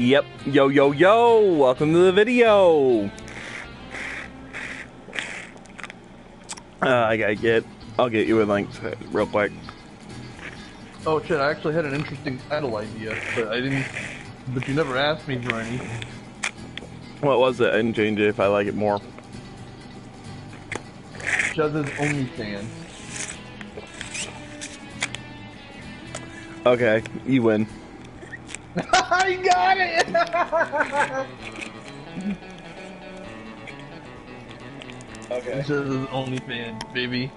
Yep. Yo, yo, yo! Welcome to the video! I'll get you a link real quick. Oh shit, I actually had an interesting title idea, but you never asked me for any. What was it? I can change it if I like it more. Shazza's Onlyfans. Okay, you win. I got it! Okay. Shazza's Onlyfans, baby.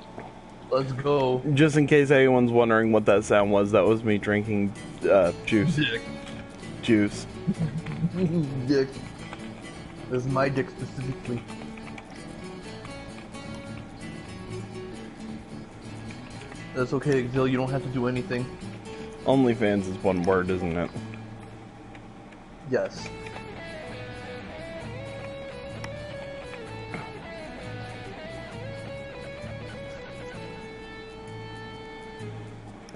Let's go. Just in case anyone's wondering what that sound was, that was me drinking juice. Dick. Juice. Dick. This is my dick specifically. That's okay, Exil, you don't have to do anything. Onlyfans is one word, isn't it? Yes.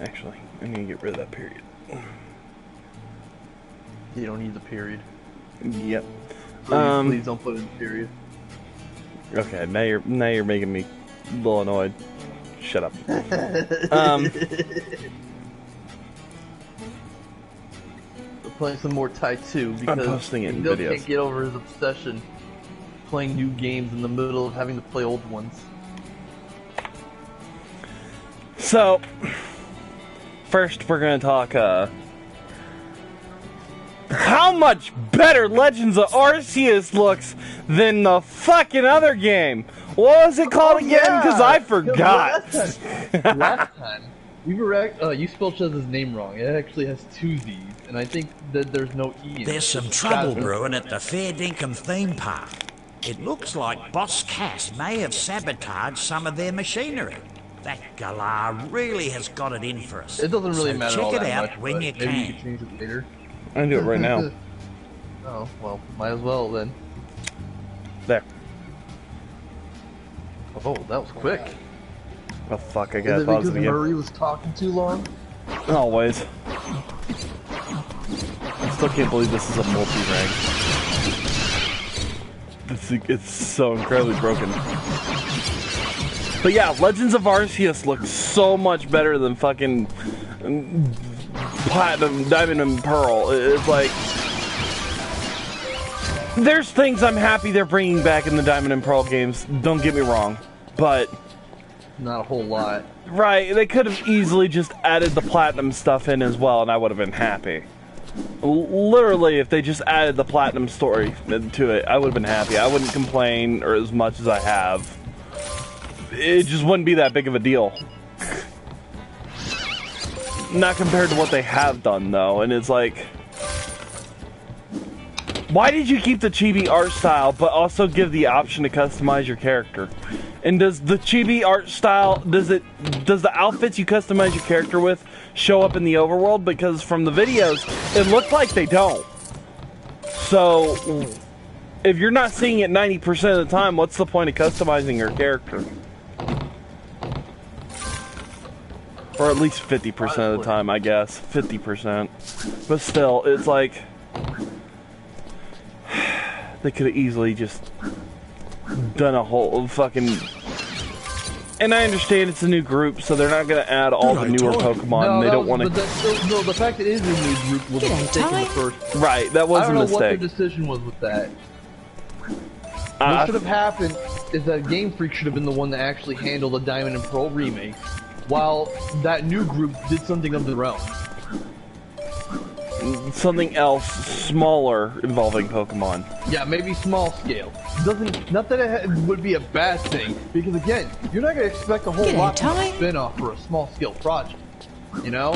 Actually, I'm gonna get rid of that period. You don't need the period. Yep. Please don't put in the period. Okay, now you're making me a little annoyed. Shut up. Playing some more Tai 2 because I'm posting it in Bill videos. can't get over his obsession playing new games in the middle of having to play old ones. So, first we're gonna talk, how much better Legends of Arceus looks than the fucking other game. What was it called again? Because I forgot. Last time, we were you spelled Shazza's name wrong. It actually has two Z's, and I think that there's no E in it. There's some trouble brewing at the Fair Dinkum theme park. It looks like Boss Cass may have sabotaged some of their machinery. That Galar really has got it in for us. It doesn't really matter check all it that out much, when you maybe can. you can change it later. I can do it right now. Oh, well, might as well then. There. Oh, that was quick. Oh fuck, I Is gotta it pause because it again. Murray was talking too long? Always. I still can't believe this is a multi-rank. It's so incredibly broken. But yeah, Legends of Arceus looks so much better than fucking Platinum, Diamond, and Pearl. It's like... There's things I'm happy they're bringing back in the Diamond and Pearl games, don't get me wrong. But... Not a whole lot. Right, they could have easily just added the Platinum stuff in as well, and I would have been happy. Literally, if they just added the Platinum story to it, I would have been happy. I wouldn't complain or as much as I have. It just wouldn't be that big of a deal. Not compared to what they have done, though, and it's like... Why did you keep the chibi art style, but also give the option to customize your character? And does the chibi art style, does the outfits you customize your character with show up in the overworld? Because from the videos, it looked like they don't. So, if you're not seeing it 90% of the time, what's the point of customizing your character? Or at least 50% of the time, I guess. 50%. But still, it's like... They could have easily just done a whole fucking... And I understand it's a new group, so they're not going to add all the newer Pokemon. No, they don't want to... No, the fact that it is a new group was a mistake in the first. Right, that was a mistake. I don't know what their decision was with that. What should have happened is that Game Freak should have been the one that actually handled the Diamond and Pearl remake, while that new group did something of their own. Something else smaller involving Pokemon. Yeah, maybe small scale. Not that it would be a bad thing, because again, you're not going to expect a whole lot from a spin-off for a small scale project. You know?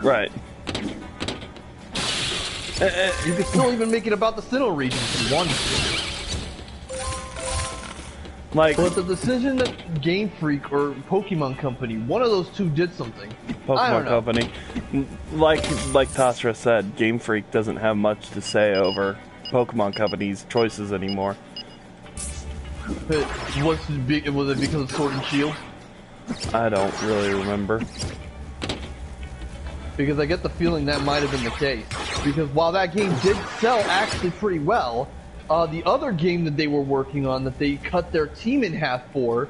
Right. You could still even make it about the Sinnoh region if you wanted to. Like, but the decision that Game Freak or Pokemon Company, one of those two did something. Pokemon Company, like Tasra said, Game Freak doesn't have much to say over Pokemon Company's choices anymore. Was it because of Sword and Shield? I don't really remember. Because I get the feeling that might have been the case. Because while that game did sell actually pretty well, the other game that they were working on that they cut their team in half for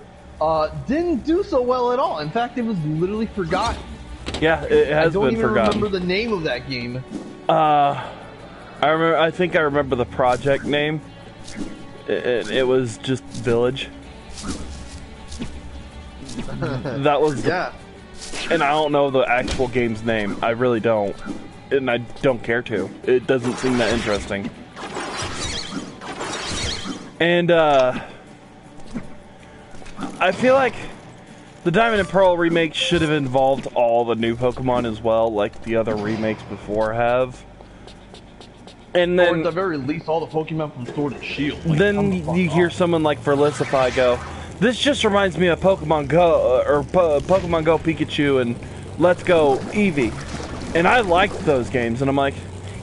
didn't do so well at all. In fact, it was literally forgotten. Yeah, it has been forgotten. I don't even remember the name of that game. I think I remember the project name. It was just Village. That was yeah. And I don't know the actual game's name. I really don't. And I don't care to. It doesn't seem that interesting. And I feel like the Diamond and Pearl remake should have involved all the new Pokemon as well, like the other remakes before have. And then, or at the very least, all the Pokemon from Sword and Shield. Like, then you hear someone like Felicify go, "This just reminds me of Pokemon Go or Pokemon Go Pikachu and Let's Go Eevee," and I liked those games. And I'm like,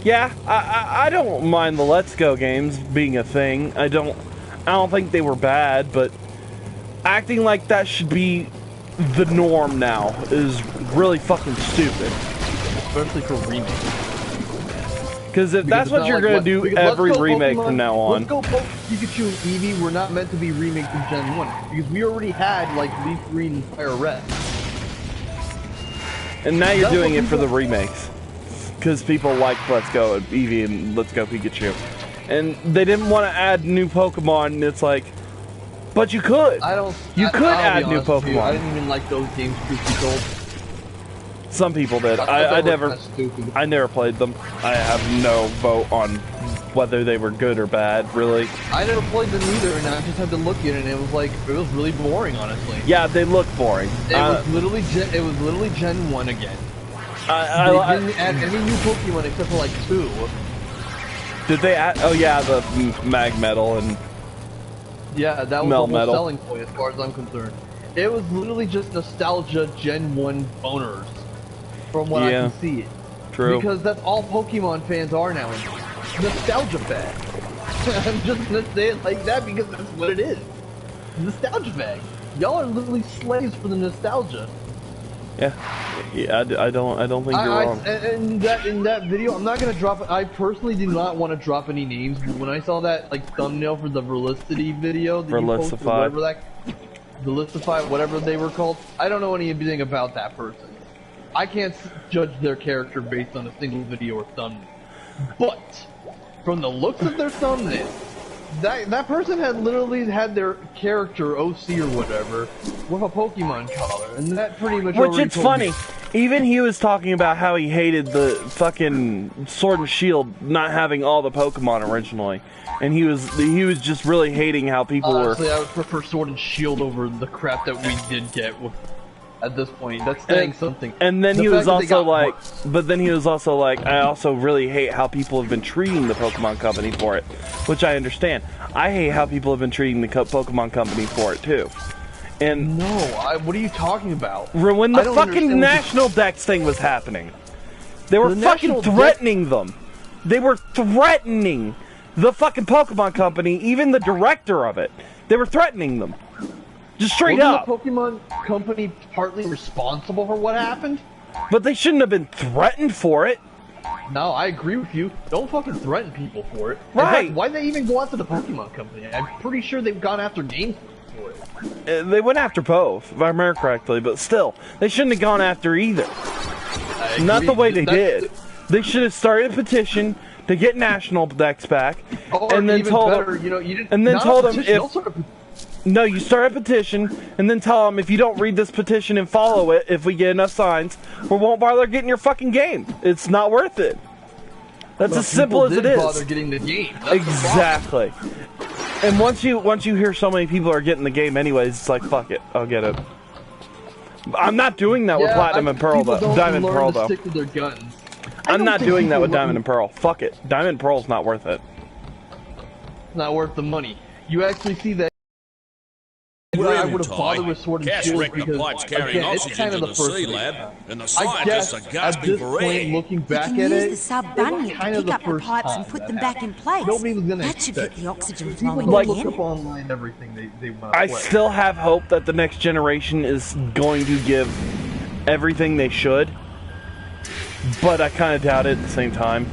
yeah, I don't mind the Let's Go games being a thing. I don't think they were bad, but acting like that should be the norm now is really fucking stupid. Especially for remakes. Because if that's what you're going to do every remake from now on. Let's Go Pikachu and Eevee were not meant to be remakes from Gen 1. Because we already had, like, Leaf Green and Fire Red. And now you're doing it for the remakes. Because people like Let's Go Eevee and Let's Go Pikachu. And they didn't want to add new Pokemon, and it's like, but you could. You could add new Pokemon. I didn't even like those games, truth be told. Some people did. I never played them. I have no vote on whether they were good or bad, really. I never played them either, and I just had to look at it, and it was like, it was really boring, honestly. Yeah, they look boring. It was literally Gen 1 again. They didn't add any new Pokemon except for like 2. Did they add? Oh yeah, the Mag Metal and yeah, that was the whole selling point as far as I'm concerned. It was literally just nostalgia Gen 1 boners, from what I can see it. True. Because that's all Pokemon fans are nowadays. Nostalgia bag. I'm just gonna say it like that because that's what it is. Nostalgia bag. Y'all are literally slaves for the nostalgia. Yeah, I don't think you're wrong. In that video, I'm not gonna drop. I personally do not want to drop any names. But when I saw that like thumbnail for the Velicity video, Velicify, whatever they were called, I don't know anything about that person. I can't judge their character based on a single video or thumbnail. But from the looks of their thumbnail, that person had literally had their character OC or whatever with a Pokemon collar, and that pretty much. Which it's funny. Even he was talking about how he hated the fucking Sword and Shield not having all the Pokemon originally, and he was just really hating how people were. Honestly, I would prefer Sword and Shield over the crap that we did get with. At this point, that's saying something. And then he was also like, but then he was also like, I also really hate how people have been treating the Pokemon Company for it, which I understand. I hate how people have been treating the Pokemon Company for it too. And no, what are you talking about? When the fucking National Dex thing was happening, they were fucking threatening them. They were threatening the fucking Pokemon Company, even the director of it. They were threatening them. Just straight up. Wasn't the Pokemon Company partly responsible for what happened? But they shouldn't have been threatened for it. No, I agree with you. Don't fucking threaten people for it. Right. Why'd they even go after the Pokemon Company? I'm pretty sure they've gone after games for it. They went after both, if I remember correctly, but still, they shouldn't have gone after either. Not the way they did. They should have started a petition to get National Dex back, and then told them if. No, you start a petition, and then tell them if you don't read this petition and follow it, if we get enough signs, we won't bother getting your fucking game. It's not worth it. That's as simple as it is. Bother getting the game. Exactly. And once you hear so many people are getting the game anyways, it's like, fuck it, I'll get it. I'm not doing that with Platinum and Pearl, though. Diamond and Pearl, though. Stick to their guns. I'm not doing that with Diamond and Pearl. Fuck it. Diamond and Pearl's not worth it. It's not worth the money. You actually see that. I would have bothered with Sword and Shield because, again, it's kind of the first lab, and the scientists are gasping for air. Looking back at it, use the sub-bunion to pick up the pipes and put them back in place. That should get the oxygen flowing again. Look up online everything they want to play. I still have hope that the next generation is going to give everything they should, but I kind of doubt it at the same time.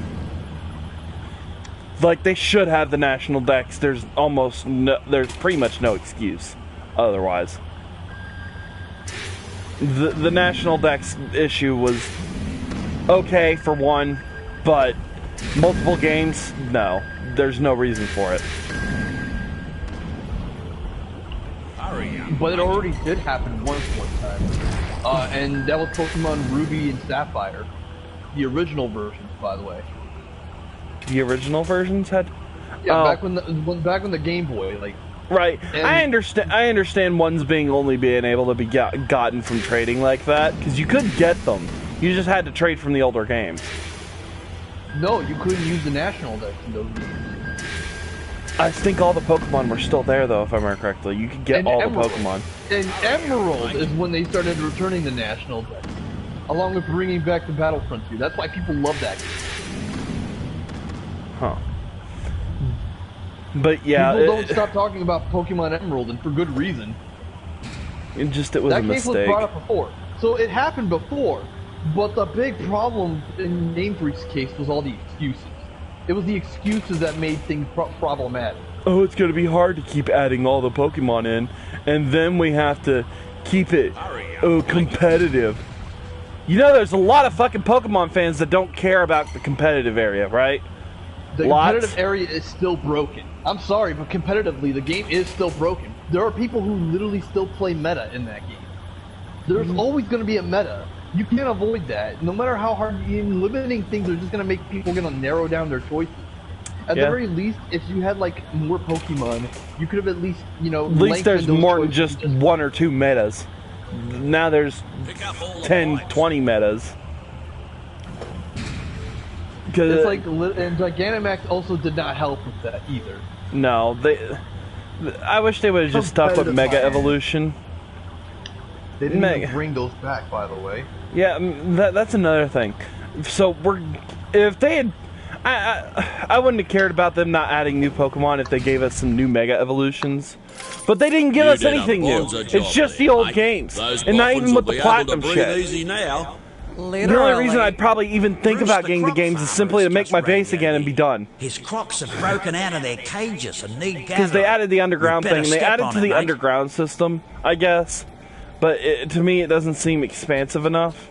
Like, they should have the national dex. There's pretty much no excuse otherwise. The national dex issue was okay for one, but multiple games, no. There's no reason for it. But it already did happen one time. And that was Pokemon Ruby and Sapphire. The original versions, by the way. The original versions had? Yeah, back when the Game Boy, like... Right. I understand ones only being able to be gotten from trading like that, because you could get them. You just had to trade from the older games. No, you couldn't use the national dex in those games. I think all the Pokemon were still there, though, if I remember correctly. You could get all the Pokemon. And Emerald is when they started returning the national dex, along with bringing back the Battlefront 2. That's why people love that game. Huh. But yeah, people don't stop talking about Pokemon Emerald, and for good reason. It was a mistake. That case was brought up before, so it happened before. But the big problem in Game Freak's case was all the excuses. It was the excuses that made things problematic. Oh, it's gonna be hard to keep adding all the Pokemon in, and then we have to keep it competitive. You know, there's a lot of fucking Pokemon fans that don't care about the competitive area, right? The competitive area is still broken. I'm sorry, but competitively, the game is still broken. There are people who literally still play meta in that game. There's always going to be a meta. You can't avoid that. No matter how hard limiting things are just going to make people going to narrow down their choices. At the very least, if you had like more Pokemon, you could have at least, you know, at least there's more than just one or two metas. Now there's 10, 20 metas. It's like, and Gigantamax also did not help with that either. No, I wish they would have just stuck with Mega Evolution. They didn't even bring those back, by the way. Yeah, that's another thing. So if they had, I wouldn't have cared about them not adding new Pokemon if they gave us some new Mega Evolutions. But they didn't give us anything new. It's just the old games, and not even with the Platinum shit. The only reason I'd probably even think about getting the games is simply to make my base again and be done. His crocs have broken out of their cages and need gathering. Because they added the underground thing, and they added to the underground system, I guess. But to me, it doesn't seem expansive enough.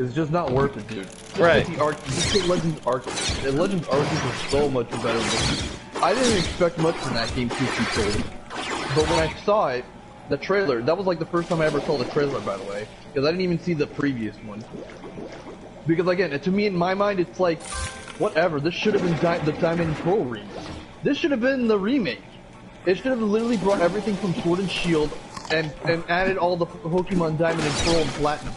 It's just not worth it, dude. Right. Just the Legends Arceus. The Legends Arceus was so much better than I didn't expect much from that game, truth be told. But when I saw it, the trailer, that was like the first time I ever saw the trailer, by the way. Because I didn't even see the previous one. Because again, to me, in my mind, it's like, whatever, this should have been the Diamond and Pearl remake. This should have been the remake. It should have literally brought everything from Sword and Shield and added all the Pokemon Diamond and Pearl and Platinum.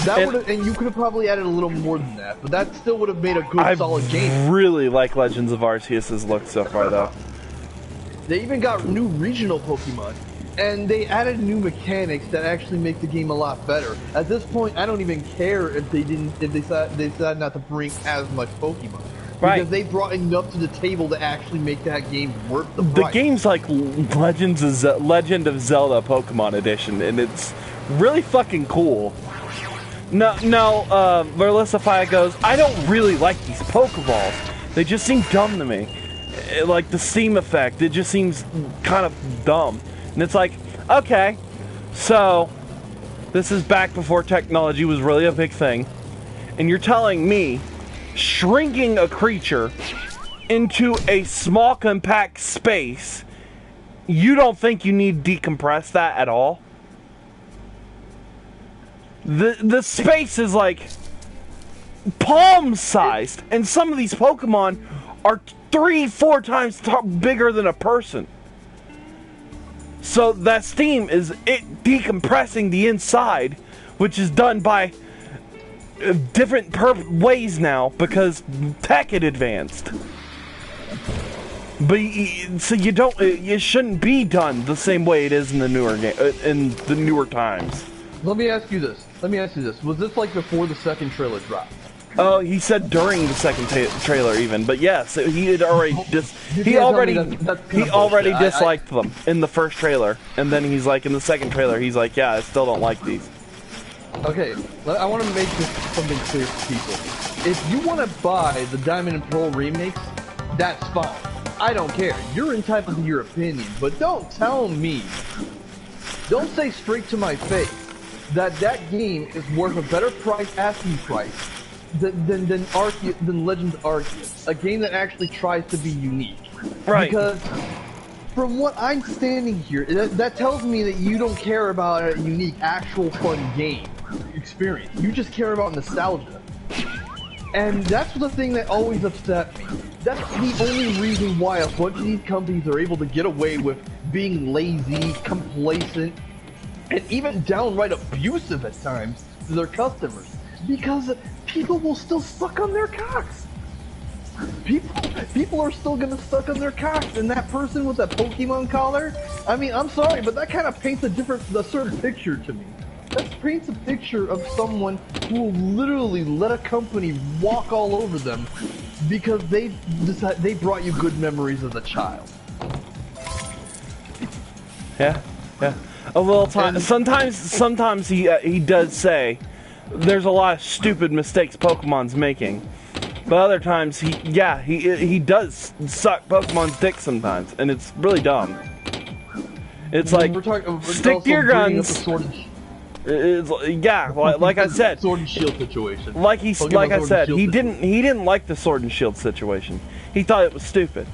That would have, and you could have probably added a little more than that, but that still would have made a good, solid game. I really like Legends of Arceus' look so far, though. They even got new regional Pokemon, and they added new mechanics that actually make the game a lot better. At this point, I don't even care if they decided not to bring as much Pokemon. Right. Because they brought enough to the table to actually make that game worth the price. The game's like Legend of Zelda Pokemon Edition, and it's really fucking cool. No, Verlisify goes, I don't really like these Pokeballs. They just seem dumb to me. Like the Steam effect, it just seems kind of dumb. And it's like, okay, so this is back before technology was really a big thing. And you're telling me shrinking a creature into a small compact space, you don't think you need to decompress that at all? The space is like palm-sized, and some of these Pokemon are 3-4 times bigger than a person. So that steam is decompressing the inside, which is done by different ways now because tech had advanced. But so it shouldn't be done the same way it is in the newer times. Let me ask you this. Was this like before the second trailer dropped? Oh, he said during the second trailer even, but yes, he had already he already disliked them in the first trailer, and then he's like in the second trailer, he's like, yeah, I still don't like these. Okay, I want to make this something clear to people. if you want to buy the Diamond and Pearl remakes, that's fine. I don't care. You're entitled to your opinion, but don't tell me. Don't say straight to my face that game is worth a better asking price than Legends Arceus, a game that actually tries to be unique. Right. Because from what I'm standing here, that tells me that you don't care about a unique, actual fun game experience. You just care about nostalgia. And that's the thing that always upset me. That's the only reason why a bunch of these companies are able to get away with being lazy, complacent, and even downright abusive at times to their customers. Because people will still suck on their cocks. People are still gonna suck on their cocks, and that person with that Pokemon collar, I mean, I'm sorry, but that kind of paints a certain picture to me. That paints a picture of someone who will literally let a company walk all over them because they brought you good memories as a child. Yeah. A little time. Sometimes he does say there's a lot of stupid mistakes Pokemon's making, but other times he does suck Pokemon's dick sometimes, and it's really dumb. It's like stick to your guns. Like I said, Sword and Shield situation. Like I said, he didn't like the Sword and Shield situation. He thought it was stupid.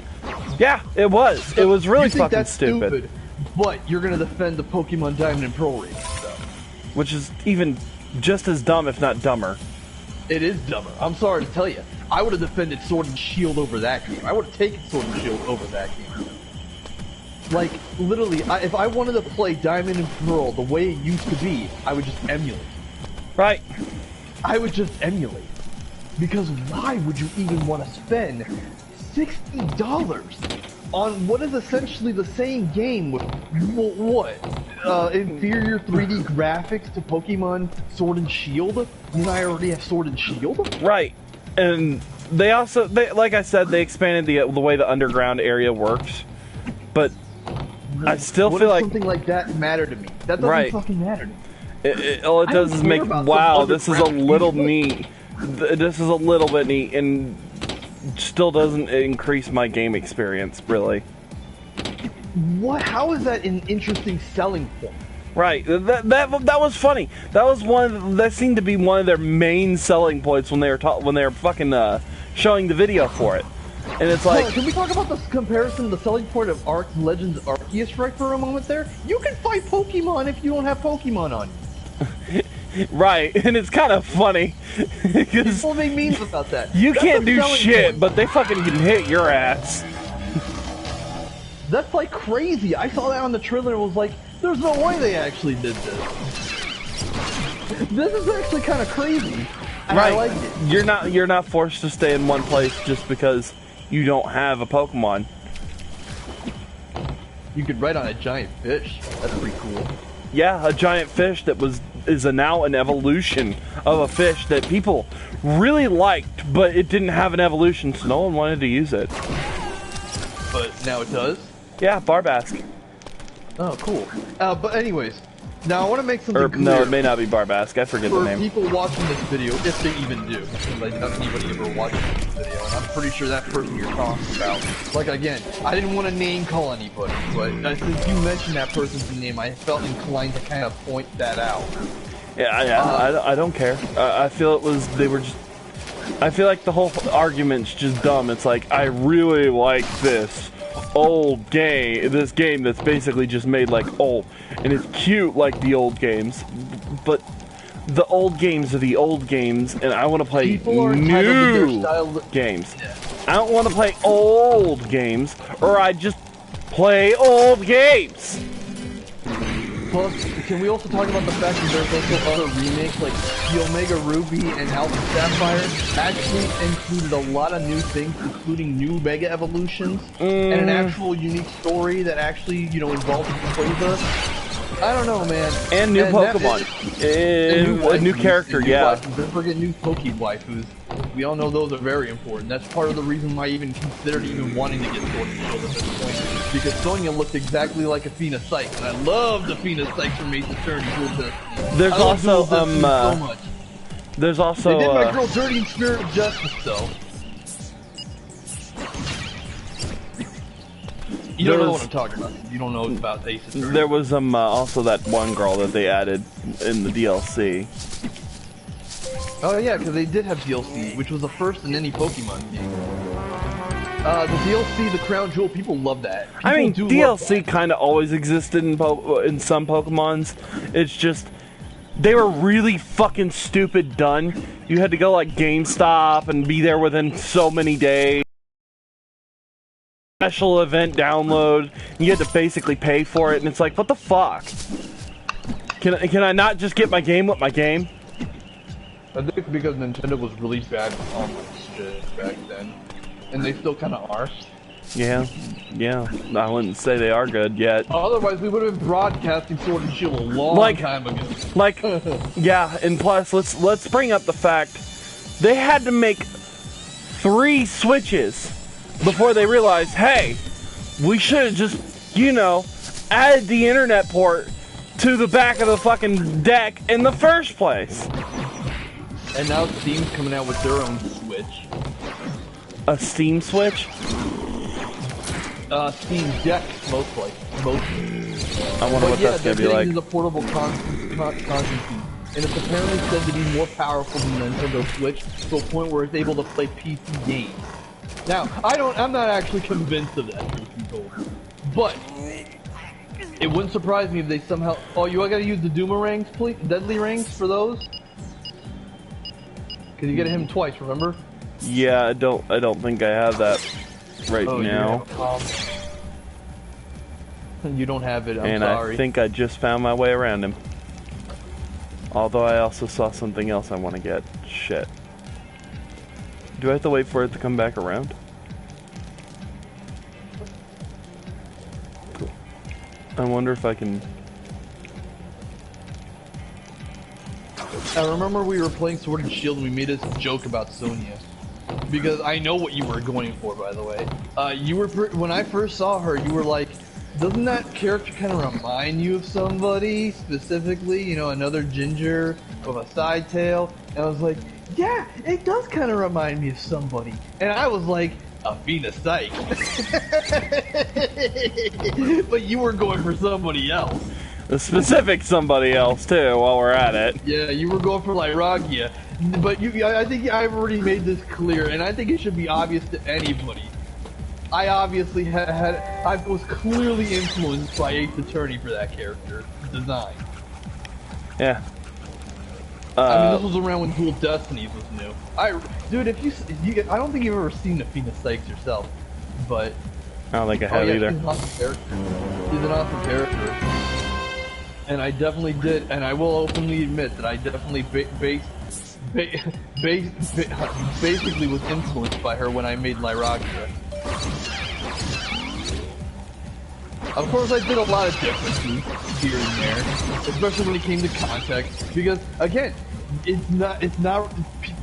Yeah, it was. It was really fucking stupid. But you're gonna defend the Pokemon Diamond and Pearl remake, though. Which is even just as dumb, if not dumber. It is dumber. I'm sorry to tell you. I would have defended Sword and Shield over that game. I would have taken Sword and Shield over that game. Like, literally, if I wanted to play Diamond and Pearl the way it used to be, I would just emulate. Right. I would just emulate. Because why would you even want to spend $60 on what is essentially the same game with, inferior 3D graphics to Pokemon Sword and Shield when I already have Sword and Shield? Right. And they also, like I said, they expanded the way the underground area works. But I still feel like something like that matter to me. That doesn't fucking matter to me. All it does is make, wow, this is a little neat. This is a little bit neat, and still doesn't increase my game experience, really. What? How is that an interesting selling point? Right. That was funny. That seemed to be one of their main selling points when they were fucking showing the video for it. And it's like, can we talk about the comparison, the selling point of Legends Arceus right for a moment there? You can fight Pokemon if you don't have Pokemon on you. Right, and it's kind of funny. People make memes about that. That's can't do shit, point. But they fucking can hit your ass. That's like crazy. I saw that on the trailer and was like, there's no way they actually did this. This is actually kind of crazy. And right. I like it. You're not forced to stay in one place just because you don't have a Pokemon. You could ride on a giant fish. That's pretty cool. Yeah, a giant fish that is now an evolution of a fish that people really liked, but it didn't have an evolution, so no one wanted to use it. But now it does? Yeah, Barbask. Oh, cool. But anyways, now I want to make something clear. No, it may not be Barbask. I forget the name. For people watching this video, if they even do, because I doubt anybody ever watches this video, and I'm pretty sure that person you're talking about. Like, again, I didn't want to name call anybody, but since you mentioned that person's name, I felt inclined to kind of point that out. Yeah, I don't care. I feel I feel like the whole argument's just dumb. It's like, I really like this game that's basically just made like old, and it's cute like the old games, but the old games are the old games, and I want to play new games. I don't want to play old games, or I just play old games. Plus, can we also talk about the fact that there's also other remakes, like the Omega Ruby and Alpha Sapphire actually included a lot of new things, including new Mega Evolutions, and an actual unique story that actually, involves Quasar. I don't know, man. And new Pokemon. And a new character, yeah. Don't forget new Poke waifus. We all know those are very important. That's part of the reason why I even considered wanting to get Sword and Shield at this point. Because Sonya looked exactly like Athena Sykes, and I loved Athena Sykes from Ace Attorney. There's also, so much. There's also they did my girl dirty in Spirit of Justice, though. You don't know what I'm talking about. You don't know about Ace Attorney. There was also that one girl that they added in the DLC. Oh yeah, because they did have DLC, which was the first in any Pokemon game. The DLC, the Crown Jewel, people love that. People I mean, DLC kind of always existed in some Pokemons. It's just they were really fucking stupid done. You had to go like GameStop and be there within so many days. Special event download. You had to basically pay for it, and it's like, what the fuck? Can I not just get my game with my game? I think because Nintendo was really bad with online shit back then, and they still kind of are. Yeah. I wouldn't say they are good yet. Otherwise, we would have been broadcasting Sword and Shield a long time ago. Yeah, and plus, let's bring up the fact they had to make 3 Switches before they realized, hey, we should have just, added the internet port to the back of the fucking deck in the first place. And now Steam's coming out with their own Switch. A Steam Switch? Steam Deck, mostly. I wonder what that's gonna be like. Is a portable console feed, and it's apparently said to be more powerful than the Nintendo Switch to a point where it's able to play PC games. Now, I'm not actually convinced of that, truth be told. But it wouldn't surprise me if they somehow. Oh, you gotta use the Doomerangs, please, Deadly Rings for those. Cause you gotta hit him twice, remember? Yeah, I don't think I have that right now. You don't have it. I'm sorry. I think I just found my way around him. Although I also saw something else I want to get. Shit. Do I have to wait for it to come back around? Cool. I wonder if I can... I remember we were playing Sword and Shield and we made this joke about Sonya. Because I know what you were going for, by the way. When I first saw her, you were like, doesn't that character kind of remind you of somebody? Specifically, another ginger with a side tail? And I was like, yeah, it does kind of remind me of somebody. And I was like, Athena Psyche. But you were going for somebody else. A specific somebody else, too, while we're at it. Yeah, you were going for Lyragia. But I think I've already made this clear, and I think it should be obvious to anybody. I obviously I was clearly influenced by Ace Attorney for that character design. Yeah. I mean, this was around when Dual Destinies was new. Dude, I don't think you've ever seen Athena Sykes yourself, but I don't think I have either. She's an awesome character. She's an awesome character, and I definitely did, and I will openly admit that I definitely basically was influenced by her when I made Lyragia. Of course, I did a lot of differences here and there, especially when it came to context, because again, it's not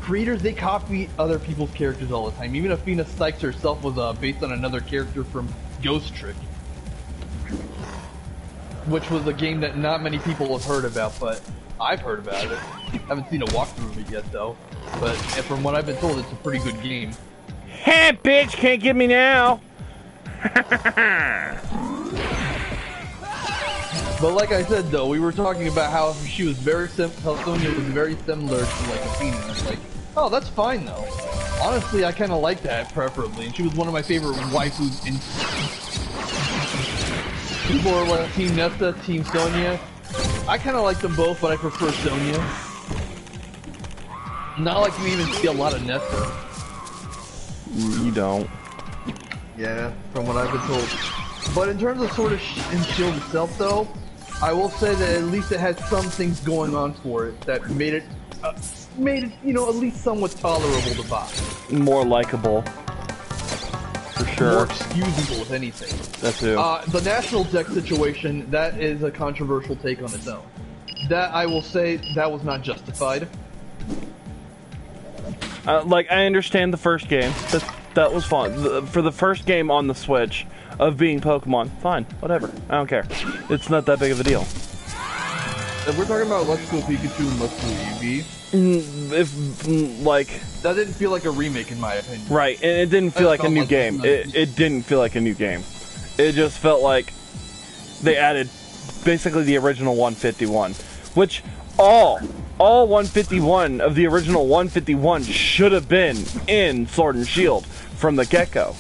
creators, they copy other people's characters all the time. Even Athena Sykes herself was based on another character from Ghost Trick, which was a game that not many people have heard about, but I've heard about it. Haven't seen a walkthrough of it yet though, but from what I've been told, it's a pretty good game. Hey, bitch, can't get me now. But like I said though, we were talking about how she was how Sonya was very similar to like Athena. And it's like, oh, that's fine though. Honestly, I kind of like that preferably, and she was one of my favorite waifus in. People are like Team Nesta, Team Sonya. I kind of like them both, but I prefer Sonya. Not like you even see a lot of Nesta. You don't. Yeah, from what I've been told. But in terms of Sword and Shield itself, though, I will say that at least it had some things going on for it that made it, at least somewhat tolerable to buy. More likable. For sure. More excusable, if anything. That too. The national deck situation, that is a controversial take on its own. That, I will say, that was not justified. I understand the first game. That was fun. For the first game on the Switch – of being Pokemon, fine, whatever. I don't care. It's not that big of a deal. But for the first game on the Switch of being Pokemon, fine, whatever. I don't care. It's not that big of a deal. For the first game on the Switch of being Pokemon, fine, whatever. I don't care. It's not that big of a deal. If we're talking about Let's Go Pikachu and Let's Go Eevee, that didn't feel like a remake in my opinion. Right, and it didn't feel like a new game. It didn't feel like a new game. It just felt like they added basically the original 151, which all 151 of the original 151 should have been in Sword and Shield from the get-go.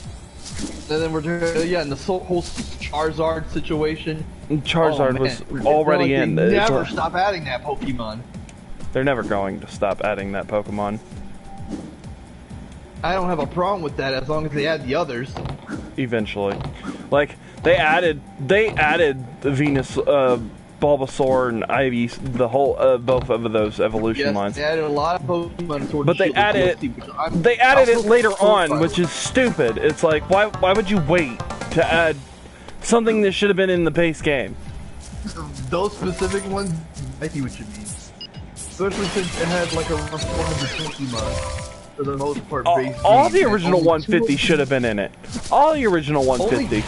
And then and the whole Charizard situation. Charizard was already in. They never stop adding that Pokemon. They're never going to stop adding that Pokemon. I don't have a problem with that as long as they add the others. Eventually, like they added the Venus, Bulbasaur, and Ivy, the whole both of those evolution lines. They added a lot of Pokemon. But they added it later on, which is stupid. It's like why would you wait to add something that should have been in the base game? Those specific ones, I see what you mean. Especially since it had like around 400 Pokemon for the most part. All the original 150 should have been in it. All the original 150.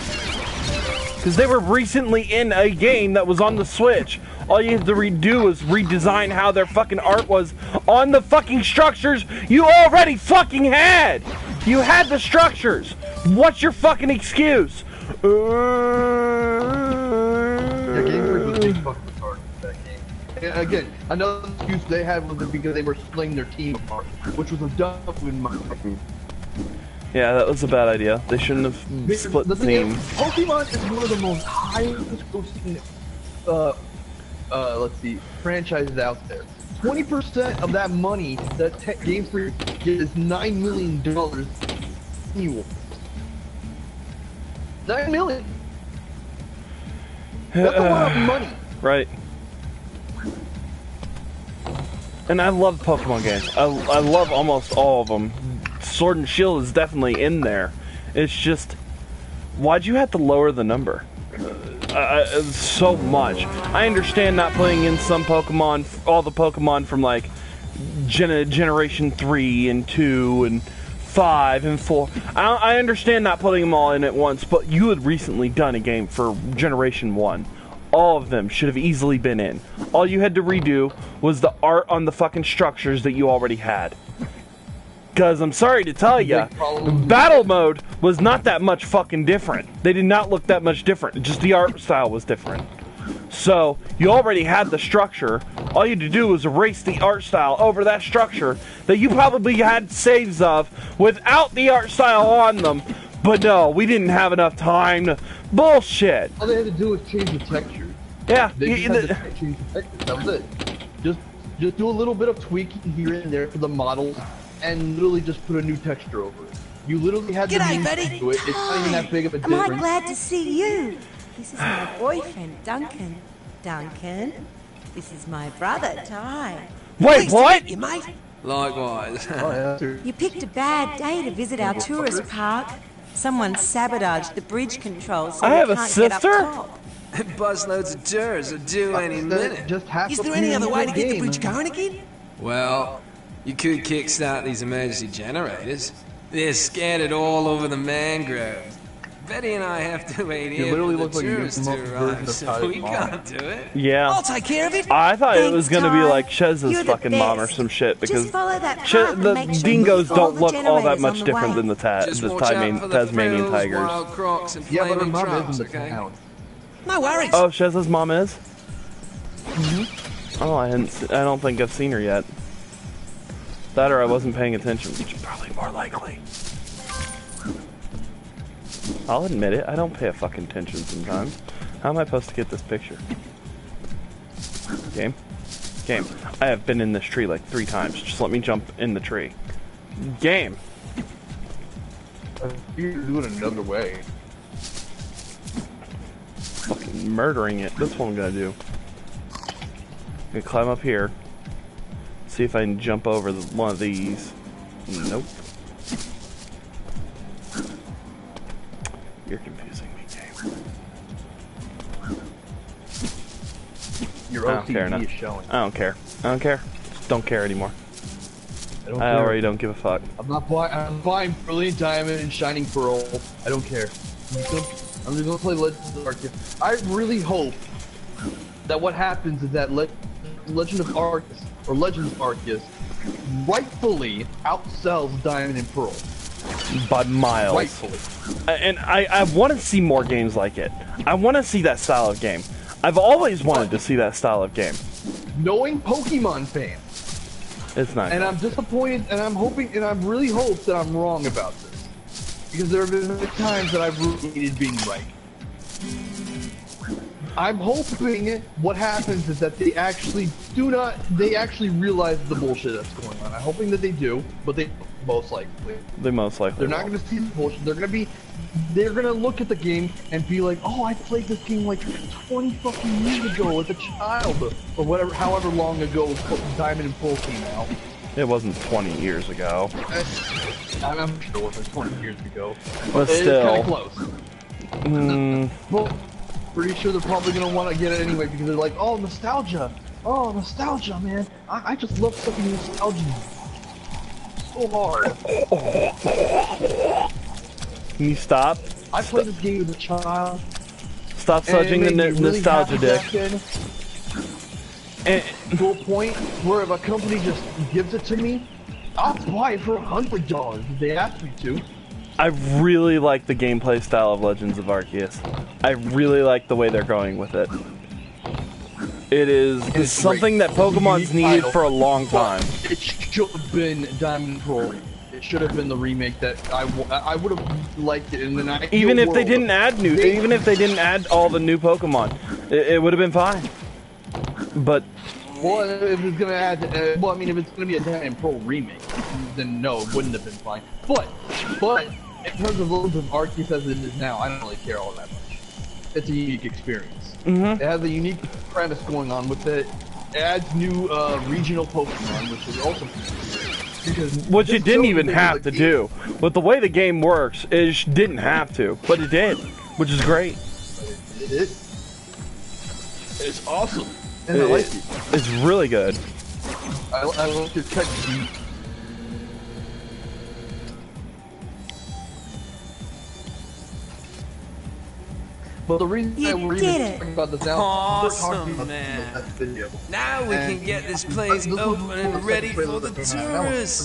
Because they were recently in a game that was on the Switch. All you have to redo is redesign how their fucking art was on the fucking structures you already fucking had. You had the structures. What's your fucking excuse? Again, another excuse they had was because they were splitting their team apart, which was a dumb in my opinion. Yeah, that was a bad idea. They shouldn't have split the team. Pokemon is one of the most highest grossing, let's see, franchises out there. 20% of that money that Game Freak gets is $9 million annual. $9 million. That's a lot of money. Right. And I love Pokemon games. I love almost all of them. Sword and Shield is definitely in there. It's just, why'd you have to lower the number? So much. I understand not putting in some Pokemon, all the Pokemon from like Generation 3 and 2 and 5 and 4. I understand not putting them all in at once, but you had recently done a game for Generation 1. All of them should have easily been in. All you had to redo was the art on the fucking structures that you already had. Because I'm sorry to tell you, battle mode was not that much fucking different. They did not look that much different. Just the art style was different. So, you already had the structure. All you had to do was erase the art style over that structure that you probably had saves of without the art style on them. But no, we didn't have enough time to... Bullshit! All they had to do was change the texture. Yeah. They just had to change the texture. That was it. Just do a little bit of tweaking here and there for the models, and literally just put a new texture over it. You literally had to do it. It's not even that big of a difference. Am I glad to see you? This is my boyfriend, Duncan. Duncan, this is my brother, Ty. Wait, what? You mate? Likewise. You picked a bad day to visit our tourist park. Someone sabotaged the bridge controls so I have a can't get up sister? top. Busloads of tourists are due any minute. Is there any other way to get the bridge going again? Well, you could kickstart these emergency generators. They're scattered all over the mangroves. Betty and I have to wait here for the tourists to arrive, so we can't do it. Yeah. I'll take care of it. I thought it was gonna be Ty. like Shazza's You're the fucking mom or best. some shit, because Just follow that path and the make sure dingoes you all don't the look all that generators much on the different way. than the Just watch out for the Tasmanian frills, tigers. wild crocs, and Yeah, but her flaming mom trucks, isn't the okay? town. No worries. Oh, Shazza's mom is? Oh, I don't think I've seen her yet. That or I wasn't paying attention, which is probably more likely. I'll admit it, I don't pay a fucking attention sometimes. How am I supposed to get this picture? Game? Game. I have been in this tree like 3 times. Just let me jump in the tree. Game. You can do it another way. Fucking murdering it. That's what I'm gonna do. I'm gonna climb up here. See if I can jump over one of these. Nope. You're confusing me, game. Your I don't care OCD enough. is showing. I don't care. I don't care. Just don't care anymore. I already don't give a fuck. I'm buying Brilliant Diamond and Shining Pearl. I don't care. I'm just gonna play Legends of Arceus. I really hope that what happens is that Legend of Arceus, or Legends of Arceus, rightfully outsells Diamond and Pearl. By miles. Rightfully. And I want to see more games like it. I want to see that style of game. I've always wanted to see that style of game. Knowing Pokemon fans, it's not. And I'm disappointed, and I'm hoping, and I really hope that I'm wrong about this, because there have been times that I've really hated being right. I'm hoping what happens is that they actually realize the bullshit that's going on. I'm hoping that they do, but they most likely. They're not going to see the bullshit. They're gonna look at the game and be like, oh, I played this game like 20 fucking years ago as a child, or whatever, however long ago Diamond and Pearl came out. It wasn't 20 years ago. I'm sure it wasn't 20 years ago. But still. It's kind of close. Well, pretty sure they're probably gonna want to get it anyway because they're like, oh, nostalgia. Oh, nostalgia, man. I just love fucking nostalgia. So hard. Can you stop? I played this game as a child. Stop sucking the nostalgia dick. And to a point where if a company just gives it to me, I'll buy it for $100 if they ask me to. I really like the gameplay style of Legends of Arceus. I really like the way they're going with it. It's something that Pokemon's needed for a long time. It should have been Diamond and Pearl. It should have been the remake that I would have liked it, and then even if they didn't add all the new Pokemon, it would have been fine. But well, if it's gonna add, well, I mean, if it's gonna be a Diamond and Pearl remake, then no, it wouldn't have been fine. But in terms of Legends of Arceus as it is now, I don't really care all that much. It's a unique experience. It has a unique premise going on with it. It adds new regional Pokemon, which is also which it didn't even have to do. With the way the game works, it didn't have to, but it did, which is great. It's awesome, and I like it. It's really good. I like your technique. But the reason that we're even talking about this now, awesome, man. Now we can get this place open and ready for the tourists.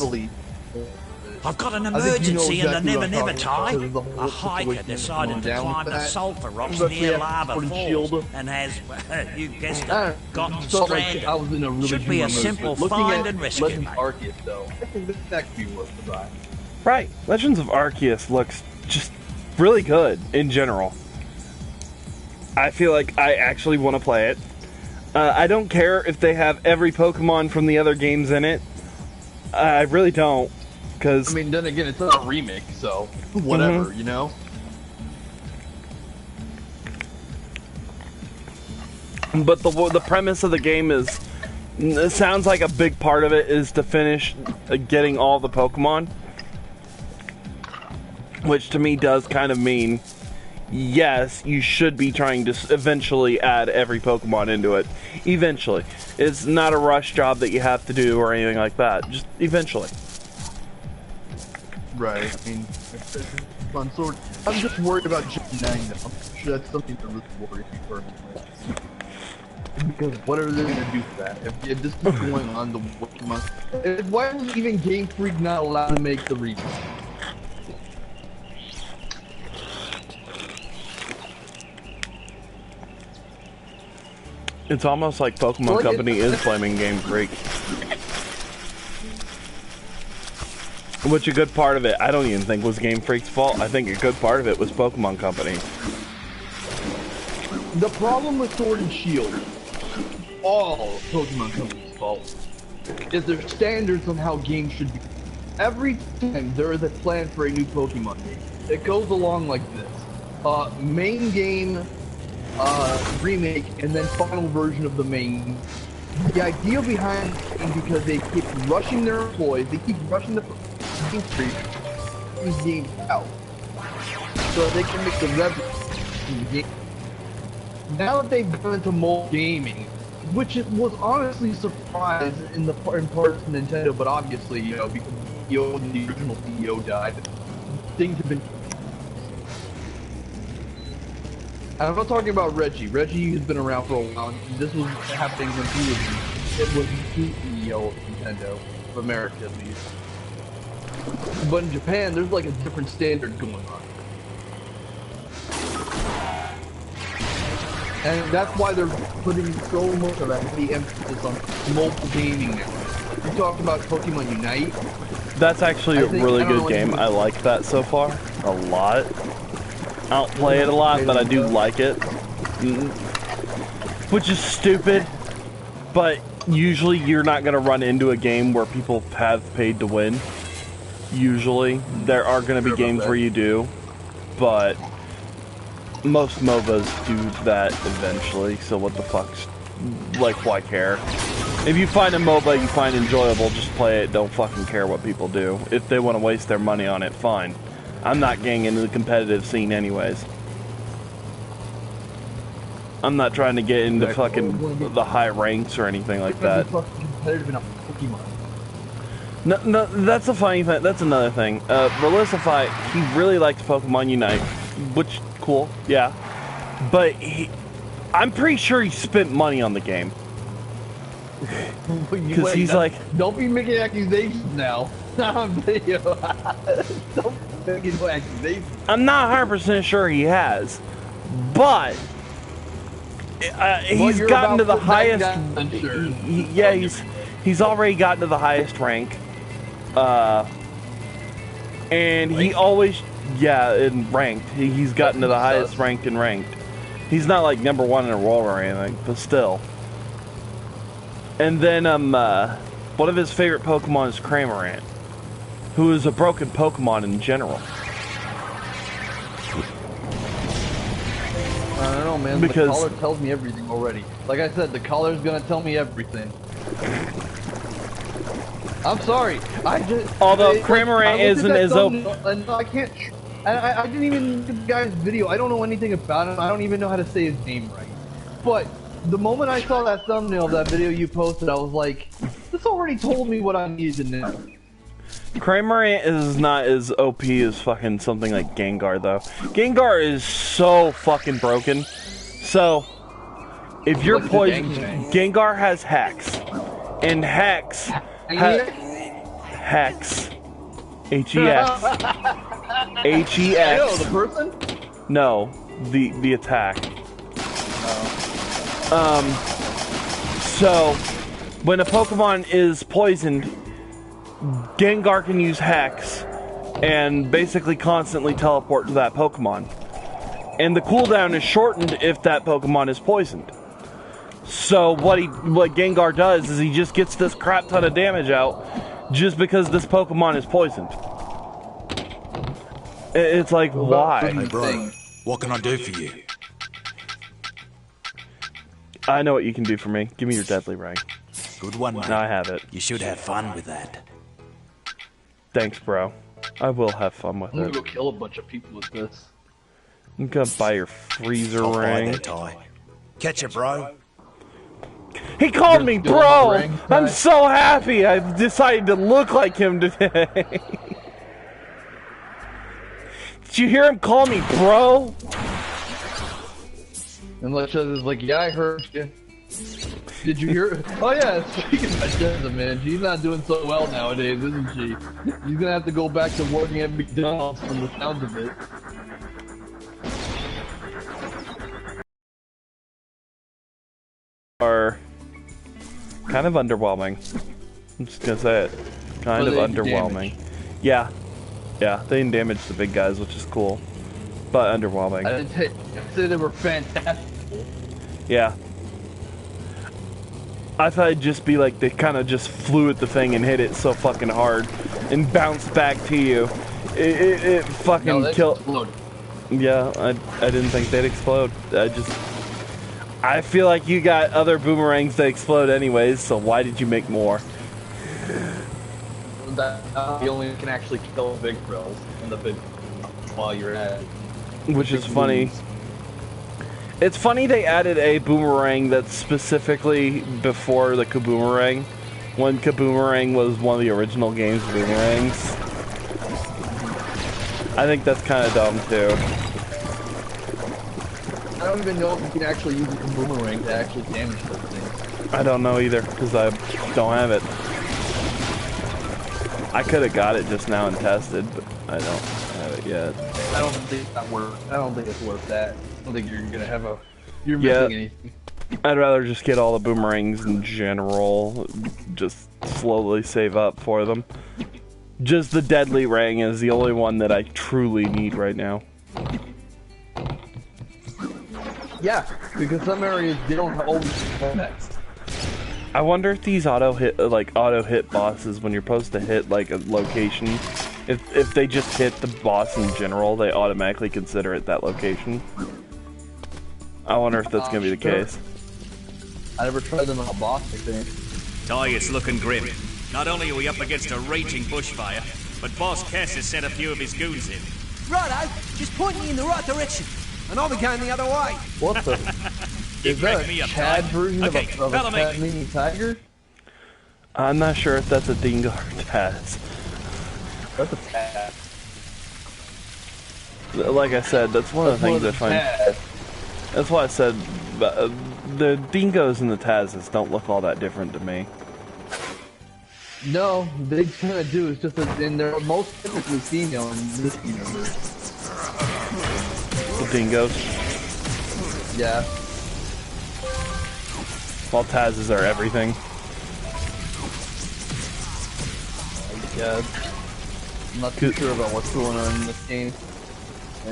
I've got an emergency in the Never Never tie. A hiker decided to climb the sulphur rocks near Lava Falls and has, you guessed it, gotten stranded. Should be a simple find and rescue, mate. That could be worth the buy. Right. Legends of Arceus looks just really good in general. I feel like I actually want to play it. I don't care if they have every Pokemon from the other games in it. I really don't, because I mean, then again, it's not a remake, so whatever, you know. But the premise of the game is, it sounds like a big part of it is to finish getting all the Pokemon, which to me does kind of mean, yes, you should be trying to eventually add every Pokemon into it. Eventually. It's not a rush job that you have to do or anything like that. Just eventually. Right. I mean, it's fun sort. I'm just worried about Gen 9 though. I'm sure that's something to really worry for. Because what are they going to do for that? If this keeps going on, why is even Game Freak not allowed to make the remake? It's almost like Pokemon Company is blaming Game Freak. Which a good part of it, I don't even think was Game Freak's fault. I think a good part of it was Pokemon Company. The problem with Sword and Shield, all Pokemon Company's fault, is their standards on how games should be. Every time there is a plan for a new Pokemon game, it goes along like this. Main game, remake, and then final version of the main. The idea behind it, because they keep rushing their employees, they keep rushing the Game Freak these games out, so they can make the revenue in the game. Now that they've gone into mobile gaming, which it was honestly surprised in parts of Nintendo, but obviously, you know, because the original CEO died, things have been. I'm not talking about Reggie. Reggie has been around for a while. This was happening when he was the CEO of Nintendo, of America at least. But in Japan, there's like a different standard going on. And that's why they're putting so much of a heavy emphasis on mobile gaming now. You talked about Pokemon Unite. That's actually a really good game. I like that so far. A lot. I don't play it a lot, but I do like it. Which is stupid, but usually you're not going to run into a game where people have paid to win. Usually. There are going to be games where you do, but most MOBAs do that eventually, so what the fuck's... like, why care? If you find a MOBA you find enjoyable, just play it. Don't fucking care what people do. If they want to waste their money on it, fine. I'm not getting into the competitive scene anyways. I'm not trying to get into fucking the high ranks or anything like that. No, that's a funny thing. That's another thing. Relisify, he really likes Pokemon Unite, which, cool, yeah. But I'm pretty sure he spent money on the game. Because he's like... Don't be making accusations now. On video. Don't be making no accusations. I'm not 100% sure he has. But... he's gotten to the highest... yeah, he's already gotten to the highest rank. And he always... yeah, in ranked. He's gotten to the highest rank in ranked. He's not like #1 in a world or anything, but still. And then, one of his favorite Pokemon is Cramorant, who is a broken Pokemon in general. I don't know, man. Because the collar tells me everything already. Like I said, the collar's gonna tell me everything. I'm sorry. Although Cramorant isn't as open. And I can't. I didn't even look at the guy's video. I don't know anything about him. I don't even know how to say his name right. But the moment I saw that thumbnail of that video you posted, I was like, this already told me what I needed to know. Cramorant is not as OP as fucking something like Gengar, though. Gengar is so fucking broken. So, if you're poisoned, Gengar has Hex. And Hex has... Hex. H-E-X. H-E-X. No, the person? No, the attack. So, when a Pokemon is poisoned, Gengar can use Hex and basically constantly teleport to that Pokemon. And the cooldown is shortened if that Pokemon is poisoned. So what Gengar does is he just gets this crap ton of damage out just because this Pokemon is poisoned. It's like, why? Hey bro, what can I do for you? I know what you can do for me. Give me your deadly ring. Good one, mate. Now I have it. You should have fun with that. Thanks, bro. I will have fun with it. I'm gonna go kill a bunch of people with this. I'm gonna buy your freezer ring. Catch it, bro. He called me bro! I'm so happy I've decided to look like him today. Did you hear him call me bro? And Shazza's like, yeah, I heard you. Did you hear? Oh yeah, speaking of Shazza, man, she's not doing so well nowadays, isn't she? She's gonna have to go back to working at McDonald's from the sounds of it. Are kind of underwhelming. I'm just gonna say it. Kind of underwhelming. Yeah. Yeah, they didn't damage the big guys, which is cool. But underwhelming. I didn't say they were fantastic. Yeah. I thought it'd just be like they kind of just flew at the thing and hit it so fucking hard and bounced back to you. It fucking killed. Exploded. Yeah, I didn't think they'd explode. I feel like you got other boomerangs that explode anyways, so why did you make more? You only can actually kill big frills in the big while you're at it. Which is funny. It's funny they added a boomerang that's specifically before the Kaboomerang, when Kaboomerang was one of the original game's boomerangs. I think that's kind of dumb too. I don't even know if you can actually use a boomerang to actually damage those things. I don't know either, because I don't have it. I could have got it just now and tested, but I don't have it yet. I don't think it's worth that. I don't think you're gonna have a. You're missing anything. I'd rather just get all the boomerangs in general. Just slowly save up for them. Just the deadly ring is the only one that I truly need right now. Yeah, because some areas they don't always connect. I wonder if these auto hit bosses when you're supposed to hit like a location, if they just hit the boss in general, they automatically consider it that location. I wonder if that's gonna be the case. I never tried them on a boss, I think. Ty, it's looking grim. Not only are we up against a raging bushfire, but Boss Cass has sent a few of his goons in. Righto, just point me in the right direction, and I'll be going the other way. What the? Is that a Chad version of a Tasmanian tiger? I'm not sure if that's a dingo or Taz. That's a Taz. Like I said, that's one of the things I find. That's why I said the dingoes and the Tazes don't look all that different to me. No, they kind of do. It's just that they're most typically female in this universe. The dingoes. Yeah. While Tazes are everything. Yeah. I'm not too sure about what's going on in this game.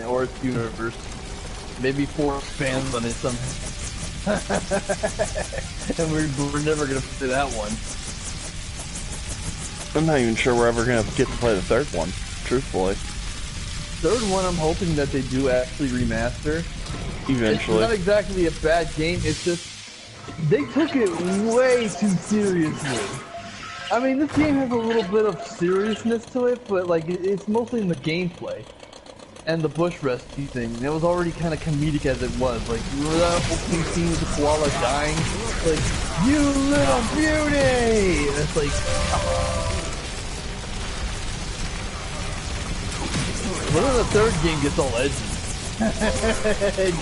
Or its universe. Maybe Force fans on it somehow. And we're never gonna play that one. I'm not even sure we're ever gonna get to play the third one, truthfully. Third one, I'm hoping that they do actually remaster. Eventually. It's not exactly a bad game, it's just they took it way too seriously. I mean, this game has a little bit of seriousness to it, but like it's mostly in the gameplay and the bush rescue thing. It was already kind of comedic as it was. Like, remember that opening scene with the koala dying? Like, you little beauty! And it's like, but then the third game gets all edgy.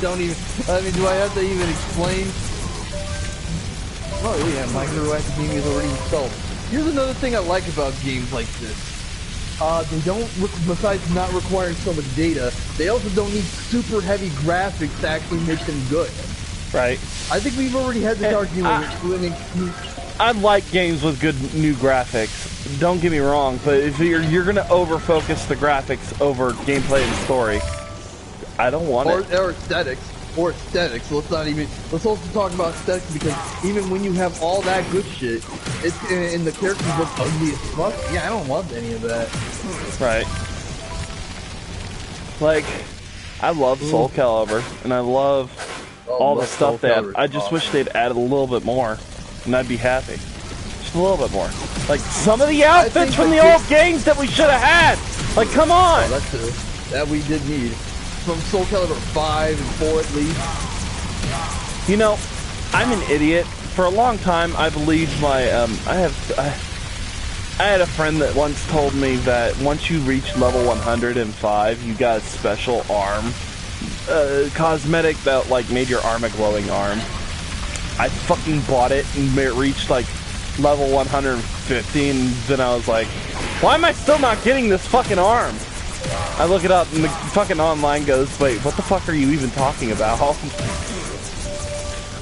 Don't even, I mean, do I have to even explain? Oh yeah, My Hero Academia is already installed. Here's another thing I like about games like this. They don't, besides not requiring so much data, they also don't need super heavy graphics to actually make them good. Right. I think we've already had this argument. I like games with good new graphics. Don't get me wrong, but if you're gonna over-focus the graphics over gameplay and story, I don't want it. Or aesthetics. Or aesthetics. Let's also talk about aesthetics, because even when you have all that good shit, it's and the characters look ugly as fuck. Yeah, I don't love any of that. Right. Like, I love Soul Calibur, and I love all the stuff they have. I just wish they'd added a little bit more, and I'd be happy. Just a little bit more. Like, some of the outfits from the old games that we should have had! Like, come on! Oh, that's true. That we did need. From Soul Calibur 5 and 4 at least. You know, I'm an idiot. For a long time, I believed my, I had a friend that once told me that once you reach level 105, you got a special arm, cosmetic that, like, made your arm a glowing arm. I fucking bought it and it reached, like, level 150, and then I was like, why am I still not getting this fucking arm? I look it up and the fucking online goes, wait, what the fuck are you even talking about?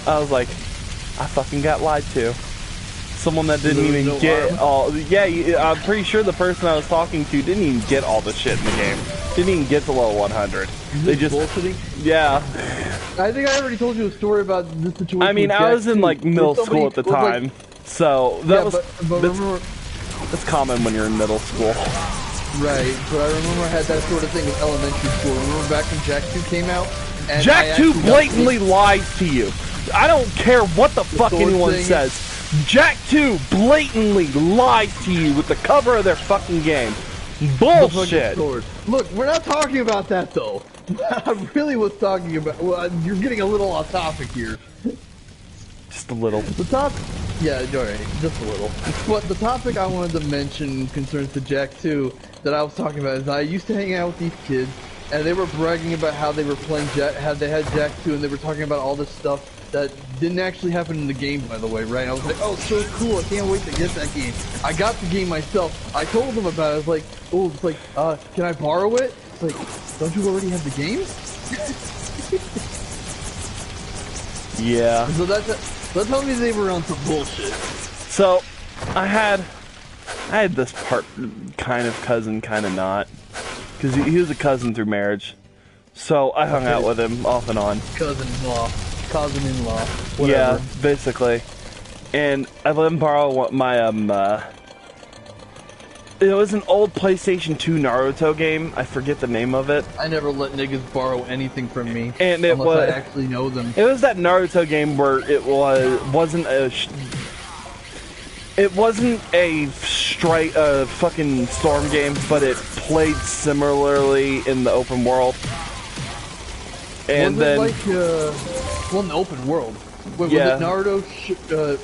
I was like, I fucking got lied to. Someone that didn't even get all... Yeah, I'm pretty sure the person I was talking to didn't even get all the shit in the game. Didn't even get to level 100. They just... bullshitting? Yeah. I think I already told you a story about this situation. I mean, I was in, like, middle school at the time. So, that was... That's common when you're in middle school. Right, but I remember I had that sort of thing in elementary school. Remember back when Jak 2 came out? And Jak 2 blatantly lies to you. I don't care what the fuck anyone says. Jak 2 blatantly lies to you with the cover of their fucking game. Bullshit. Look, we're not talking about that though. I really was talking about... Well, you're getting a little off topic here. Just a little. The topic... Yeah, alright, just a little. But the topic I wanted to mention concerns the Jak 2 that I was talking about is I used to hang out with these kids, and they were bragging about how they were playing how they had Jack 2, and they were talking about all this stuff that didn't actually happen in the game, by the way, right? I was like, oh, so cool, I can't wait to get that game. I got the game myself. I told them about it. I was like, oh, it's like, can I borrow it? It's like, don't you already have the game? Yeah. So that told me they were on some bullshit. So, I had this part, kind of cousin, kind of not. Because he was a cousin through marriage. So, I hung out with him off and on. Cousin-in-law. Cousin-in-law. Whatever. Yeah, basically. And I let him borrow my, it was an old PlayStation 2 Naruto game. I forget the name of it. I never let niggas borrow anything from me. And it unless I actually know them. It was that Naruto game where it wasn't a straight fucking storm game, but it played similarly in the open world. And then like in the open world. Wait, yeah. Was it Naruto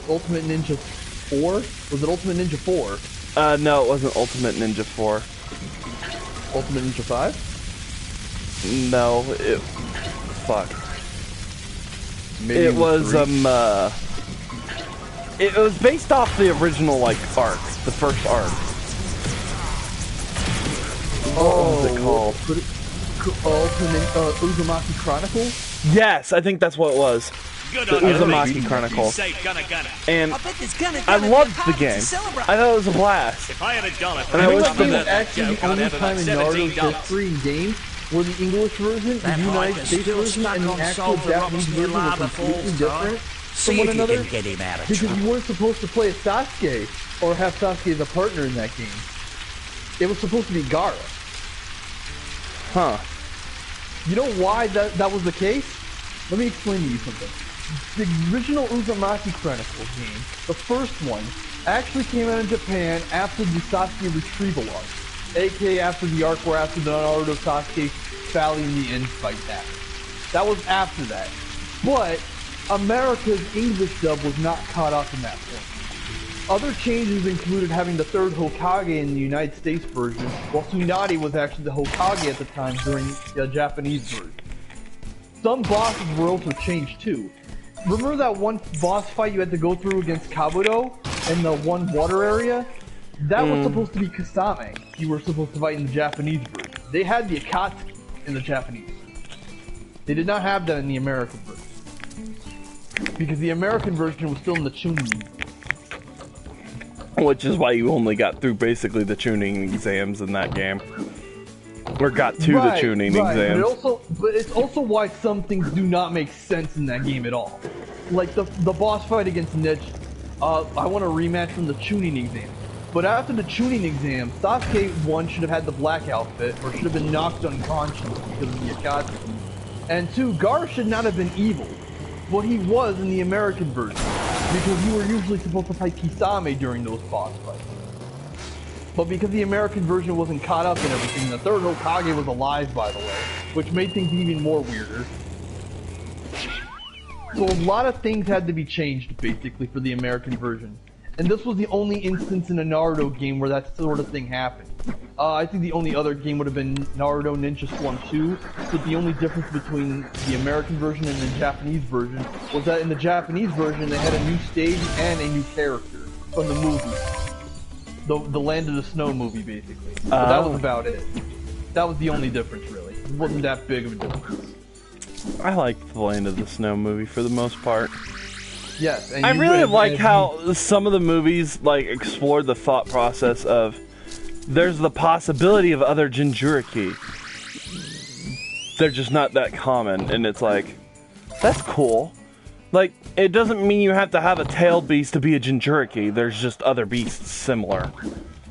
Ultimate Ninja 4? Was it Ultimate Ninja 4? No, it wasn't Ultimate Ninja 4. Ultimate Ninja 5? No, fuck. Maybe it was it was based off the original like arc, the first arc. Oh, what was it called? Ultimate Uzumaki Chronicles? Yes, I think that's what it was. Good the Uzumaki Chronicles. And I loved the game. I thought it was a blast. If I had $1 and I wish it was actually the only time in Naruto's history in games where the English version, the United States version, and the actual Japanese version were completely different from one another. Because you weren't supposed to play as Sasuke or have Sasuke as a partner in that game. It was supposed to be Gaara. Huh. You know why that was the case? Let me explain to you something. The original Uzumaki Chronicles game, the first one, actually came out in Japan after the Sasuke retrieval arc. A.k.a. after the arc where after the Naruto Sasuke Valley in the end fight happened. That was after that. But America's English dub was not caught up in that point. Other changes included having the third Hokage in the United States version, while Tsunade was actually the Hokage at the time during the Japanese version. Some bosses were also changed too. Remember that one boss fight you had to go through against Kabuto in the one water area? That was supposed to be Kasame. You were supposed to fight in the Japanese version. They had the Akatsuki in the Japanese. They did not have that in the American version. Because the American version was still in the Chunin. Which is why you only got through basically the tuning exams in that game. Or got to the tuning exams. But it's also why some things do not make sense in that game at all. Like the boss fight against Nich, I want a rematch from the tuning exam. But after the tuning exam, Sasuke 1 should have had the black outfit, or should have been knocked unconscious because of the Akatsuki. And 2, Gaara should not have been evil, but he was in the American version, because you were usually supposed to fight Kisame during those boss fights. But because the American version wasn't caught up in everything, the third Hokage was alive, by the way, which made things even more weirder. So a lot of things had to be changed, basically, for the American version. And this was the only instance in a Naruto game where that sort of thing happened. I think the only other game would have been Naruto Ninja Storm 2, but the only difference between the American version and the Japanese version was that in the Japanese version they had a new stage and a new character from the movie. The Land of the Snow movie, basically. But that was about it. That was the only difference, really. It wasn't that big of a difference. I liked the Land of the Snow movie for the most part. Yes, and I really like how some of the movies like explored the thought process of there's the possibility of other Jinchuriki. They're just not that common, and it's like, that's cool. Like, it doesn't mean you have to have a tailed beast to be a Jinchuriki. There's just other beasts similar.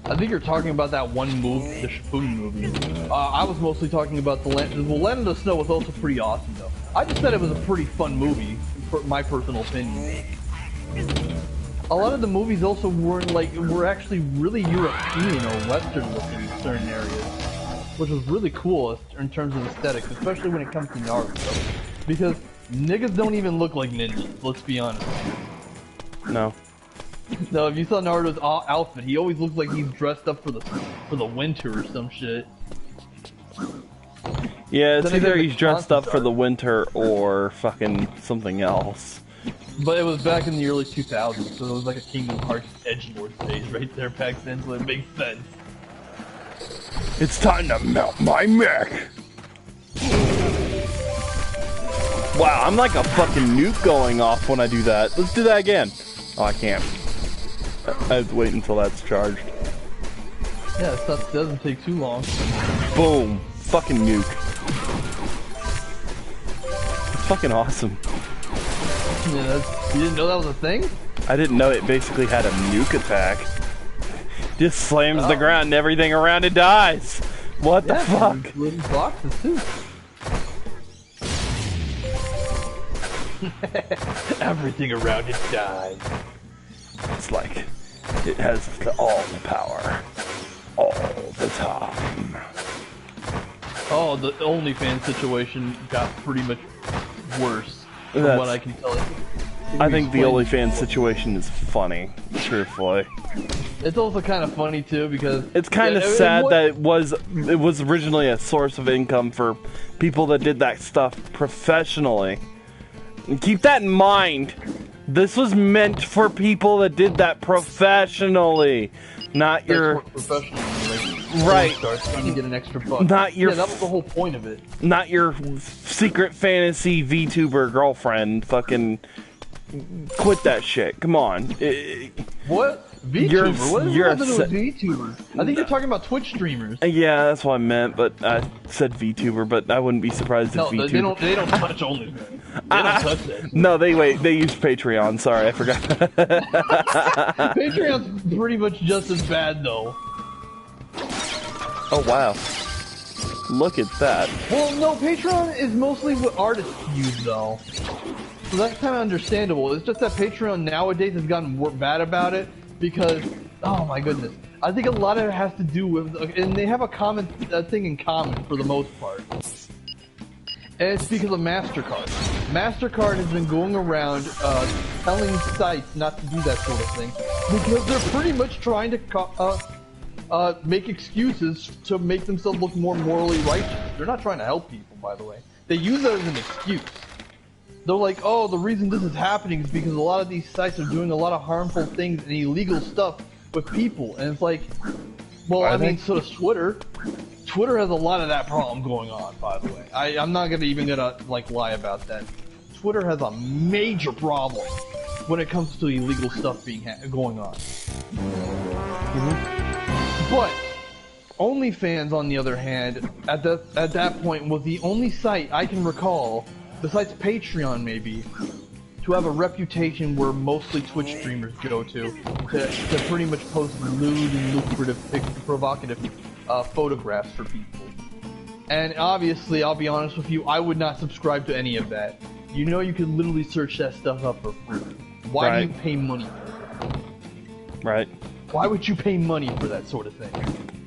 I think you're talking about that one movie, the Shippuden movie. I was mostly talking about the Land of the Snow was also pretty awesome, though. I just said it was a pretty fun movie, for my personal opinion. A lot of the movies also were actually really European or Western looking in certain areas, which was really cool in terms of aesthetics, especially when it comes to Naruto. Because niggas don't even look like ninjas, let's be honest. No. No, if you saw Naruto's outfit, he always looks like he's dressed up for the winter or some shit. Yeah, it's Then either again, he's dressed up for art. the winter or fucking something else. But it was back in the early 2000s, so it was like a Kingdom Hearts edgelord stage right there back then, so it makes sense. It's time to melt my mech! Wow, I'm like a fucking nuke going off when I do that. Let's do that again. Oh, I can't. I have to wait until that's charged. Yeah, stuff doesn't take too long. Boom. Fucking nuke. It's fucking awesome. Yeah, you didn't know that was a thing? I didn't know it basically had a nuke attack. Just slams the ground and everything around it dies. What the fuck? Little boxes too. Everything around it dies. It's like it has all the power. All the time. Oh, the Onlyfans situation got pretty much worse, from what I can tell you. I think the Onlyfans situation is funny, truthfully. It's also kind of funny too because it's kind of sad that it was originally a source of income for people that did that stuff professionally. And keep that in mind. This was meant for people that did that professionally, not your right. Trying to get an extra buck. Not your. Yeah, that was the whole point of it. Not your secret fantasy VTuber girlfriend. Fucking quit that shit. Come on. What? VTuber? What does that have to do with VTubers? I think you're talking about Twitch streamers. Yeah, that's what I meant, but I said VTuber, but I wouldn't be surprised if VTuber... they don't touch OnlyFans. They don't touch that. No, they use Patreon. Sorry, I forgot. Patreon's pretty much just as bad, though. Oh, wow. Look at that. Well, no, Patreon is mostly what artists use, though. So that's kind of understandable. It's just that Patreon nowadays has gotten more bad about it. Because, oh my goodness, I think a lot of it has to do with, and they have a common thing in common for the most part. And it's because of MasterCard. MasterCard has been going around telling sites not to do that sort of thing because they're pretty much trying to make excuses to make themselves look more morally righteous. They're not trying to help people, by the way. They use that as an excuse. They're like, oh, the reason this is happening is because a lot of these sites are doing a lot of harmful things and illegal stuff with people. And it's like, well, I mean, so does Twitter. Twitter has a lot of that problem going on, by the way. I'm not even gonna like lie about that. Twitter has a major problem when it comes to illegal stuff going on. But OnlyFans, on the other hand, at that point was the only site I can recall, besides Patreon maybe, to have a reputation where mostly Twitch streamers go to pretty much post lewd and lucrative, provocative photographs for people. And obviously, I'll be honest with you, I would not subscribe to any of that. You know, you can literally search that stuff up for free. Why do you pay money for it? Right. Why would you pay money for that sort of thing?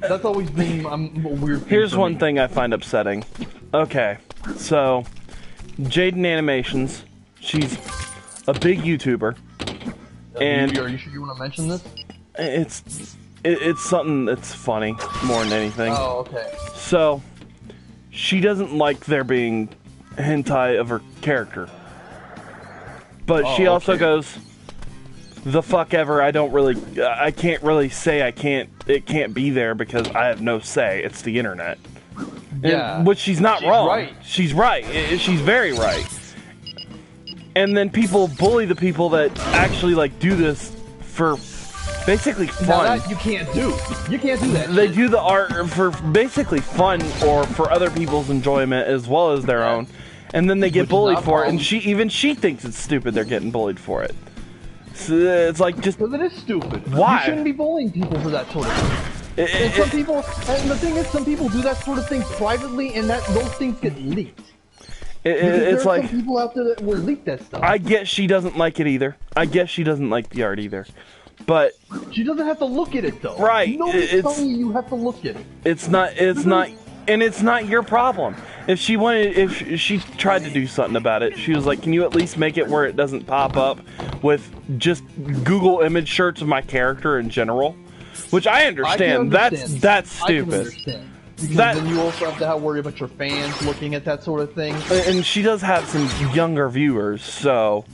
That's always been a weird thing. Here's one thing I find upsetting. Okay, so Jaden Animations, she's a big YouTuber, and are you sure you want to mention this? It's something that's funny more than anything. Oh, okay. So she doesn't like there being hentai of her character, but she also goes, the fuck ever. I can't really say it can't be there because I have no say. It's the internet. Yeah. Which she's not wrong. Right. She's right. She's very right. And then people bully the people that actually like do this for basically fun. Now that you can't do. You can't do that. They do the art for basically fun or for other people's enjoyment as well as their own. And then they get bullied for it, and she thinks it's stupid they're getting bullied for it. So it's like just because it is stupid. Why? You shouldn't be bullying people for that sort of thing. And some people, and the thing is, some people do that sort of thing privately, and those things get leaked. It's like some people out there that will leak that stuff. I guess she doesn't like it either. I guess she doesn't like the art either. But she doesn't have to look at it though. Right. Nobody's telling you have to look at it. It's not, and it's not your problem. If she tried to do something about it, she was like, can you at least make it where it doesn't pop up with just Google image shirts of my character in general? Which I understand. That's stupid. Because then you also have to worry about your fans looking at that sort of thing. And she does have some younger viewers, so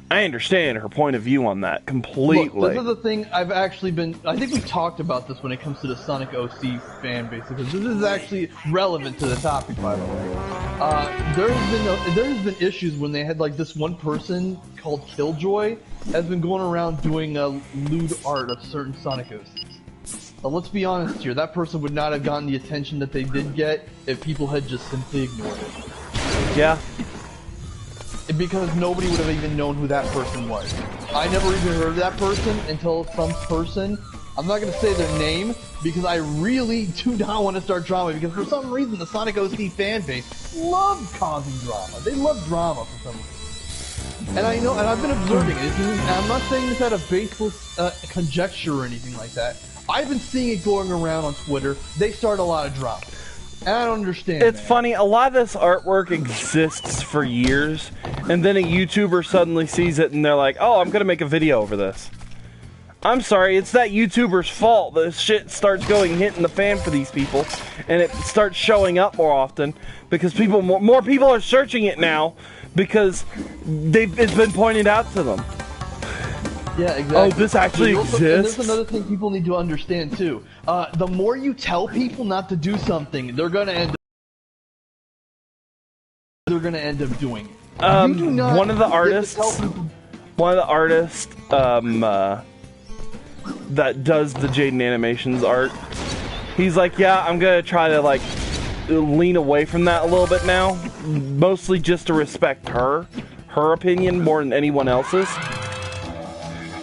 I understand her point of view on that completely. Look, this is the thing I've actually been... I think we talked about this when it comes to the Sonic OC fan base, because this is actually relevant to the topic, by the way. There's been issues when they had, like, this one person called Killjoy has been going around doing lewd art of certain Sonic OCs. Now, let's be honest here, that person would not have gotten the attention that they did get if people had just simply ignored it. Yeah. Because nobody would have even known who that person was. I never even heard of that person until some person, I'm not going to say their name, because I really do not want to start drama, because for some reason the Sonic OC fan base loves causing drama. They love drama for some reason. And I know, and I've been observing it, and I'm not saying this out of baseless conjecture or anything like that. I've been seeing it going around on Twitter. They start a lot of drama. And I don't understand. It's funny, a lot of this artwork exists for years, and then a YouTuber suddenly sees it and they're like, oh, I'm gonna make a video over this. I'm sorry, it's that YouTuber's fault that shit starts going hitting the fan for these people, and it starts showing up more often, because more people are searching it now, because it's been pointed out to them. Yeah, exactly. Oh, this actually exists? And there's another thing people need to understand, too. The more you tell people not to do something, they're gonna end up doing it. One of the artists that does the Jaden Animations art, he's like, yeah, I'm gonna try to, like, lean away from that a little bit now, mostly just to respect her opinion more than anyone else's.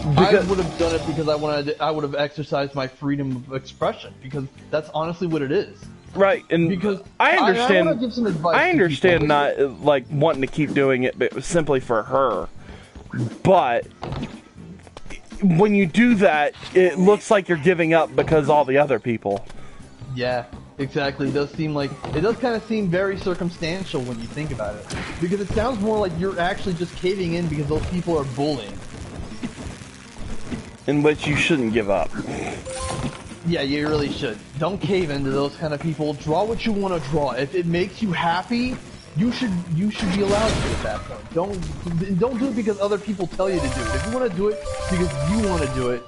I would have done it because I would have exercised my freedom of expression, because that's honestly what it is. Right, and because I understand. I want to give some advice. I understand not like wanting to keep doing it, but simply for her. But when you do that, it looks like you're giving up because all the other people. Yeah, exactly. It does kind of seem very circumstantial when you think about it, because it sounds more like you're actually just caving in because those people are bullying. In which you shouldn't give up. Yeah, you really should. Don't cave into those kind of people. Draw what you want to draw. If it makes you happy, you should be allowed to at that point. Don't do it because other people tell you to do it. If you want to do it because you want to do it,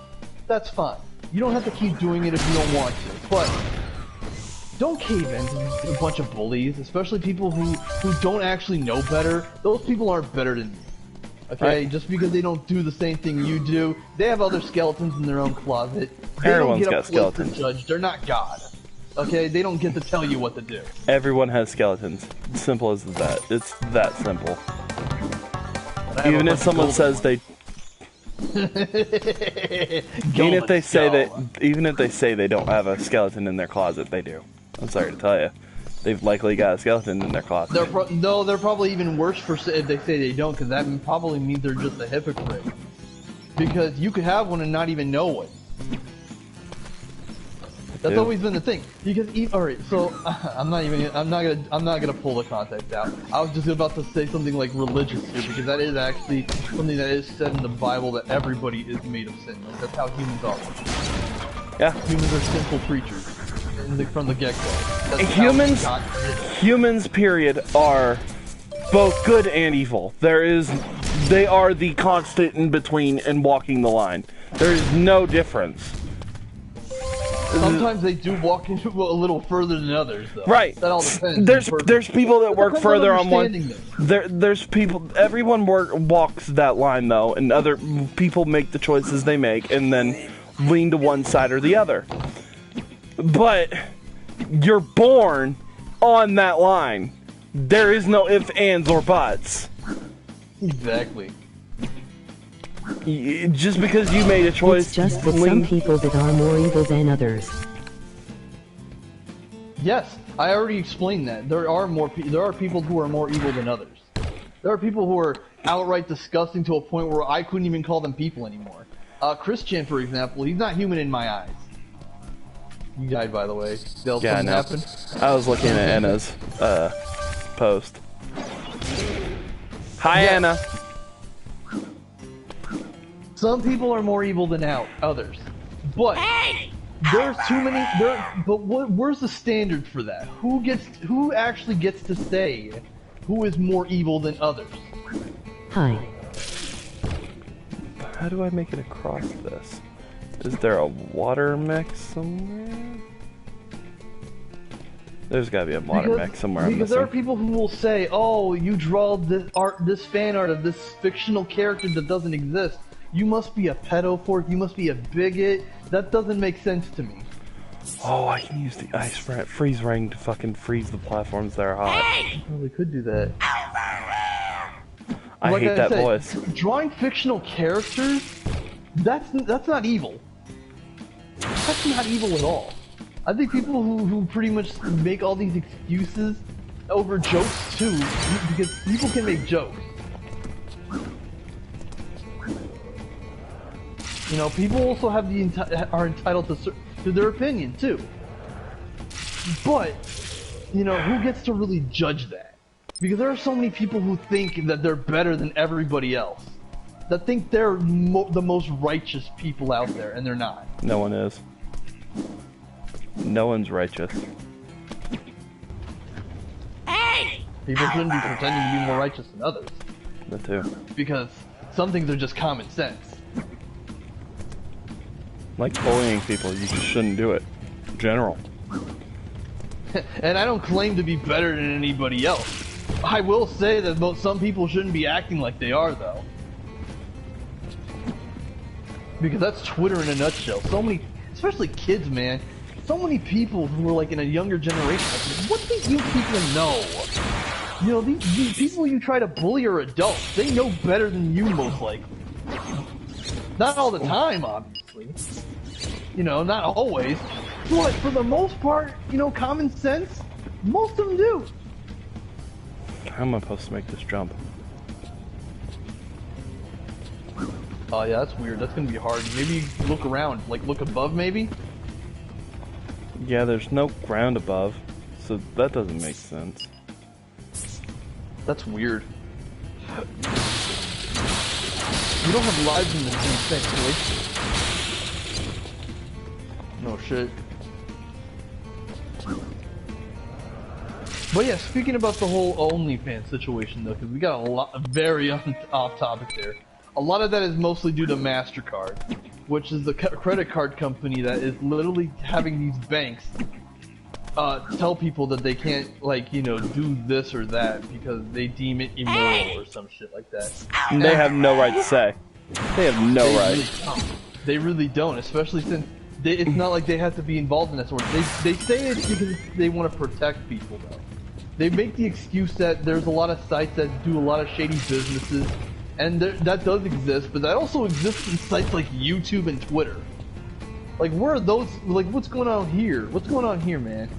that's fine. You don't have to keep doing it if you don't want to. But don't cave in to a bunch of bullies, especially people who don't actually know better. Those people aren't better than you. Okay, right. Just because they don't do the same thing you do, they have other skeletons in their own closet. Everyone's got skeletons. Judge. They're not God. Okay, they don't get to tell you what to do. Everyone has skeletons. Simple as that. It's that simple. Even if someone says they, even if they say they don't have a skeleton in their closet, they do. I'm sorry to tell you. They've likely got a skeleton in their closet. They're probably even worse if they say they don't, because that probably means they're just a hypocrite. Because you could have one and not even know it. That's always been the thing. Because alright, so I'm not gonna pull the context out. I was just about to say something like religious here, because that is actually something that is said in the Bible, that everybody is made of sin. Like, that's how humans are. Yeah. Humans are sinful creatures. From the get-go. Humans, period, are both good and evil. They are the constant in between and walking the line. There is no difference. Sometimes they do walk into a little further than others, though. Right. That all depends. There's people that work further on one. There's people. Everyone walks that line though, and other people make the choices they make, and then lean to one side or the other. But you're born on that line. There is no ifs, ands, or buts. Exactly. Just because you made a choice. It's just that some people that are more evil than others. Yes, I already explained that. There are people who are more evil than others. There are people who are outright disgusting to a point where I couldn't even call them people anymore. Christian, for example, he's not human in my eyes. You died, by the way. Yeah, I know. I was looking at Anna's post. Hi, yeah. Anna. Some people are more evil than others, but There's too many. But where's the standard for that? Who actually gets to say who is more evil than others? Hi. How do I make it across this? Is there a water mech somewhere? There's gotta be a water mech somewhere. Because there are people who will say, "Oh, you draw this fan art of this fictional character that doesn't exist. You must be a pedophile. You must be a bigot." That doesn't make sense to me. Oh, I can use the freeze ring to fucking freeze the platforms that are hot. I probably could do that. I hate that voice. Drawing fictional characters, that's not evil. That's not evil at all. I think people who pretty much make all these excuses over jokes too, because people can make jokes. You know, people also have are entitled to their opinion too. But, you know, who gets to really judge that? Because there are so many people who think that they're better than everybody else. That think they're the most righteous people out there, and they're not. No one is. No one's righteous. Hey! People shouldn't be pretending to be more righteous than others. That too. Because some things are just common sense. Like bullying people, you just shouldn't do it. In general. And I don't claim to be better than anybody else. I will say that some people shouldn't be acting like they are, though. Because that's Twitter in a nutshell. So many, especially kids, man. So many people who are like in a younger generation. Like, what do you people know? You know, these people you try to bully are adults. They know better than you, most likely. Not all the time, obviously. You know, not always. But for the most part, you know, common sense, most of them do. How am I supposed to make this jump? Oh yeah, that's weird. That's gonna be hard. Maybe look around, like look above maybe? Yeah, there's no ground above, so that doesn't make sense. That's weird. We don't have lives in this game, thankfully. No shit. But yeah, speaking about the whole Onlyfans situation though, because we got a lot very off topic there. A lot of that is mostly due to MasterCard, which is the credit card company that is literally having these banks tell people that they can't, like, you know, do this or that because they deem it immoral or some shit like that. And they have no right to say. They have no right. They really don't, especially since it's not like they have to be involved in that sort of thing. They say it's because they want to protect people, though. They make the excuse that there's a lot of sites that do a lot of shady businesses, and that does exist, but that also exists in sites like YouTube and Twitter. Like, where are those, like, what's going on here? What's going on here, man?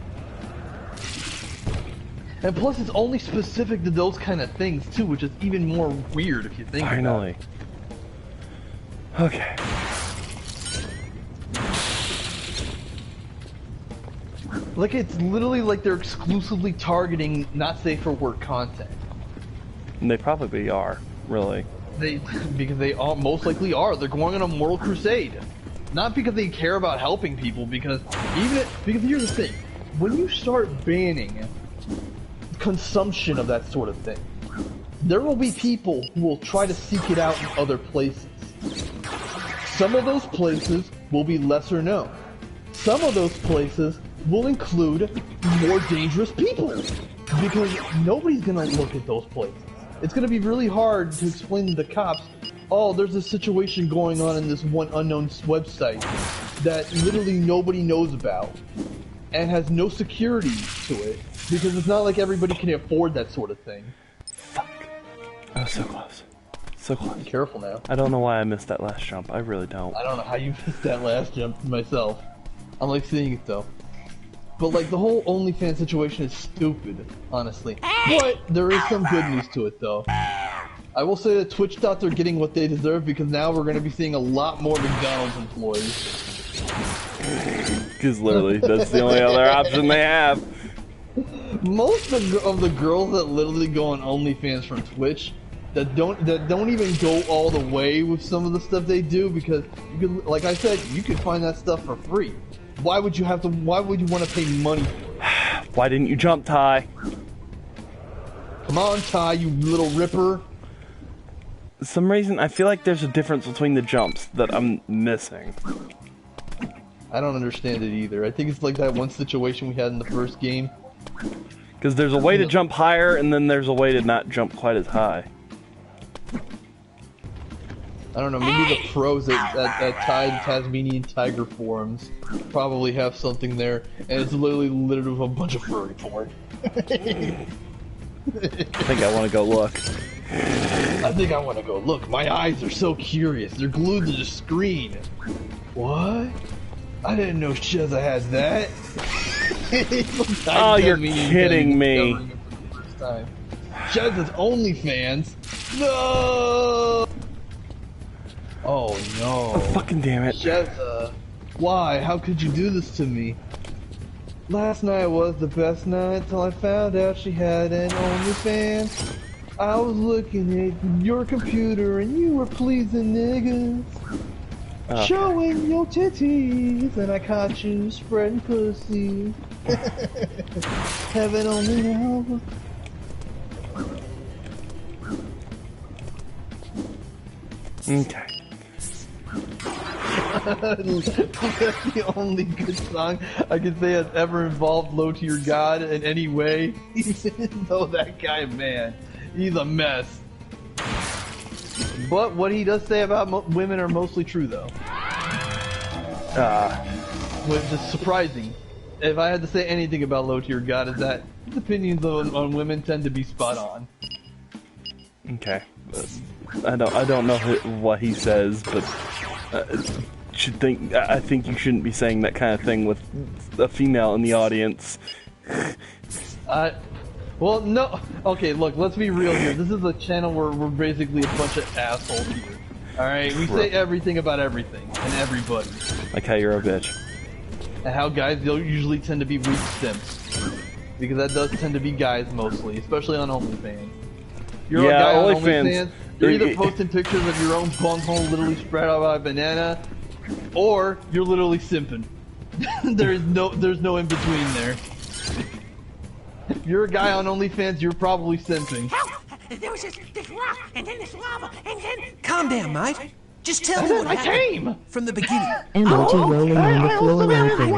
And plus, it's only specific to those kind of things, too, which is even more weird if you think about it. Finally. Okay. Like, it's literally like they're exclusively targeting not safe for work content. And they probably are, really. Because they all most likely are. They're going on a moral crusade. Not because they care about helping people, because because here's the thing. When you start banning consumption of that sort of thing, there will be people who will try to seek it out in other places. Some of those places will be lesser known. Some of those places will include more dangerous people, because nobody's gonna look at those places. It's gonna be really hard to explain to the cops, oh, there's a situation going on in this one unknown website that literally nobody knows about and has no security to it, because it's not like everybody can afford that sort of thing. Fuck. I was so close. So close. Be careful now. I don't know why I missed that last jump. I really don't. I don't know how you missed that last jump myself. I like seeing it though. But like the whole OnlyFans situation is stupid, honestly. But there is some good news to it though. I will say that Twitch thought they're getting what they deserve, because now we're going to be seeing a lot more McDonald's employees. Because literally, that's the only other option they have. Most of the girls that literally go on OnlyFans from Twitch that don't even go all the way with some of the stuff they do, because you can, like I said, you can find that stuff for free. Why would you have to? Why would you want to pay money for it? Why didn't you jump, Ty? Come on, Ty, you little ripper. For some reason, I feel like there's a difference between the jumps that I'm missing. I don't understand it either. I think it's like that one situation we had in the first game. Because there's a way to jump higher, and then there's a way to not jump quite as high. I don't know, maybe the pros at Tasmanian Tiger forums probably have something there, and it's literally littered with a bunch of furry porn. I think I want to go look. I think I want to go look. My eyes are so curious. They're glued to the screen. What? I didn't know Shazza had that. Oh, you're kidding me. Shazza's Onlyfans. No! Oh no. Oh, fucking damn it. Shazza, why? How could you do this to me? Last night was the best night till I found out she had an OnlyFans. I was looking at your computer and you were pleasing niggas. Okay. Showing your titties and I caught you spreading pussy. Heaven only knows. Okay. That's the only good song I can say has ever involved Low Tier God in any way. Even though that guy, man, he's a mess. But what he does say about women are mostly true, though. Which is surprising. If I had to say anything about Low Tier God, is that his opinions on women tend to be spot on. Okay. I don't know what he says, but I think you shouldn't be saying that kind of thing with a female in the audience. Well, no. Okay, look, let's be real here. This is a channel where we're basically a bunch of assholes here. Alright, we say everything about everything and everybody. Like how you're a bitch. And how guys usually tend to be weak simps. Because that does tend to be guys mostly, especially on OnlyFans. You're a guy on OnlyFans, you're either posting pictures of your own bunghole literally spread out by a banana, or you're literally simping. there's no in between there. If you're a guy on OnlyFans, you're probably simping. Help! There was this rock, and then this lava, and then... Calm down, mate. Just tell me what happened from the beginning. MOT rolling on the floor laughing.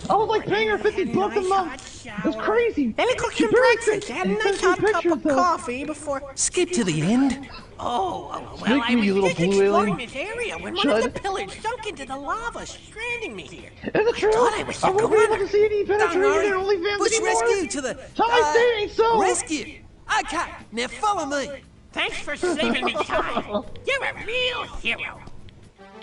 I was like paying her $50 a month. It's crazy. Then I cooked some breakfast. Had a nice hot cup of coffee before... Skip to the end. Oh, well, I was just exploring this area when one of the pillars sunk into the lava, stranding me here. Is it true? I won't be able to see any penetration in OnlyFans Bush anymore. rescue to the... so. Rescue. Okay, now follow me. Thanks for saving me time. You're a real hero.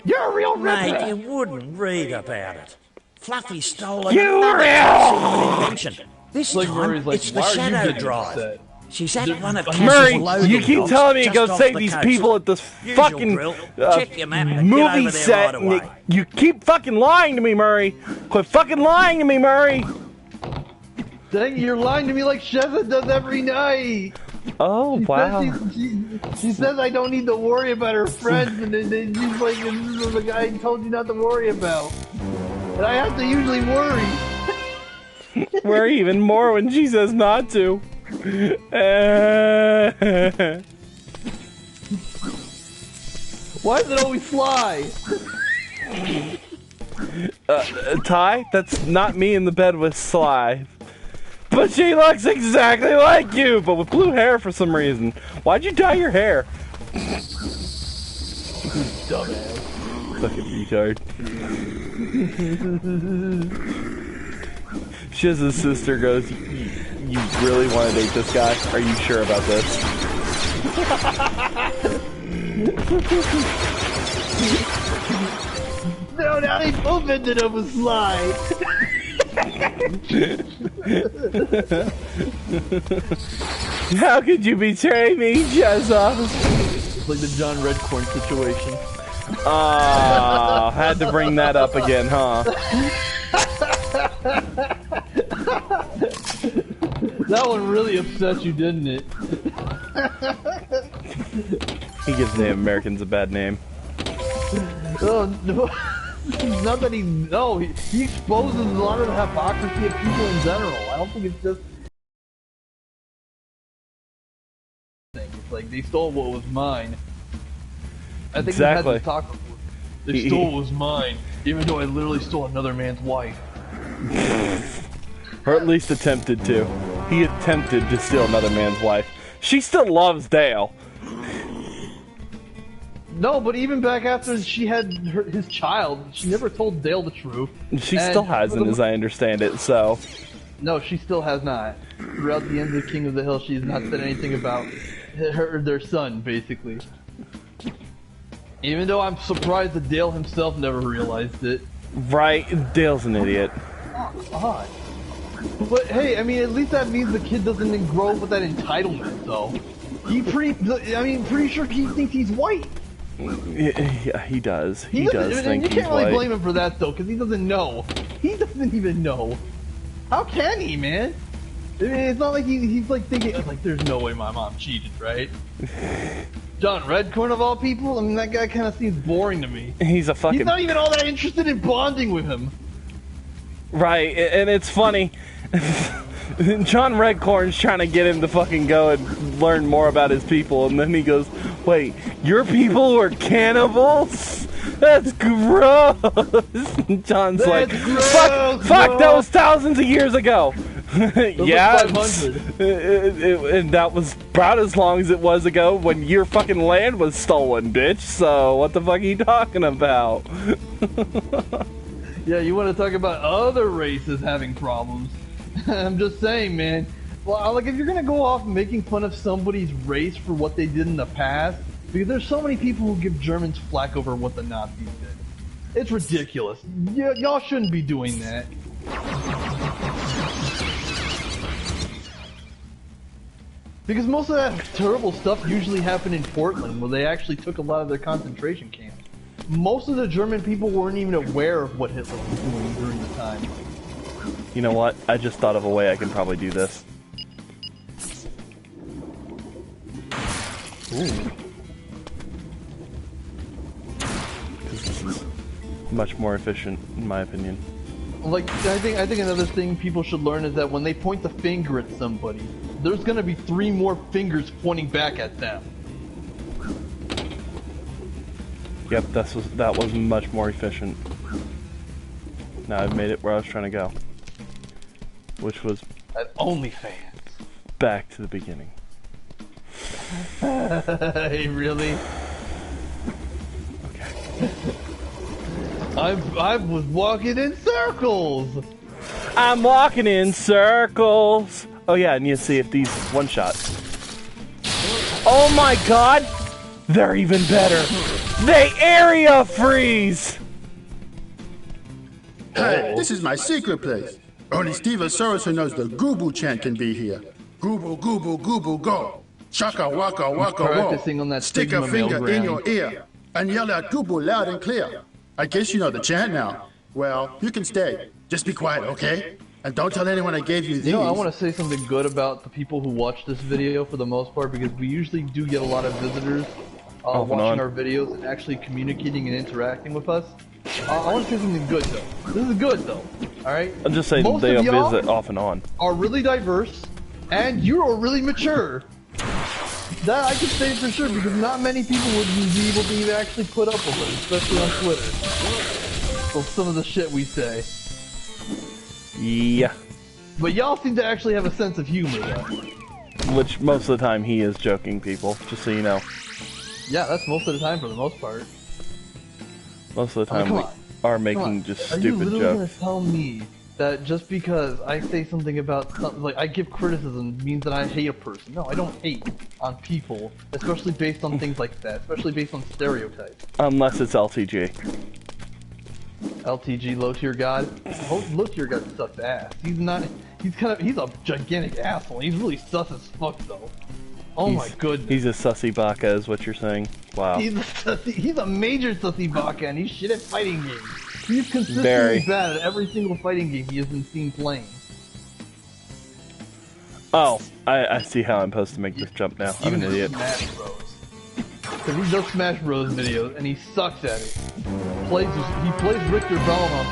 You're a real ripper. Mate, you wouldn't read about it. Fluffy stole it. Invention. This time, it's the shadow drive. She's at one of Murray, you keep telling me to go save these people at this fucking movie set. And you keep fucking lying to me, Murray. Quit fucking lying to me, Murray. Dang, you're lying to me like Shazza does every night. Oh, wow. She says I don't need to worry about her friends, and then she's like, this is the guy I told you not to worry about. And I have to usually worry. Worry even more when she says not to. Why does it always fly? Ty, that's not me in the bed with Sly. But she looks exactly like you, but with blue hair for some reason. Why'd you dye your hair? Dumbass. Fucking retard. Shiz's sister goes, you really want to date this guy? Are you sure about this? No, now they both ended up with Sly. How could you betray me, Shazza? It's like the John Redcorn situation. Ah, had to bring that up again, huh? That one really upset you, didn't it? He gives Native Americans a bad name. Oh no. Not that he exposes a lot of the hypocrisy of people in general. I don't think it's just it's like they stole what was mine. I think exactly. we had to talk before. They stole what was mine, even though I literally stole another man's wife. Or at least attempted to. He attempted to steal another man's wife. She still loves Dale. No, but even back after she had his child, she never told Dale the truth. She still hasn't, as I understand it, so... No, she still has not. Throughout the end of King of the Hill, she's not said anything about their son, basically. Even though I'm surprised that Dale himself never realized it. Right, Dale's an idiot. Oh, but hey, I mean, at least that means the kid doesn't grow up with that entitlement, though. Pretty sure he thinks he's white. Yeah, he does. He does think he's white. You can't really blame him for that, though, because he doesn't know. He doesn't even know. How can he, man? I mean, it's not like he's like thinking, like, there's no way my mom cheated, right? John Redcorn of all people? I mean, that guy kind of seems boring to me. He's not even all that interested in bonding with him. Right, and it's funny. John Redcorn's trying to get him to fucking go and learn more about his people, and then he goes, wait, your people were cannibals? That's gross! John's like, fuck, that was thousands of years ago! Yeah, and that was about as long as it was ago when your fucking land was stolen, bitch, so what the fuck are you talking about? Yeah, you want to talk about other races having problems. I'm just saying, man. Well, like, if you're gonna go off making fun of somebody's race for what they did in the past, because there's so many people who give Germans flack over what the Nazis did. It's ridiculous. Y'all shouldn't be doing that. Because most of that terrible stuff usually happened in Portland, where they actually took a lot of their concentration camps. Most of the German people weren't even aware of what Hitler was doing during the time. You know what? I just thought of a way I can probably do this. Ooh. This is much more efficient, in my opinion. Like, I think another thing people should learn is that when they point the finger at somebody, there's gonna be 3 more fingers pointing back at them. Yep, that was much more efficient. Now I've made it where I was trying to go. Which was... At Onlyfans. Back to the beginning. Hey, really? Okay. I was walking in circles! I'm walking in circles! Oh yeah, and you see if these one-shot. Oh my god! They're even better! They area freeze! Hey, this is my secret place. Only Stevosaurus who knows the Gooble chant can be here. Gooble, gooble, gooble, go. Shaka, waka, waka, whoa. Stick a finger in your ear and yell out Gooble loud and clear. I guess you know the chant now. Well, you can stay. Just be quiet, okay? And don't tell anyone I gave you these. You know, I want to say something good about the people who watch this video for the most part, because we usually do get a lot of visitors watching our videos and actually communicating and interacting with us. I want to say something good though. This is good though. Alright? I'm just saying they'll visit off and on. Are really diverse, and you are really mature. That I can say for sure, because not many people would be able to even actually put up with it, especially on Twitter. Well, some of the shit we say. Yeah. But y'all seem to actually have a sense of humor though. Which most of the time he is joking people, just so you know. Yeah, that's most of the time for the most part. Most of the time we are making just stupid jokes. Are you literally gonna tell me that just because I say something about something, like I give criticism, means that I hate a person? No, I don't hate on people, especially based on things like that, especially based on stereotypes. Unless it's LTG. LTG, low tier god. Low tier god sucks ass. He's a gigantic asshole. He's really sus as fuck though. Oh my goodness. He's a sussy baka is what you're saying. Wow. He's a major sussy baka, and he's shit at fighting games. He's consistently bad at every single fighting game he has been seen playing. Oh, I see how I'm supposed to make this jump now. I'm an idiot. Because he does Smash Bros. Videos, and he sucks at it. He plays Richter Belmont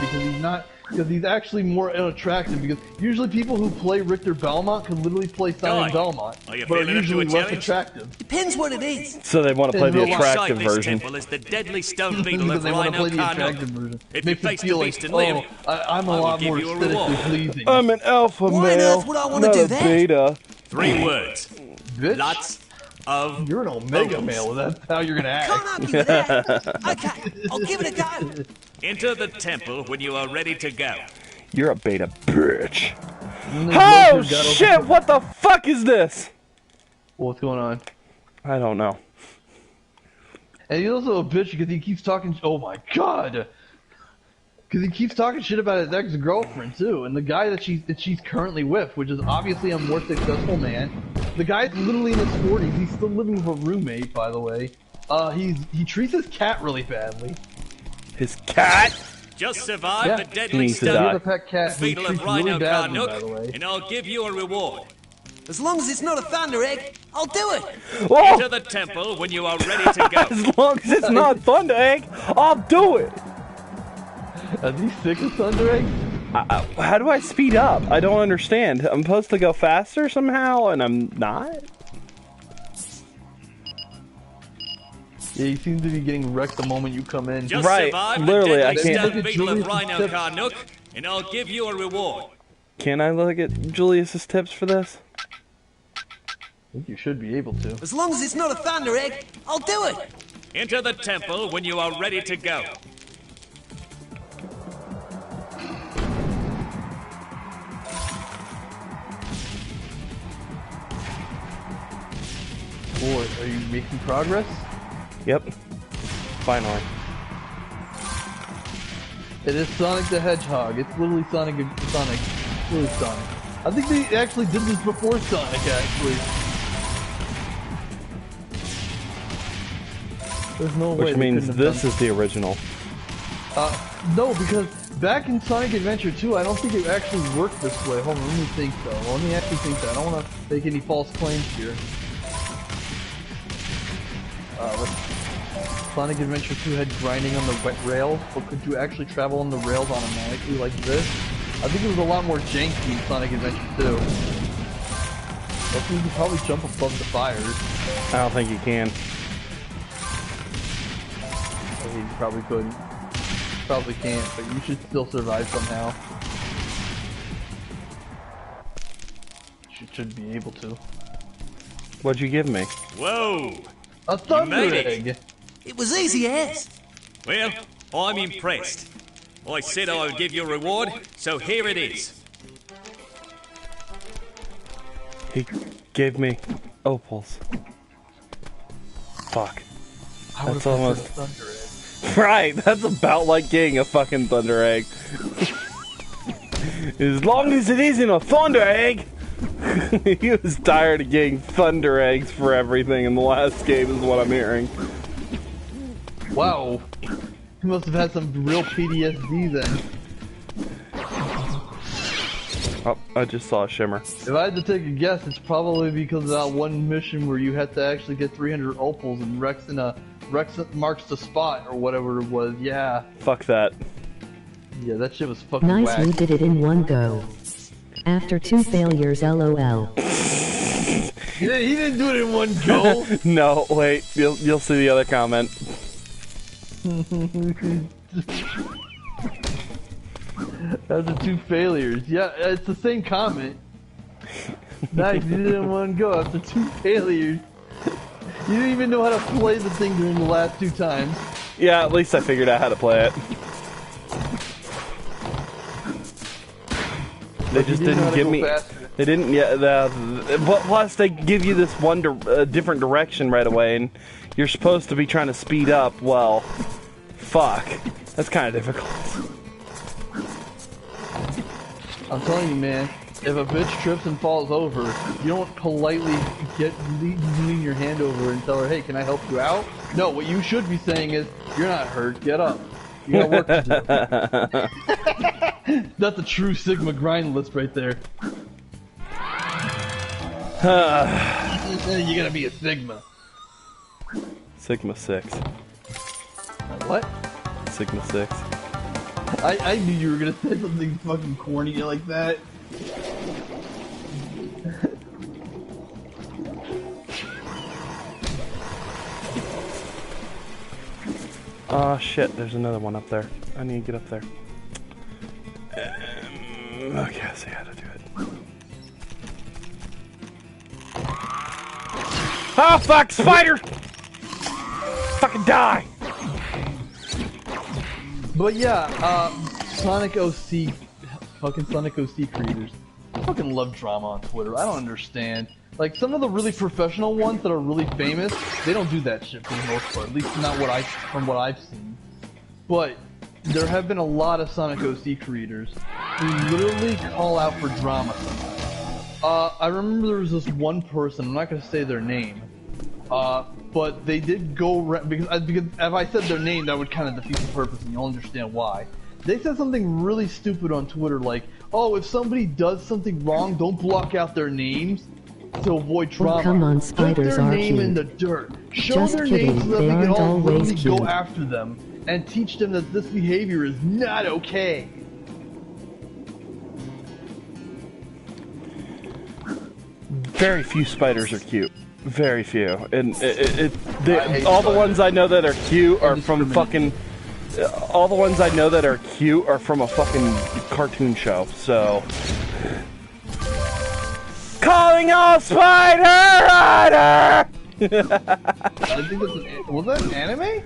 because he's actually more unattractive, because usually people who play Richter Belmont can literally play Simon Belmont, but are usually less attractive. Depends what it is. So they want to play the attractive version. Is the deadly stone beetle of They want to play the Rhino attractive version. If Makes you it face feel the like, beast and live, I'm a lot more aesthetically pleasing. I'm an alpha Why on male, earth would I want to not do a that? beta. 3 words. Bitch, Lots of you're an omega male. That's how you're gonna act. Can't argue with that. Okay, I'll give it a go. Enter the temple when you are ready to go. You're a beta bitch. Oh shit, what the fuck is this? What's going on? I don't know. And he's also a bitch because he keeps talking. Oh my god! Because he keeps talking shit about his ex-girlfriend too, and the guy that she's currently with, which is obviously a more successful man. The guy's literally in his 40s. He's still living with a roommate, by the way. He treats his cat really badly. His cat? Just survive the deadly needs to stone. die. The pet cat he Beetle treats of Rhino really badly, by the Carnook, way. and I'll give you a reward. As long as it's not a thunder egg, I'll do it. Oh, Enter the temple when you are ready to go. as long as it's not Thunder Egg, I'll do it. Are these sick of Thunder Eggs? How do I speed up? I don't understand. I'm supposed to go faster somehow, and I'm not? Yeah, he seems to be getting wrecked the moment you come in. Just Right, survive literally, the I deadly can't- stone beetle of Julius's Rhino tips. Carnook, and I'll give you a reward. Can I look at Julius's tips for this? I think you should be able to. As long as it's not a thunder egg, I'll do it. Enter the temple when you are ready to go. Boy, are you making progress? Yep. Finally. It is Sonic the Hedgehog. It's literally Sonic. It's really Sonic. I think they actually did this before Sonic, actually. There's no way. Which means this is the original. No, because back in Sonic Adventure 2, I don't think it actually worked this way. Hold on, let me think though. Let me actually think that. I don't want to make any false claims here. Sonic Adventure 2 had grinding on the wet rails, but could you actually travel on the rails automatically like this? I think it was a lot more janky in Sonic Adventure 2. I think you could probably jump above the fires. I don't think you can. I think you probably couldn't. Probably can't, but you should still survive somehow. You should be able to. What'd you give me? Whoa! A thunder made it. egg! It was easy as. Well, I'm impressed. I said I would give you a reward, so here it is. He gave me opals. Fuck. That's almost... Thunder egg. Right, that's about like getting a fucking Thunder Egg. As long as it isn't a Thunder Egg! He was tired of getting Thunder Eggs for everything in the last game is what I'm hearing. Wow. He must have had some real PTSD then. Oh, I just saw a shimmer. If I had to take a guess, it's probably because of that one mission where you had to actually get 300 opals and Rex marks the spot or whatever it was. Yeah. Fuck that. Yeah, that shit was fucking Nice, whack. you did it in one go. After 2 failures, lol. He didn't do it in one go. No, wait, you'll see the other comment. After 2 failures. Yeah, it's the same comment. Nice, you did it in one go after 2 failures. You didn't even know how to play the thing during the last 2 times. Yeah, at least I figured out how to play it. They just didn't give me. They didn't. Yeah. Plus, they give you this different direction right away, and you're supposed to be trying to speed up. Well, fuck. That's kind of difficult. I'm telling you, man. If a bitch trips and falls over, you don't politely lean your hand over and tell her, "Hey, can I help you out?" No, what you should be saying is, "You're not hurt. Get up. You got work to do." That's a true Sigma grind list right there. You're gonna be a Sigma. Sigma 6. What? Sigma 6. I knew you were gonna say something fucking corny like that. Oh shit, there's another one up there. I need to get up there. Okay, I see how to do it. Oh fuck, spider! Fucking die! But yeah, Sonic OC, fucking Sonic OC creators, I fucking love drama on Twitter. I don't understand. Like, some of the really professional ones that are really famous, they don't do that shit for the most part. At least not from what I've seen. But there have been a lot of Sonic OC creators who literally call out for drama sometimes. I remember there was this one person, I'm not gonna say their name, but they did go because if I said their name, that would kind of defeat the purpose, and you'll understand why. They said something really stupid on Twitter, like, "Oh, if somebody does something wrong, don't block out their names to avoid drama. Oh, come on, spiders Put their are name cute. in the dirt. Show Just their kidding, names so that they we can aren't all always literally go cute. after them and teach them that this behavior is not okay." Very few spiders are cute. Very few. And all the ones I know that are cute are from fucking... All the ones I know that are cute are from a fucking cartoon show, so... Calling all Spider Rider! I think was that an anime?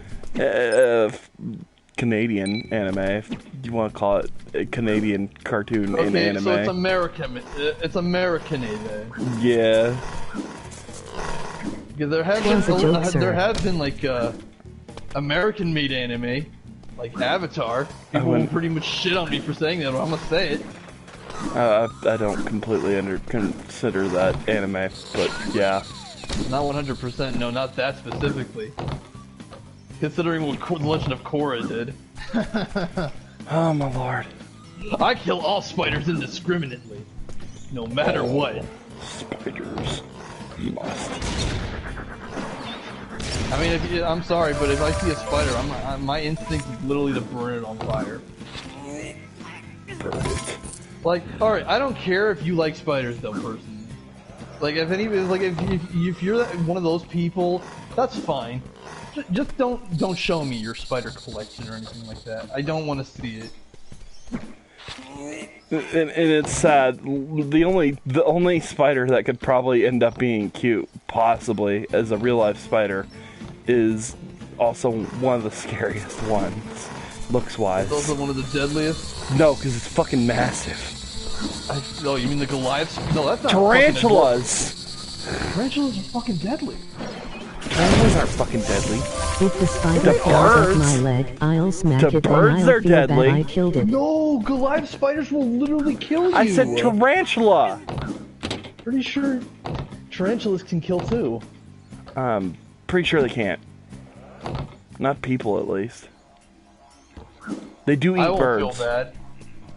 Canadian anime, if you want to call it a Canadian cartoon in anime. Okay, so it's American. It's Americanated. Yeah. Because there have been like American-made anime, like Avatar. People will pretty much shit on me for saying that, but I'm gonna say it. I don't completely consider that anime, but yeah. Not 100%, no, not that specifically. Considering what The Legend of Korra did. Oh my lord. I kill all spiders indiscriminately, no matter what. Spiders must. I mean, I'm sorry, but if I see a spider, my instinct is literally to burn it on fire. Burn it. Like, alright, I don't care if you like spiders though, personally. Like, if you're one of those people, that's fine. Just don't show me your spider collection or anything like that. I don't want to see it. And it's sad. The only spider that could probably end up being cute, possibly as a real life spider, is also one of the scariest ones, looks wise. It's also one of the deadliest. No, because it's fucking massive. Oh, you mean the Goliaths? No, that's not. Tarantulas. Tarantulas are fucking deadly. Tarantulas aren't fucking deadly. If the spider falls off my leg, I'll smack it and I'll feel that I killed it. No, Goliath spiders will literally kill you. I said tarantula. Pretty sure tarantulas can kill too. Pretty sure they can't. Not people, at least. They do eat birds. I won't feel bad.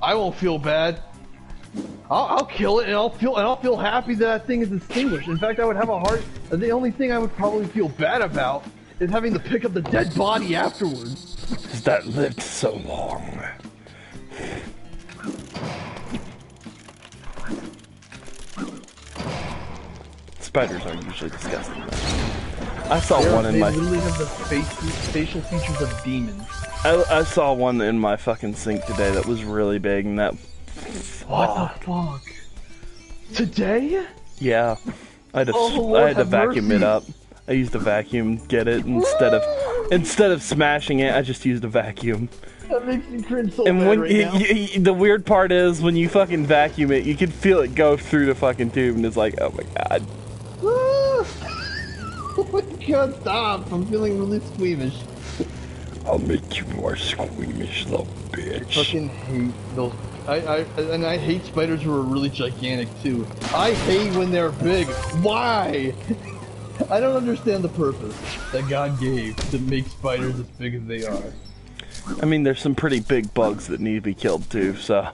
I won't feel bad. I'll kill it and I'll feel happy that thing is extinguished. In fact, I would have a heart. The only thing I would probably feel bad about is having to pick up the dead body afterwards. Because that lived so long. Spiders are usually disgusting. I saw one in my... They literally have the facial features of demons. I saw one in my fucking sink today that was really big, and that... What the fuck? Today? Yeah. I had to vacuum it up. I used a vacuum, get it, instead of smashing it, I just used a vacuum. That makes me cringe so and bad when right now. The weird part is, when you fucking vacuum it, you can feel it go through the fucking tube, and it's like, oh my god. Oh my god, stop! I'm feeling really squeamish. I'll make you more squeamish, little bitch. I fucking hate those. I hate spiders who are really gigantic too. I hate when they're big. Why? I don't understand the purpose that God gave to make spiders as big as they are. I mean, there's some pretty big bugs that need to be killed too, so...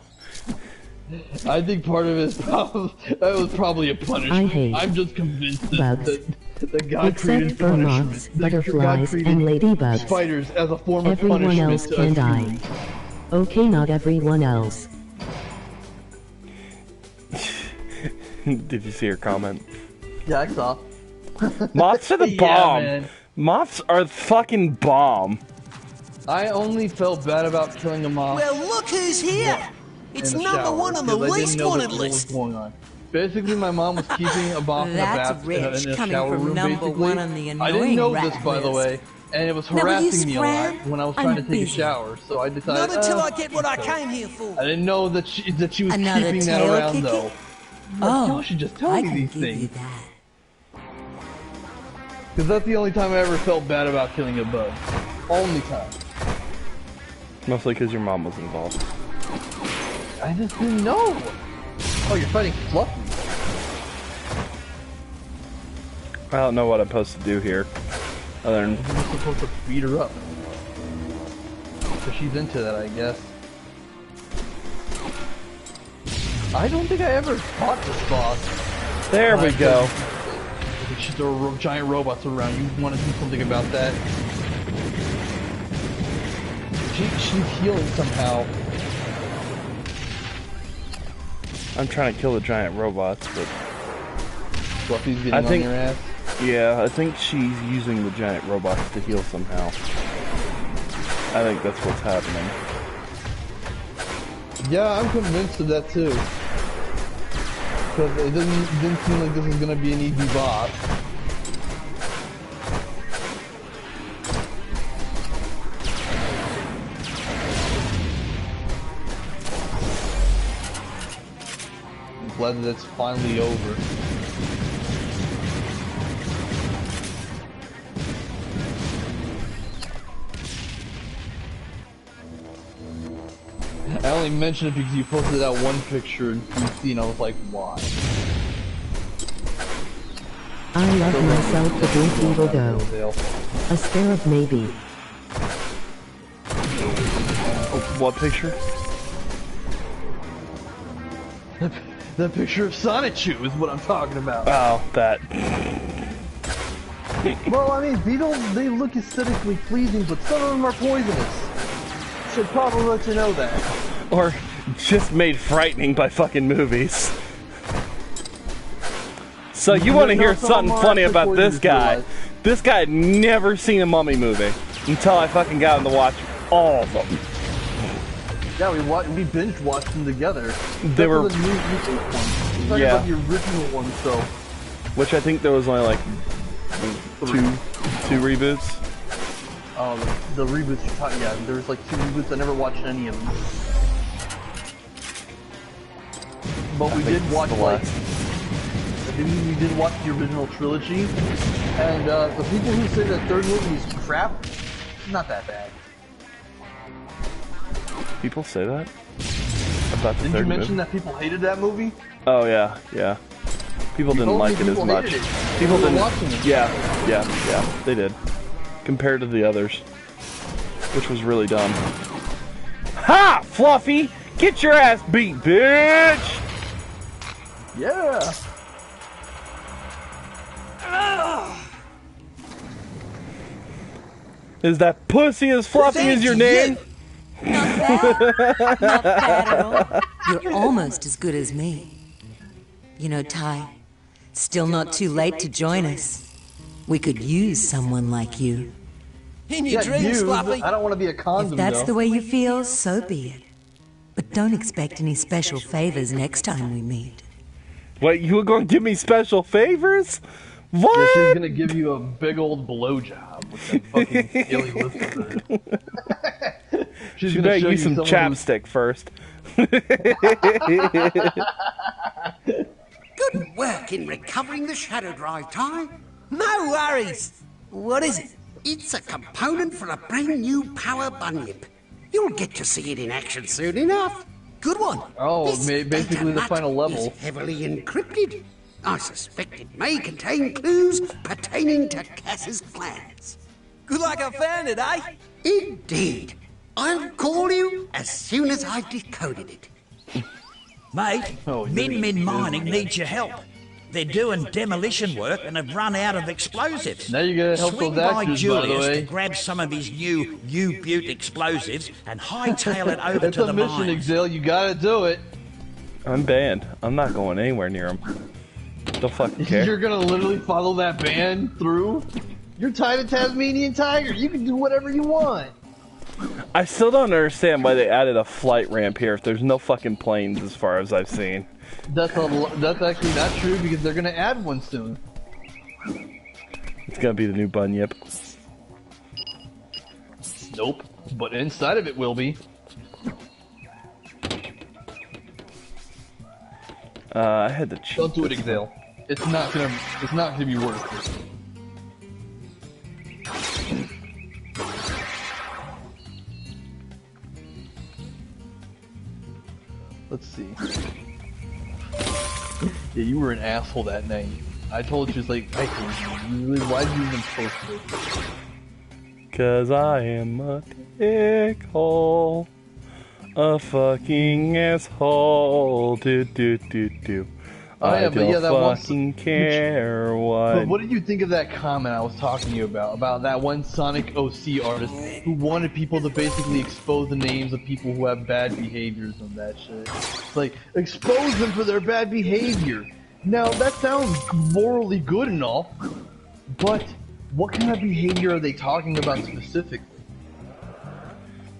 I think part of it is that was probably a punishment. I'm just convinced that Except for moths, butterflies, and ladybugs. Spiders as a form of everyone punishment else can die. Okay, not everyone else. Did you see her comment? Yeah, I saw. Moths are the bomb. Man. Moths are fucking bomb. I only felt bad about killing a moth. Well, look who's here! It's number one on the least wanted list. Basically, my mom was keeping a moth in a bath in a shower room. Basically, I didn't know this, by the way, and it was harassing me a lot when I was trying to take a shower. So I decided. Not until I get what I came here for. I didn't know that she was Another keeping that tail around kicking? though. Oh, You should just tell I me can these give you things. that. Because that's the only time I ever felt bad about killing a bug. Only time. Mostly because your mom was involved. I just didn't know. Oh, you're fighting Fluffy. I don't know what I'm supposed to do here. Other than... You're supposed to beat her up. So she's into that, I guess. I don't think I ever fought this boss. There we go. There were giant robots around. You want to do something about that? She's healing somehow. I'm trying to kill the giant robots, but... Fluffy's getting on your ass? Yeah, I think she's using the giant robots to heal somehow. I think that's what's happening. Yeah, I'm convinced of that too. Because it didn't seem like this was going to be an easy boss. I'm glad that it's finally over. I only mentioned it because you posted that one picture in PC and I was like, why? I love myself a drink evil dough. A scarab maybe. Oh, what picture? The picture of Sonichu is what I'm talking about. Oh, that. Well, I mean, beetles, they look aesthetically pleasing, but some of them are poisonous. Should probably let you know that. Or just made frightening by fucking movies. So you want to hear something funny about this guy? This guy had never seen a Mummy movie until I fucking got him to watch all of them. Yeah, we binge watched them together. They were the new ones. Talking about the original ones, though. Which I think there was only like two reboots. Oh, the reboots you're talking. Yeah, there was like 2 reboots. I never watched any of them. But we did watch like. We did watch the original trilogy, and the people who say that third movie is crap, not that bad. People say that about the Didn't you mention that people hated that movie? Oh yeah, yeah. People didn't like it as much. People didn't. Yeah, they did. Compared to the others, which was really dumb. Ha! Fluffy, get your ass beat, bitch! Yeah. Is that pussy as fluffy as your name? Not bad. Not bad at all. You're almost as good as me. You know, Ty, still not too late to join us. We could use someone like you. In your dreams, Fluffy. I don't want to be a condom, If that's though. the way you feel, so be it. But don't expect any special favors next time we meet. What, you were going to give me special favors? What? Yeah, she's gonna give you a big old blowjob with that fucking scaly lip of hers. She's gonna use some chapstick first. Good work in recovering the shadow drive, Ty. No worries. What is it? It's a component for a brand new power bunyip. You'll get to see it in action soon enough. Good one. Oh, basically the final level. Is heavily encrypted. I suspect it may contain clues pertaining to Cass's plans. Good luck I found it, eh? Indeed. I'll call you as soon as I've decoded it. Mate, Min Min Mining needs your help. They're doing demolition work and have run out of explosives. Now you're gonna help Swing those by actors, Julius by the way. to grab some of his new U-Butte explosives and hightail it over it's to a the mission, mines. Exile. You gotta do it. I'm banned. I'm not going anywhere near him. Don't fucking care. You're gonna literally follow that band through? You're tied to Tasmanian Tiger. You can do whatever you want. I still don't understand why they added a flight ramp here if there's no fucking planes as far as I've seen. That's actually not true because they're gonna add one soon. It's gonna be the new Bunyip. Nope, but inside of it will be. I had to cheat. Don't do it, Exile. It's not gonna be worth it. Let's see. Yeah, you were an asshole that night. I told you, it's like, I hate you. Why did you even post it? Cause I am a dickhole. A fucking asshole. Do. Oh, yeah, I but yeah, that don't fucking care what. But what did you think of that comment I was talking to you about that one Sonic OC artist who wanted people to basically expose the names of people who have bad behaviors and that shit? It's like, expose them for their bad behavior. Now, that sounds morally good and all, but what kind of behavior are they talking about specifically?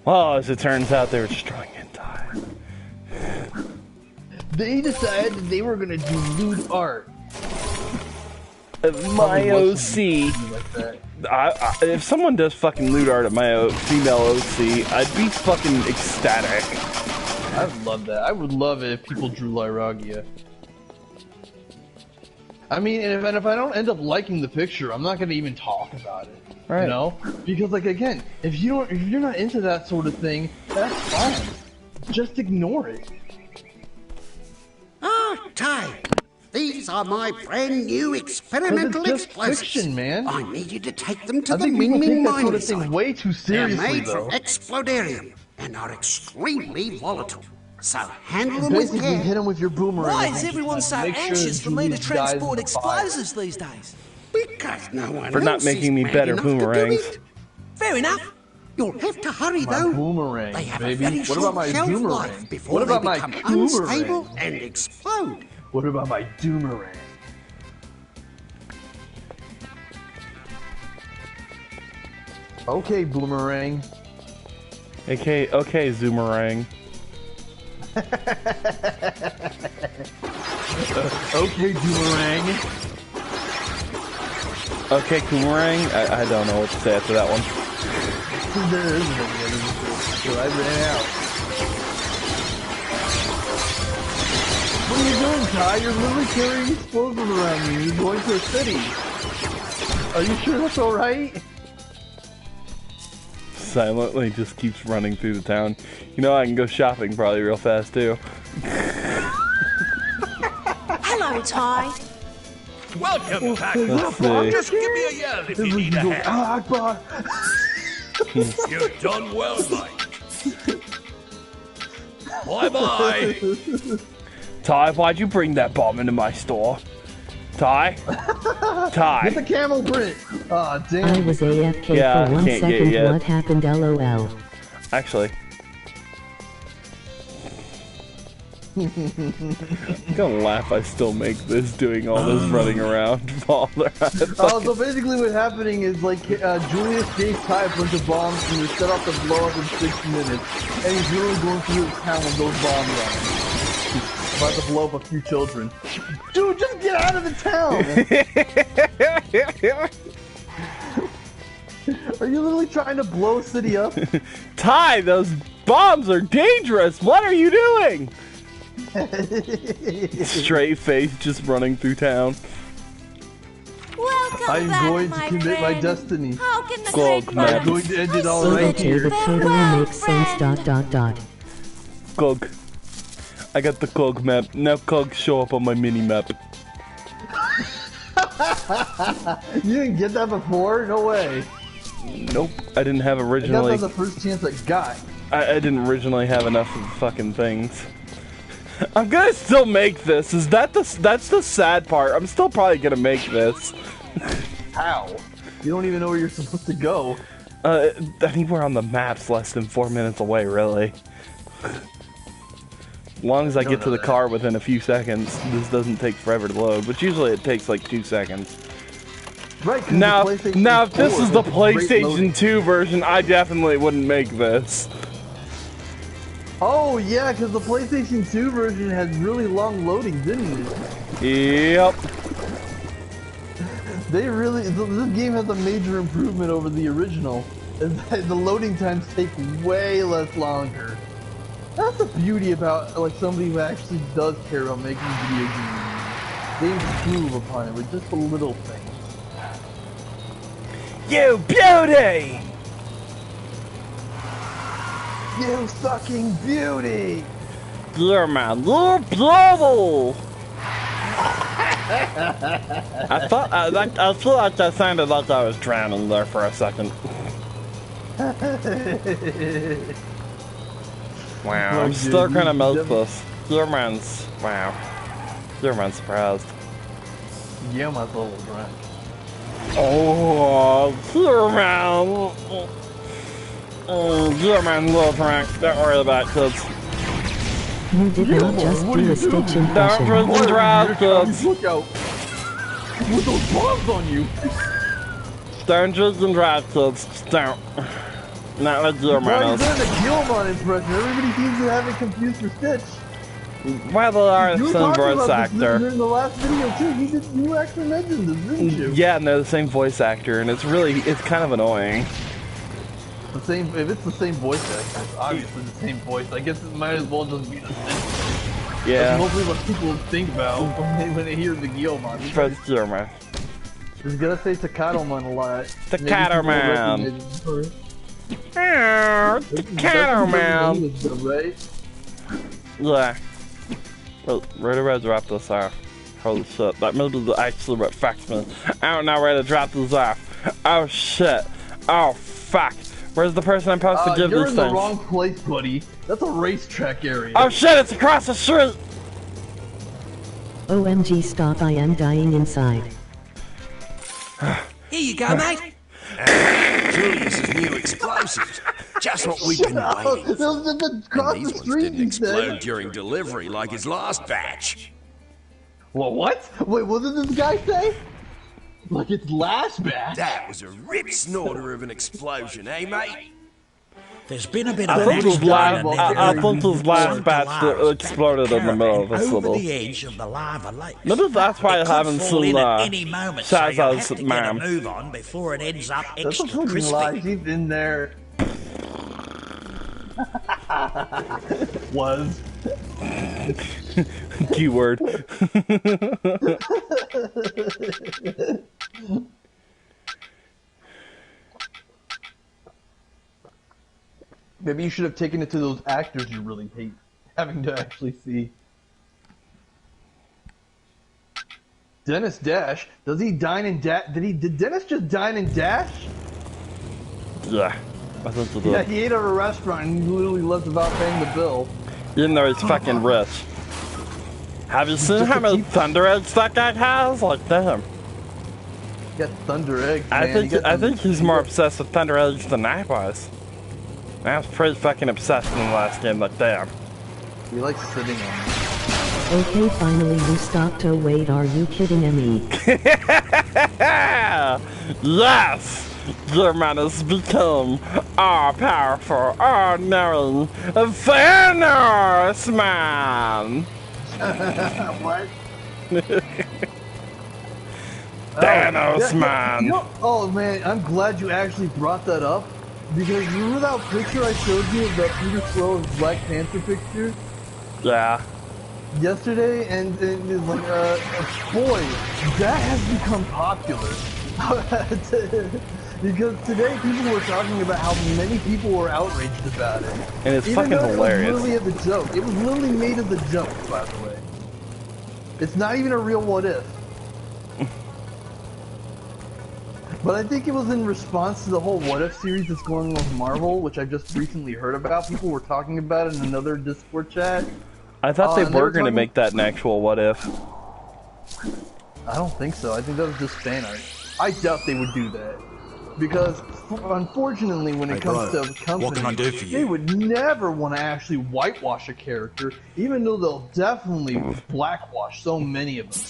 Well, as it turns out, they were destroying hentai. They decided that they were gonna do lewd art. My OC. If someone does fucking lewd art at my female OC, I'd be fucking ecstatic. I would love that. I would love it if people drew Lyragia. I mean, and if I don't end up liking the picture, I'm not gonna even talk about it. Right. You know? Because, like, again, if you're not into that sort of thing, that's fine. Just ignore it. Ah, Ty, these are my brand new experimental explosives. Fiction, man. I need you to take them to the think people Ming take that sort mining of thing site. way too seriously, They're made though. from explodarium and are extremely volatile. So handle them with Basically, care. hit them with your boomerang. Why is everyone so Make sure anxious for me to Julius dies in transport the fire. explosives these days? Because no one For not else making is me mad better enough to do boomerangs. it. Fair enough. You'll have to hurry My though. boomerang, They have baby. a very What short about my shelf boomerang? life before What about they my become boomerang? unstable and explode. What about my doomerang? Okay, boomerang. Okay, Zoomerang. Okay, doomerang. Okay, Boomerang. I don't know what to say after that one. There isn't any other, so I ran out. What are you doing, Ty? You're literally carrying explosives around you. You're going to a city. Are you sure that's alright? Silently just keeps running through the town. You know, I can go shopping probably real fast too. Hello, Ty. Welcome back. Let's see. Just give me a yell if you need a hand. You've done well, mate. Bye-bye. Ty, why'd you bring that bomb into my store? Ty? Ty. Get the camel print. Aw, damn. I was AFK Yeah, for 1 can't get it second. yet. What happened? LOL. Actually. I'm gonna laugh I still make this doing all this running around while they're So basically what's happening is like Julius gave Ty a bunch of bombs and they're set off to blow up in 6 minutes. And he's literally going through his town with those bombs on him. About to blow up a few children. Dude, just get out of the town! Are you literally trying to blow a city up? Ty, those bombs are dangerous! What are you doing? Straight face just running through town. Welcome I'm back, going to my commit my friend. destiny. How can the Glog great map. I'm going to end it all So right that here. it totally makes sense. ... Glug. I got the Glug map. Now Glug show up on my mini map. You didn't get that before? No way. Nope. I didn't have I got originally. that the first chance I got. I didn't originally have enough of fucking things. I'm gonna still make this. That's the sad part. I'm still probably gonna make this. How? You don't even know where you're supposed to go. Anywhere on the map's less than 4 minutes away, really. As long as I get to the car within a few seconds, this doesn't take forever to load, but usually it takes like 2 seconds. Right, now if this is the PlayStation 2 version, I definitely wouldn't make this. Oh yeah, because the PlayStation 2 version had really long loading, didn't it? Yep. This game has a major improvement over the original. The loading times take way less longer. That's the beauty about like somebody who actually does care about making video games. They improve upon it with just the little things. You beauty! You fucking beauty! Yeah, man, you're beautiful! I feel like that sounded like I was drowning there for a second. Wow, I'm still kind of meltless. Your man's, wow. Your man's surprised. Yeah, my little drunk. Oh, your man. Oh, your man's a little drunk. Don't worry about it, kids. You did not just do a Stitch impression. Don't drink and drive, kids. Look out! With those bombs on you! Don't drink and drive, kids. Just don't. Not like your man. You're doing the Gilmon impression. Everybody seems to have it confused for Stitch. Well, they are the same voice actor. During the last video too, you actually mentioned this, didn't you? Yeah, and they're the same voice actor, and it's kind of annoying. If it's the same voice actor, it's obviously the same voice. I guess it might as well just be the same. Yeah. That's mostly what people think about when they hear the Gilmon. Press Gilmon. He's gonna say Takatomon a lot. Takatomon. Takatomon. Right? Yeah. Well, where do I drop this off? Holy shit, that may be actually what fucks me. I don't know where to drop this off. Oh shit. Oh fuck. Where's the person I'm supposed to give you're these in the things? wrong place, buddy. That's a racetrack area. Oh shit, it's across the street! OMG, stop, I am dying inside. Here you go, mate. Julius's new explosives. Just what we've been waiting for. And these ones didn't explode during delivery like his last batch. Well, what? Wait, what did this guy say? Like its last batch? That was a rip snorter of an explosion, eh, mate? There's been a bit of I think his last batch exploded in the middle of this over little. the edge of the lava lake. Maybe that's why I haven't seen Shazza's ma'am. Move on before it ends up extra crispy. She's in there. Was. Keyword. Maybe you should have taken it to those actors you really hate, having to actually see. Dennis Dash? Does he dine and dash? Did Dennis just dine and dash? Yeah. I think he did. Yeah, he ate at a restaurant and he literally left without paying the bill. Even though he's fucking rich. Have you seen how many Thunder Eggs that guy has? Like, damn. He got Thunder Eggs, man. I think he's more obsessed with Thunder Eggs than I was. I was pretty fucking obsessed in the last game, like, damn. He likes sitting on it. Okay, finally you stopped. Oh wait, are you kidding me? Yes! Your man has become all powerful, all knowing, Thanos man! What? Thanos man! You know, oh man, I'm glad you actually brought that up. Because remember that picture I showed you of that Peter Quill's Black Panther picture? Yeah. Yesterday, and it's like, boy, that has become popular. Because today people were talking about how many people were outraged about it. And it's fucking hilarious. It was literally a joke. It was literally made as a joke, by the way. It's not even a real what if. But I think it was in response to the whole What If series that's going on with Marvel, which I just recently heard about. People were talking about it in another Discord chat. I thought they were going to make that an actual what if. I don't think so. I think that was just fan art. I doubt they would do that. Because, unfortunately, when it comes to companies, they would never want to actually whitewash a character, even though they'll definitely blackwash so many of them.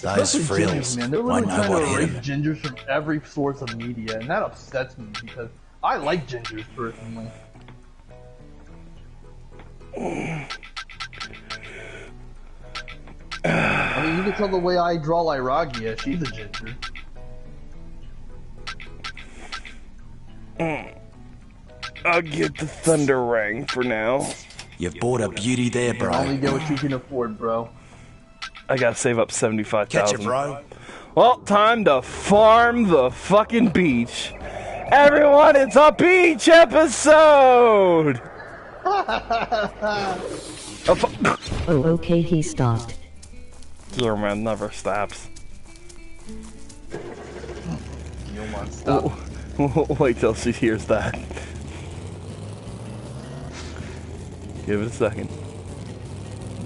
Those frills. Gingers, man. They're really trying to erase gingers from every source of media, and that upsets me because I like gingers personally. I mean, you can tell the way I draw Lyragia, she's a ginger. I'll get the Thunder Ring for now. You've bought a beauty there, bro. Only get what you can afford, bro. I gotta save up 75,000. Catch it, bro. Well, time to farm the fucking beach. Everyone, it's a beach episode! Oh, okay, he stopped. Zimmerman never stops. You don't want to stop. Wait till she hears that. Give it a second.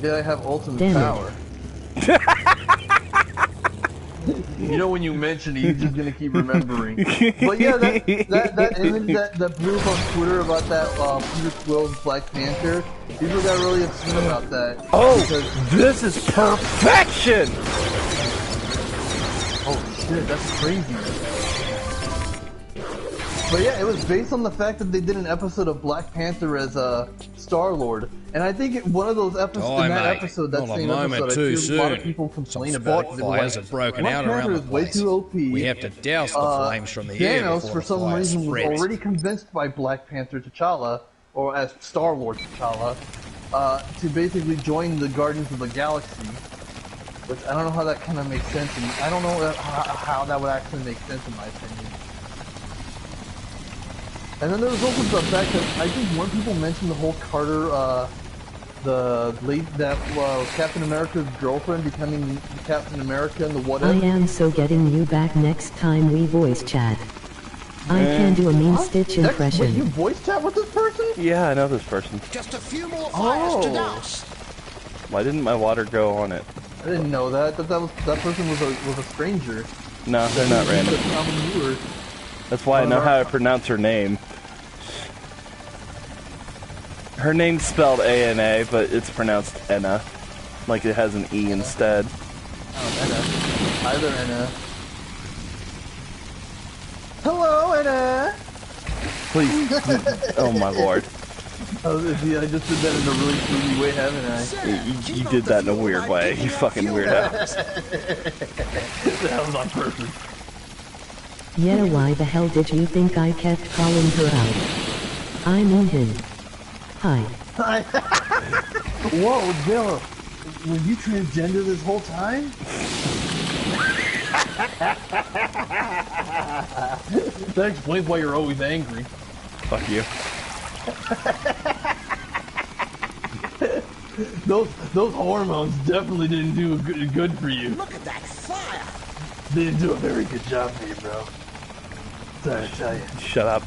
Did I have ultimate power? You know when you mention it, you're just gonna keep remembering. But yeah, that image that blew up on Twitter about that Peter Quill's Black Panther, people got really upset about that. Oh, this is perfection! Oh shit, that's crazy. But yeah, it was based on the fact that they did an episode of Black Panther as Star-Lord. And I think one of those episodes, that same episode, I feel a lot of people complain about it. Fires have broken out around the place. Way too OP. We have to douse the flames from the air Thanos, before for some reason, was spread. already convinced by Black Panther T'Challa, or as Star-Lord T'Challa, to basically join the Guardians of the Galaxy. Which I don't know how that kind of makes sense. And I don't know how that would actually make sense in my opinion. And then there was also the fact that I think one people mentioned the whole Carter, Captain America's girlfriend becoming Captain America in the What If. I am so getting you back next time we voice chat. I can do a mean Stitch impression. Wait, you voice chat with this person? Yeah, I know this person. Just a few more fires to douse. Why didn't my water go on it? I didn't know that. That person was a stranger. No, they're not random. That's why I know how to pronounce her name. Her name's spelled A-N-A, but it's pronounced Enna. Like it has an E instead. Oh, Enna. Either Enna. Hello, Enna! Please. Oh my lord. Yeah, I just did that in a really creepy way, haven't I? You did that in a weird way, you fucking weirdo. That was on purpose. Yeah, why the hell did you think I kept calling her out? I mean him. Hi. Whoa, Bill. Were you transgender this whole time? That explains why you're always angry. Fuck you. Those hormones definitely didn't do good for you. Look at that fire! They didn't do a very good job for you, bro. Sorry to tell you. Shut up.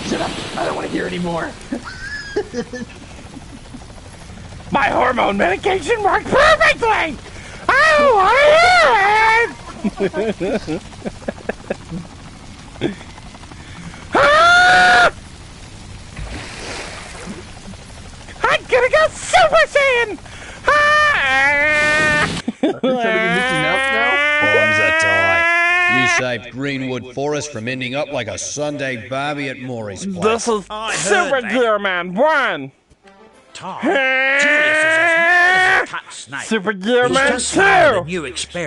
Shut up! I don't want to hear anymore. My hormone medication worked perfectly! Oh, I hear it! I'm gonna go Super Saiyan! Bombs are tight. You saved Greenwood Forest from ending up like a Sunday barbie at Maury's place. This is Super Gear Man 1! Super Gear Man 2!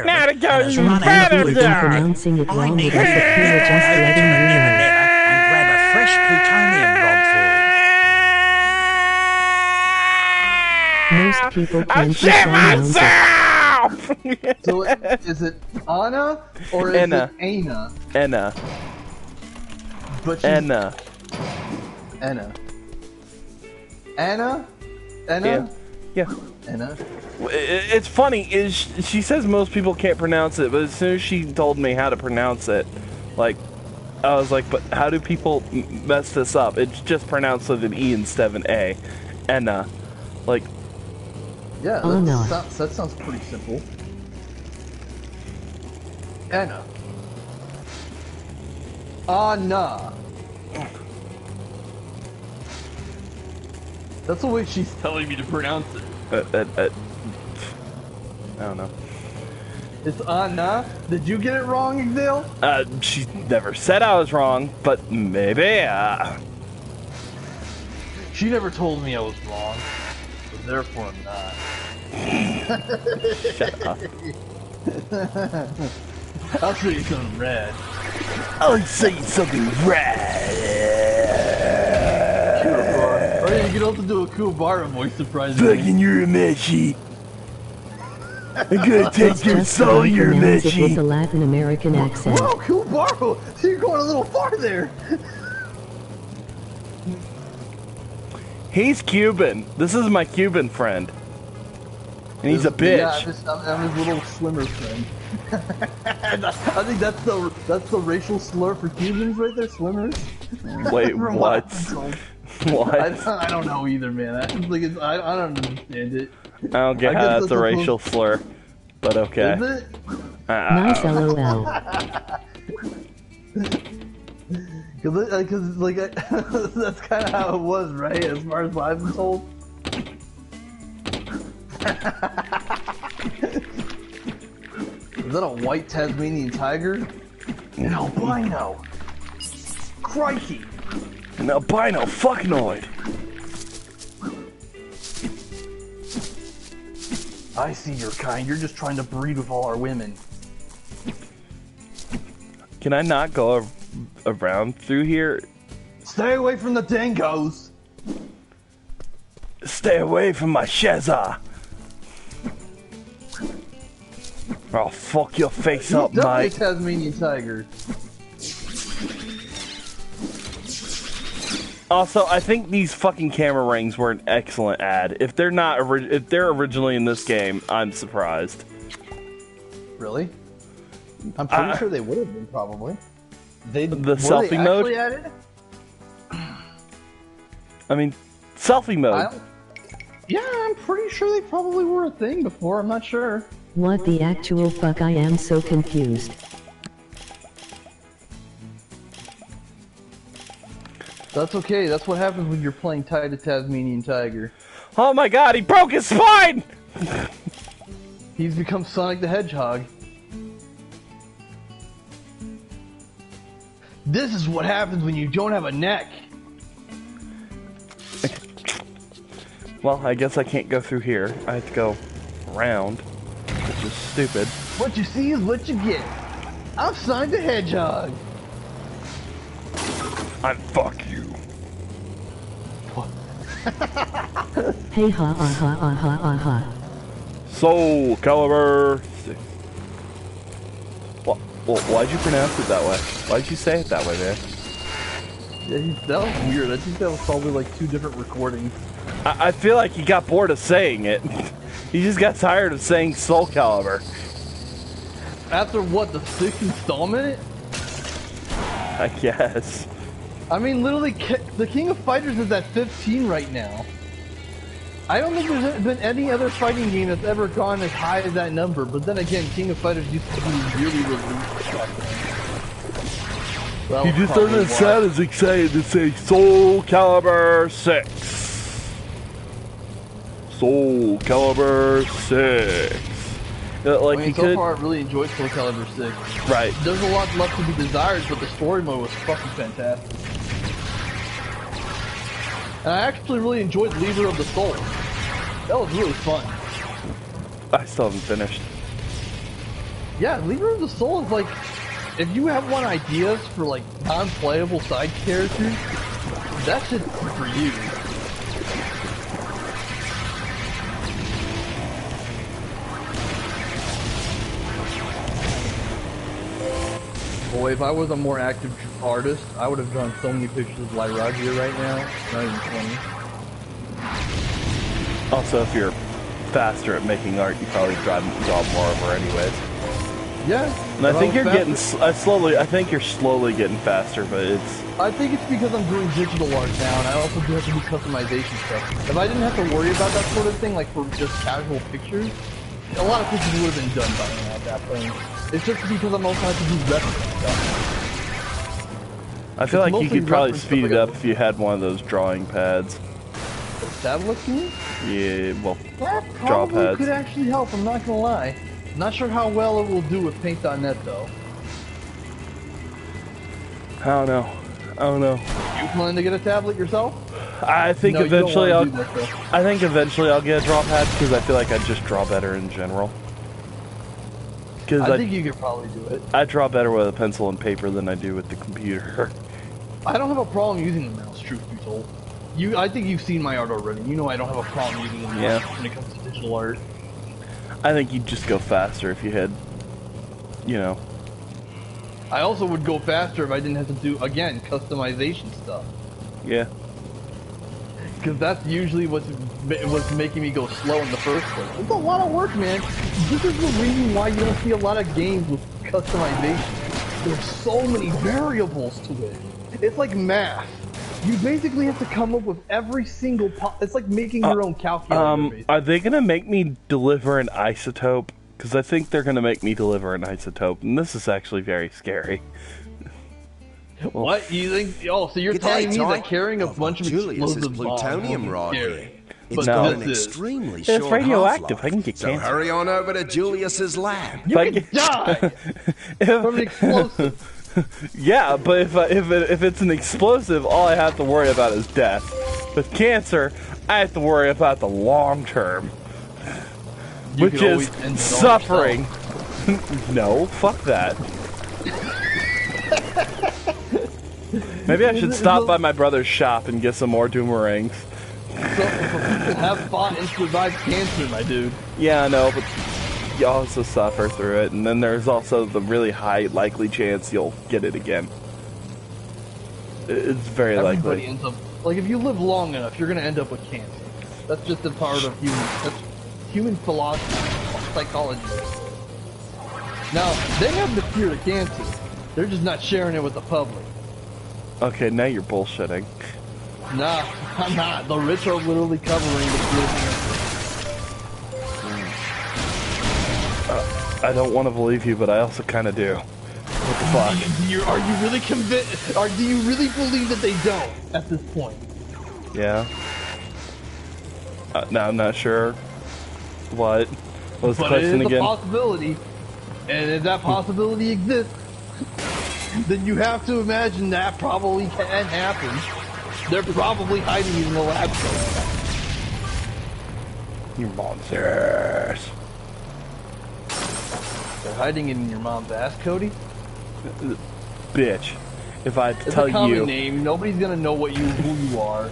Now to go even better there! Pronouncing it wrong with us, but we were just letting you know. And grab a fresh plutonium rod for it. Most people can't pronounce it. So is it Anna or is Enna. it Aina? Enna. But Enna. Enna. Anna? Enna? Yeah. Enna? It's funny, is she says most people can't pronounce it, but as soon as she told me how to pronounce it, like, I was like, but how do people mess this up? It's just pronounced with an E instead of an A. Enna. Like... Yeah, that sounds pretty simple. Anna. Anna. That's the way she's telling me to pronounce it. I don't know. It's Anna. Did you get it wrong, Exale? She never said I was wrong, but maybe, She never told me I was wrong, so therefore I'm not. Shut up. I'll show you something rad. I'll show you something rad. Oh yeah, you can also do a Kuwabara voice, surprisingly. Fucking Urameshi. I'm gonna take your soul, Urameshi. With a Latin American accent. Whoa, Kuwabara! So you're going a little far there. He's Cuban. This is my Cuban friend. And he's a bitch. Yeah, I'm his little swimmer friend. I think that's the racial slur for Cubans right there, swimmers. Wait, what? What? I don't know either, man. I don't understand it. I don't get how that's a racial slur, but okay. Is it? Nice LOL. Because that's kind of how it was, right? As far as I've been told. Is that a white Tasmanian tiger? An albino. Crikey. An albino fucknoid. I see your kind. You're just trying to breed with all our women. Can I not go around through here? Stay away from the dingoes. Stay away from my Shazza. Or I'll fuck your face up, mate. Tasmanian tiger. Also, I think these fucking camera rings were an excellent ad. If they're not, if they're originally in this game, I'm surprised. Really? I'm pretty sure they would have been, probably. The selfie mode? Added? I mean, selfie mode. Yeah, I'm pretty sure they probably were a thing before. I'm not sure. What the actual fuck? I am so confused. That's okay. That's what happens when you're playing Tied to Tasmanian Tiger. Oh my god, he broke his spine! He's become Sonic the Hedgehog. This is what happens when you don't have a neck. Well, I guess I can't go through here. I have to go around, which is stupid. What you see is what you get. I'm Sonic the Hedgehog. I'm fuck you. Hey ha ha ha ha ha ha. Soul Calibur 6. Well, why'd you pronounce it that way? Why'd you say it that way, man? Yeah, that was weird. I think that was probably like 2 different recordings. I feel like he got bored of saying it. He just got tired of saying Soul Calibur. After what, the 6th installment? I guess. I mean, literally, the King of Fighters is at 15 right now. I don't think there's been any other fighting game that's ever gone as high as that number, but then again, King of Fighters used to be really released back then. You just don't sound as excited to say Soul Calibur 6. Soul Calibur 6. Like, I mean, so far, I really enjoyed Soul Calibur 6. Right. There's a lot left to be desired, but the story mode was fucking fantastic. And I actually really enjoyed Leader of the Soul. That was really fun. I still haven't finished. Yeah, Leader of the Soul is like, if you have ideas for like non-playable side characters, that's just for you. Boy, if I was a more active artist, I would have drawn so many pictures of Lyragia right now. Not even 20. Also, if you're faster at making art, you probably draw more of her anyways. Yeah. And I think you're getting I think you're slowly getting faster, but it's. I think it's because I'm doing digital art now, and I also do have to do customization stuff. If I didn't have to worry about that sort of thing, like for just casual pictures, a lot of pictures would have been done by now at that point. It's just because I'm also having to do reference stuff. I feel like you could probably speed it up if you had one of those drawing pads. Tablet me? Yeah, well, that draw probably pads. could actually help, I'm not gonna lie. Not sure how well it will do with Paint.net though. I don't know. You plan to get a tablet yourself? I think No, eventually I think eventually I'll get a draw pad because I feel like I just draw better in general. I think you could probably do it. I draw better with a pencil and paper than I do with the computer. I don't have a problem using the mouse, truth be told. I think you've seen my art already. You know I don't have a problem using the mouse when it comes to digital art. I think you'd just go faster if you had, you know. I also would go faster if I didn't have to do, again, customization stuff. Yeah. Because that's usually what's making me go slow in the first place. It's a lot of work, man. This is the reason why you don't see a lot of games with customization. There's so many variables to it. It's like math. You basically have to come up with every single it's like making your own calculator. Are they gonna make me deliver an isotope? Because I think they're gonna make me deliver an isotope, and this is actually very scary. Well, what you think? Oh, so you're telling me that carrying a bunch of explosive plutonium rod here. It's got an extremely short It's radioactive. half-life. I can get cancer. So hurry on over to Julius's lab. You can die from an explosive. Yeah, but if it's an explosive, all I have to worry about is death. With cancer, I have to worry about the long term, which is suffering. No, fuck that. Maybe I should stop by my brother's shop and get some more doomerangs. Have fun and survive cancer, my dude. Yeah, I know, but you also suffer through it, and then there's also the really high likely chance you'll get it again. It's very Everybody likely. ends up, like, if you live long enough, you're gonna end up with cancer. That's just a part of human philosophy, psychology. Now, they have the cure to cancer. They're just not sharing it with the public. Okay, now you're bullshitting. Nah, I'm not. The rich are literally covering the cure to cancer. I don't want to believe you, but I also kind of do. What the fuck? Are you really convinced? Or do you really believe that they don't at this point? Yeah. No, I'm not sure. What was the question again? But it is a possibility, and if that possibility exists, then you have to imagine that probably can happen. They're probably hiding in the lab somewhere. You monsters. They're hiding in your mom's ass, Cody? Bitch. If I It's tell a common you, name. Nobody's gonna know who you are.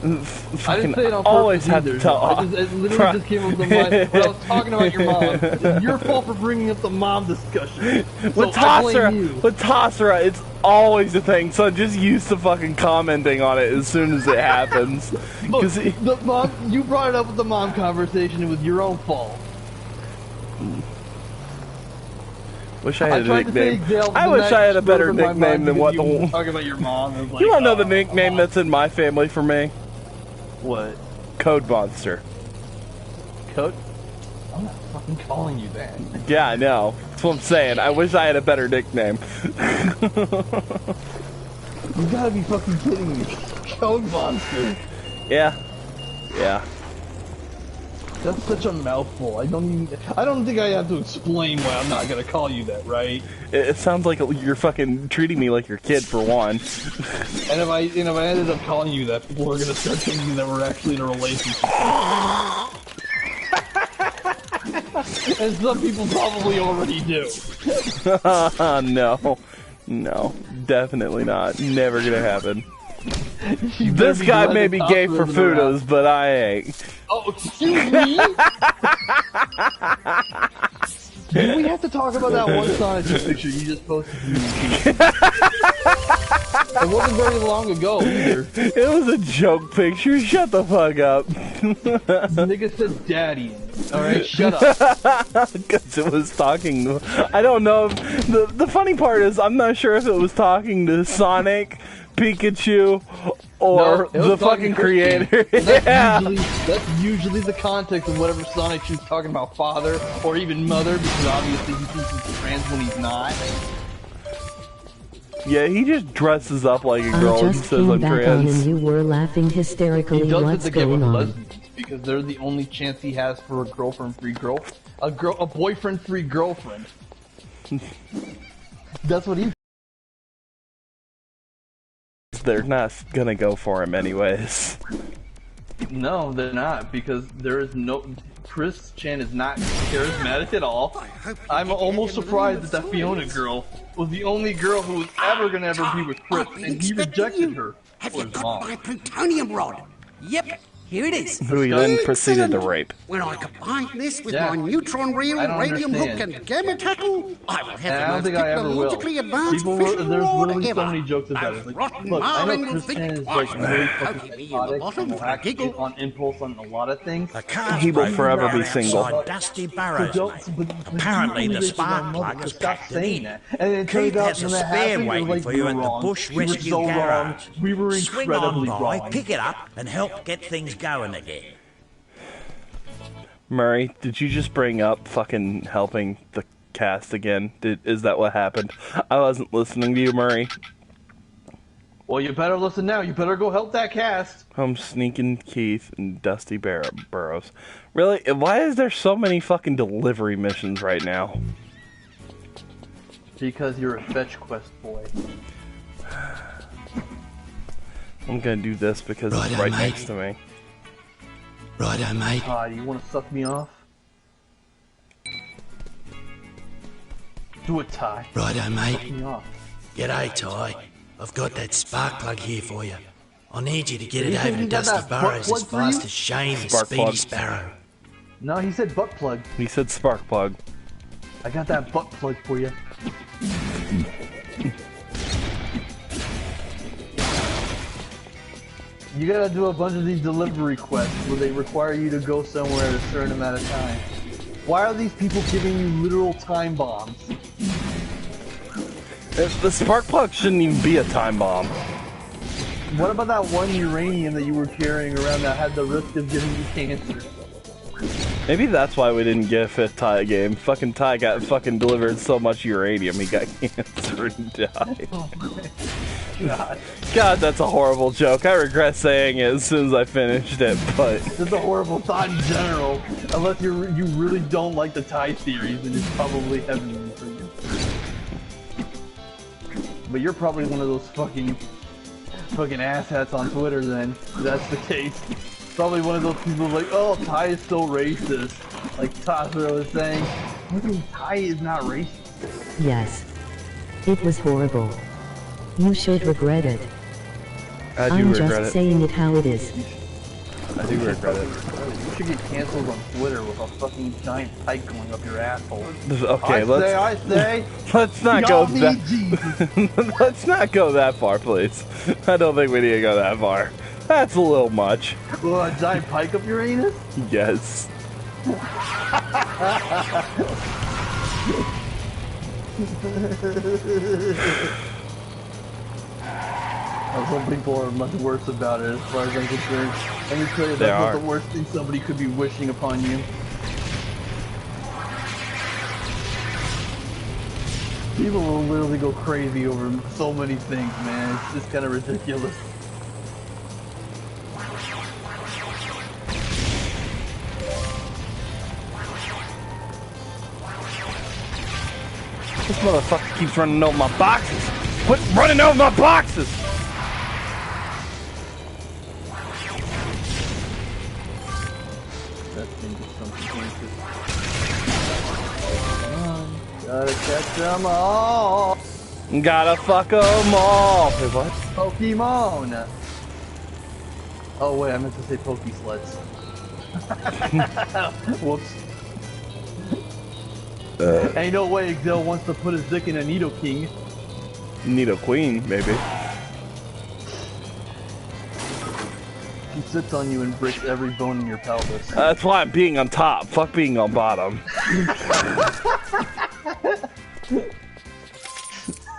I didn't say it on always purpose have to either. tell. It literally just came up with my when I was talking about your mom. It's your fault for bringing up the mom discussion. With Tassera, it's always a thing. So I'm just used to fucking commenting on it as soon as it happens. Look, the mom, you brought it up with the mom conversation. It was your own fault. Wish I had a nickname. I wish I had a better nickname than what the one. Talking about your mom. You want to know the nickname that's in my family for me? What? Code Monster. Code? I'm not fucking calling you that. Yeah, I know. That's what I'm saying. I wish I had a better nickname. You gotta be fucking kidding me. Code Monster. Yeah. Yeah. That's such a mouthful. I don't think I have to explain why I'm not gonna call you that, right? It sounds like you're fucking treating me like your kid for one. And if I ended up calling you that, people are gonna start thinking that we're actually in a relationship. And some people probably already do. No, definitely not. Never gonna happen. This guy may be gay for Fudos, but I ain't. Oh, excuse me? Do we have to talk about that one Sonic picture you just posted? It wasn't very long ago either. It was a joke picture. Shut the fuck up. The nigga said daddy. Alright, shut up. Because it was talking. I don't know. The funny part is, I'm not sure if it was talking to Sonic, Pikachu, or the fucking creator. That's usually the context of whatever Sonic she's talking about, father or even mother, because obviously he thinks he's trans when he's not. Yeah, he just dresses up like a girl and says I'm trans. And you were laughing hysterically. He does What's it to get with going on? lesbians because they're the only chance he has for a girlfriend-free a boyfriend-free girlfriend. That's what he. They're not gonna go for him anyways. No, they're not, because there is no. Chris Chan is not charismatic at all. I'm almost surprised that Fiona girl was the only girl who was ever gonna be with Chris, and he rejected her. Have you got my plutonium rod? Yep, here it is. Who he then proceeded to rape. When I combine this with my neutron reel, radium hook, and gamma tackle, I will have the most technologically advanced fishing rod ever. So many jokes about it. Like, look, I know Chris Chan is like really fucking psychotic and will act on impulse on a lot of things. He will forever be single. Dusty Barrows. Apparently the spark plug has cracked it in. Keith has a spare waiting for you at the Bush Rescue Garage. We were Swing on incredibly by, wrong. pick it up, and help get things going again. Murray, did you just bring up fucking helping the cast again? Is that what happened? I wasn't listening to you, Murray. Well, you better listen now. You better go help that cast. I'm sneaking Keith and Dusty Burrows. Really? Why is there so many fucking delivery missions right now? Because you're a fetch quest boy. I'm gonna do this because it's right next to me. Righto, mate. You want to suck me off? Do it, Ty. Righto, mate. Suck me off. G'day, Ty. I've got that spark plug here for you. I need you to get it Did he over say to he got Dusty that Burrows butt as plug for fast you? as Shane and Spark Speedy plug. Sparrow. No, he said butt plug. He said spark plug. I got that butt plug for you. You gotta do a bunch of these delivery quests where they require you to go somewhere at a certain amount of time. Why are these people giving you literal time bombs? The spark plug shouldn't even be a time bomb. What about that one uranium that you were carrying around that had the risk of giving you cancer? Maybe that's why we didn't give Ty a game. Fucking Ty got fucking delivered so much uranium he got cancer and died. Oh my God, that's a horrible joke. I regret saying it as soon as I finished it, but... It's a horrible thought in general. Unless you really don't like the Ty series, then it's probably heavenly for you. But you're probably one of those fucking asshats on Twitter then, if that's the case. Probably one of those people like, oh, Ty is so racist. Like Tasra was saying, I mean, Ty is not racist. Yes. It was horrible. You should regret it. I do I'm regret just it. saying it how it is. I do regret it. You should get canceled on Twitter with a fucking giant pike going up your asshole. Okay, I say, let's not go that. Let's not go that far, please. I don't think we need to go that far. That's a little much. Well, a giant pike up your anus? Yes. Some people are much worse about it as far as I'm concerned. Let me tell you, that's not the worst thing somebody could be wishing upon you. People will literally go crazy over so many things, man. It's just kind of ridiculous. This motherfucker keeps running over my boxes. Quit running over my boxes! That thing is something dangerous. Come on, gotta catch them all. Gotta fuck them all. Wait, what? Pokemon. Oh wait, I meant to say Pokesleds. Whoops. Ain't no way Exil wants to put his dick in a Nido King. Nido Queen, maybe. He sits on you and breaks every bone in your pelvis. That's why I'm being on top. Fuck being on bottom.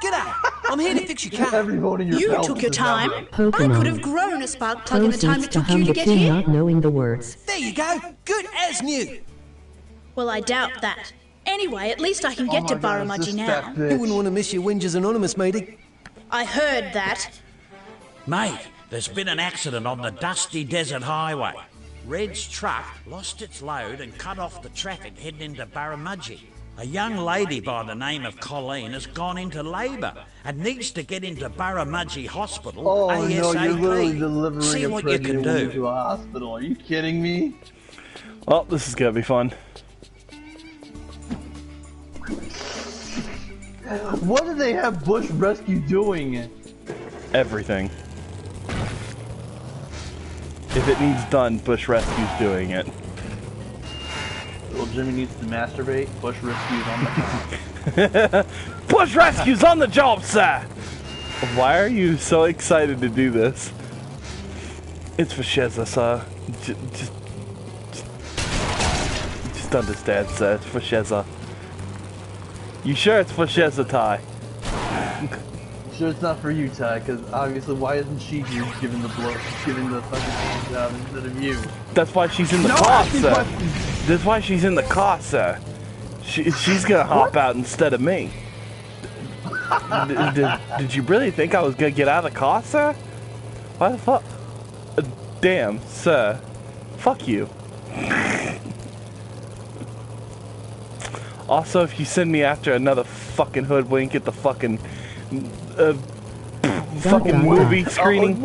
G'day. I'm here to fix your car. Every bone in your pelvis. You took your time. Pokemon. I could have grown a spark plug in the time it took you to get between here. not knowing the words. There you go. Good as new. Well, I doubt that. Anyway, at least I can get to Barramudgee now. You wouldn't want to miss your Whingers Anonymous meeting. I heard that. Mate, there's been an accident on the dusty desert highway. Red's truck lost its load and cut off the traffic heading into Barramudgee. A young lady by the name of Colleen has gone into labour and needs to get into Barramudgee Hospital ASAP. No, you're literally delivering See a what you can pregnant woman do. to a hospital. Are you kidding me? Well, this is gonna be fun. What do they have Bush Rescue doing? Everything. If it needs done, Bush Rescue's doing it. Well, Jimmy needs to masturbate. Bush Rescue's on the job. Bush Rescue's on the job, sir! Why are you so excited to do this? It's for Shazza, sir. Just understand, sir. It's for Shazza. You sure it's for Shazza, Ty? Sure it's not for you, Ty, because obviously why isn't she here giving the blow, giving the fucking hand job instead of you? That's why she's in the car, sir. That's why she's in the car, sir. She's gonna hop out instead of me. Did you really think I was gonna get out of the car, sir? Why the fuck? Damn, sir. Fuck you. Also, if you send me after another fucking hoodwink at the fucking movie screening,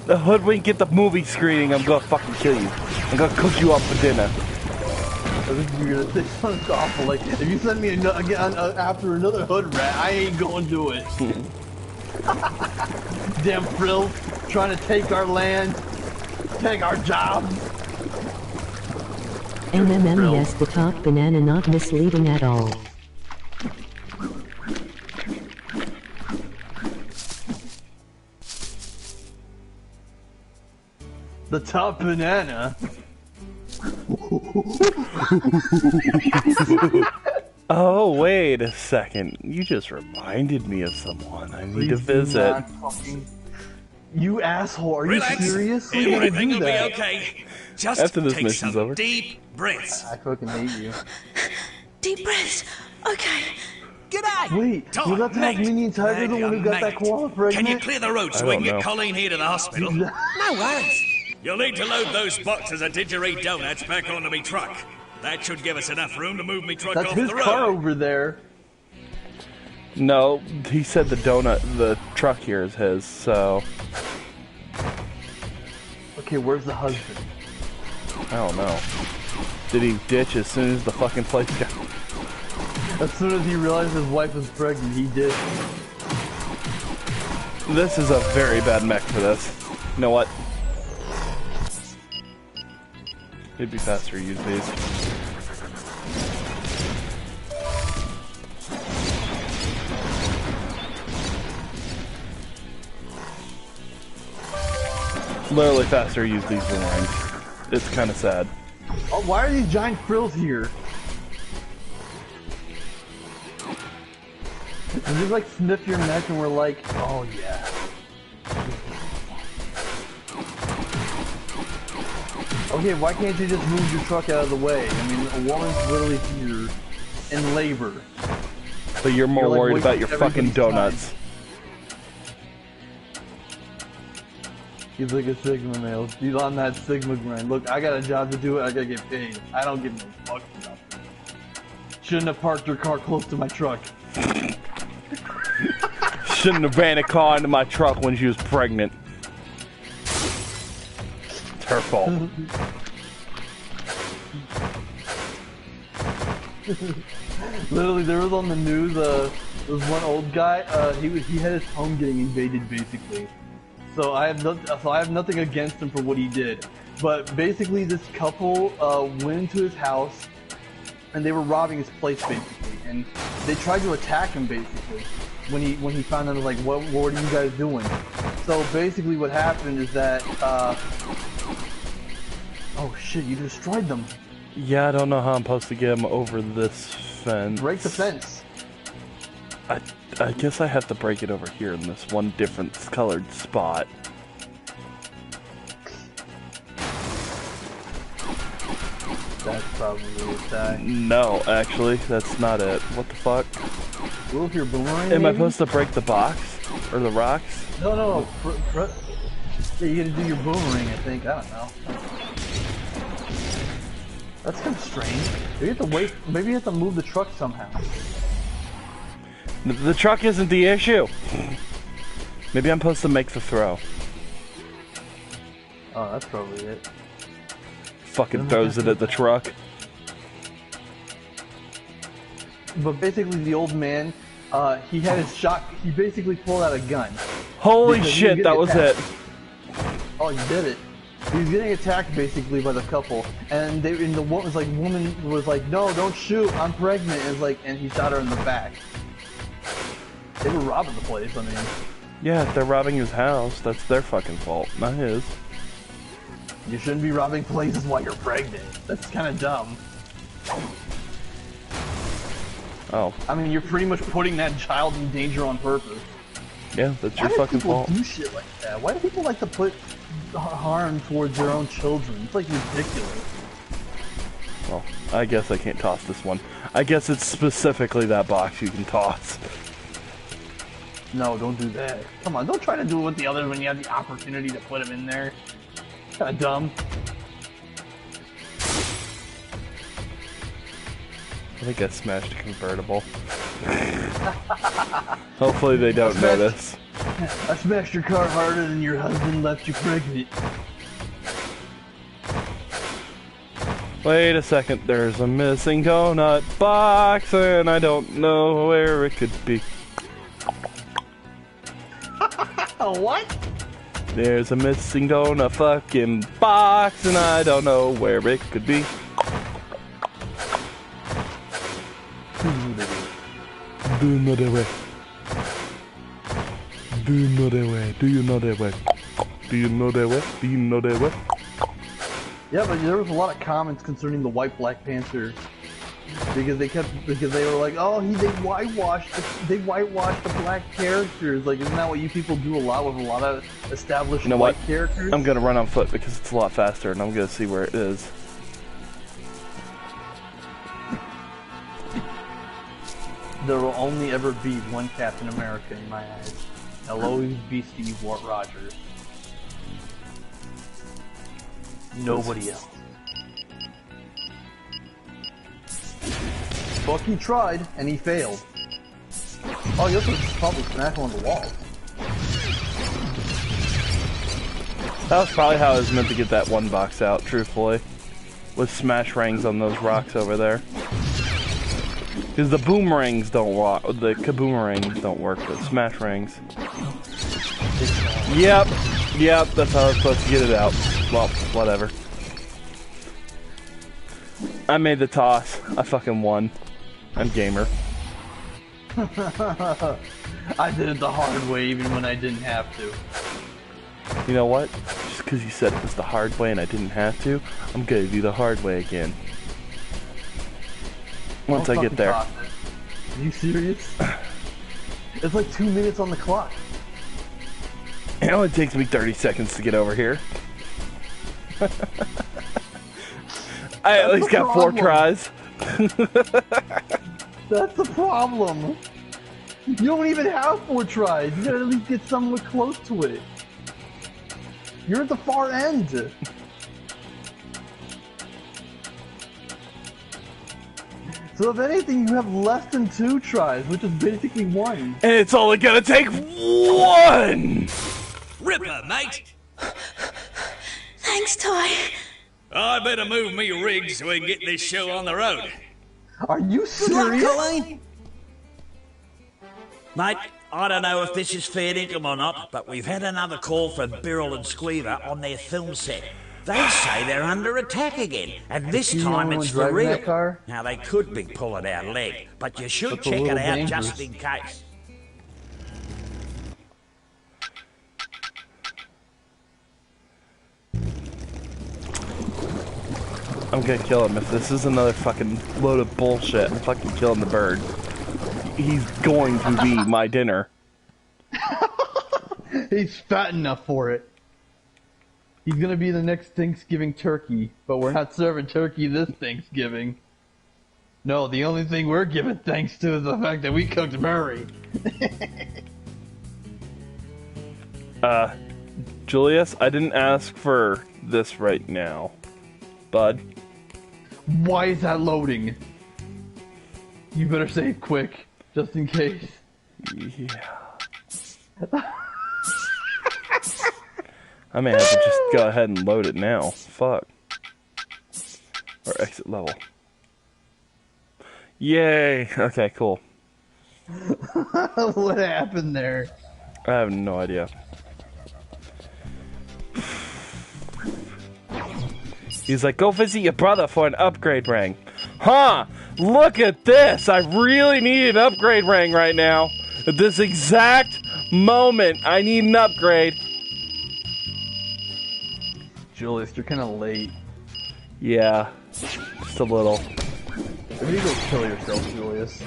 the hoodwink at the movie screening, I'm gonna fucking kill you. I'm gonna cook you up for dinner. I think you're gonna say something awful. Like, if you send me after another hood rat, I ain't gonna do it. Damn frills, trying to take our take our jobs. Yes, the top banana, not misleading at all. The top banana? Oh, wait a second. You just reminded me of someone I need to visit. You asshole, are you serious? Everything will be okay. Just after this take mission's some over. deep breaths. I fucking hate you. Deep breaths. Okay. G'day. Wait, was that Tasmanian Tiger the one who got that koala pregnant? Can you clear the road so we can get Colleen here to the hospital? No worries. You'll need to load those boxes of didgeridoo donuts back onto me truck. That should give us enough room to move me truck That's off his the road. car over there. No, he said the truck here is his, so... Okay, where's the husband? I don't know. Did he ditch as soon as the fucking place got... As soon as he realized his wife was pregnant, he did. This is a very bad mech for this. You know what? It'd be faster to use these. Literally faster to use these boomerangs. It's kind of sad. Oh, why are these giant frills here? We just like sniff your neck and we're like, oh yeah. Okay, why can't you just move your truck out of the way? I mean, a woman's literally here in labor. But you're more like, worried about your fucking donuts. Time. He's like a Sigma male. He's on that Sigma grind. Look, I got a job to do. I gotta get paid. I don't give no fuck about it. Shouldn't have parked your car close to my truck. Shouldn't have ran a car into my truck when she was pregnant. It's her fault. Literally, there was on the news. There was one old guy. He had his home getting invaded, basically. So I have nothing against him for what he did. But basically, this couple went into his house, and they were robbing his place, basically. And they tried to attack him, basically. When he found out, like, what are you guys doing? So basically, what happened is that Oh shit, you destroyed them. Yeah, I don't know how I'm supposed to get them over this fence. Break the fence. I guess I have to break it over here in this one different colored spot. That's probably it, Ty. No, actually, that's not it. What the fuck? Well, if you're boomerang, Am I supposed to break the box? Or the rocks? No. Yeah, you gotta do your boomerang, I think. I don't know. That's kind of strange. Maybe you have to wait. Maybe you have to move the truck somehow. The truck isn't the issue. Maybe I'm supposed to make the throw. Oh, that's probably it. Fucking throws it at the truck. But basically, the old man, he had his shot. He basically pulled out a gun. Holy shit, that was it. Oh, you did it. He was getting attacked basically by the couple, and the woman was like, "No, don't shoot. I'm pregnant." And he shot her in the back. They were robbing the place. I mean. Yeah, if they're robbing his house, that's their fucking fault, not his. You shouldn't be robbing places while you're pregnant. That's kind of dumb. Oh. I mean, you're pretty much putting that child in danger on purpose. Yeah, that's your fucking fault. Why do people do shit like that? Why do people like to put harm towards their own children? It's like ridiculous. Well, I guess I can't toss this one. I guess it's specifically that box you can toss. No, don't do that. Come on, don't try to do it with the others when you have the opportunity to put them in there. Kinda dumb. I think I smashed a convertible. Hopefully they don't notice. I smashed your car harder than your husband left you pregnant. Wait a second, there's a missing donut box and I don't know where it could be. What? There's a missing donut fucking box and I don't know where it could be. Do you know the way? Do you know the way? Do you know the way? Do you know the way? Do you know the way? Yeah, but there was a lot of comments concerning the white Black Panther because they were like, oh, they whitewashed the black characters. Like, isn't that what you people do a lot with a lot of established white characters? I'm gonna run on foot because it's a lot faster, and I'm gonna see where it is. There will only ever be one Captain America in my eyes. There'll always be Steve Rogers. Nobody else. Bucky tried, and he failed. Oh, you also probably smacked on the wall. That was probably how I was meant to get that one box out, truthfully. With smash rings on those rocks over there. Because the boomerangs don't work, the kaboomerangs don't work, but smash rings. Yep, that's how I was supposed to get it out. Well, whatever. I made the toss. I fucking won. I'm gamer. I did it the hard way even when I didn't have to. You know what? Just because you said it was the hard way and I didn't have to, I'm gonna do the hard way again. Once I get there. Are you serious? It's like 2 minutes on the clock. It only takes me 30 seconds to get over here. I at least got 4 tries. That's the problem. You don't even have 4 tries. You gotta at least get somewhere close to it. You're at the far end. So if anything, you have less than 2 tries, which is basically 1. And it's only gonna take 1! Ripper, mate! Thanks, Ty. I better move me rig so we can get this show on the road. Are you serious? Mate, I don't know if this is fair income or not, but we've had another call from Birrell and Squeaver on their film set. They say they're under attack again, and this time it's for real. Now, they could be pulling our leg, but you should check it out just in case. I'm gonna kill him if this is another fucking load of bullshit. I'm fucking killing the bird. He's going to be my dinner. He's fat enough for it. He's gonna be the next Thanksgiving turkey, but we're not serving turkey this Thanksgiving. No, the only thing we're giving thanks to is the fact that we cooked Murray. Julius, I didn't ask for this right now, bud. Why is that loading? You better save quick, just in case. Yeah. I may have to just go ahead and load it now. Fuck. Or exit level. Yay! Okay, cool. What happened there? I have no idea. He's like, go visit your brother for an upgrade ring. Huh! Look at this! I really need an upgrade ring right now. At this exact moment, I need an upgrade. Julius, you're kind of late. Yeah, just a little. Maybe you go kill yourself, Julius.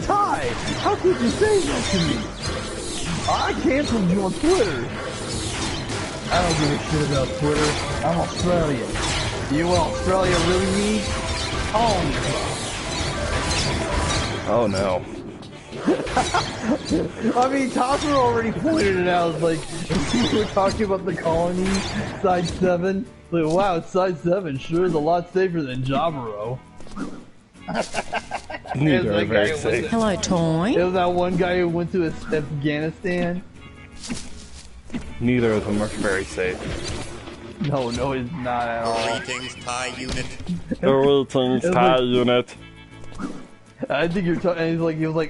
Ty! How could you say that to me? I canceled you on Twitter. I don't give a shit about Twitter. I'm Australian. You know what Australia really needs? Oh no. I mean, Tasman already pointed it out. Like, we were talking about the colony, side 7. Like, wow, it's side 7. Sure is a lot safer than Jabaro. Neither are very safe. Hello, Toy. It was that one guy who went to Afghanistan. Neither of them are very safe. No, it's not at all. Greetings, TIE unit. Greetings, TIE unit. I think you're talking.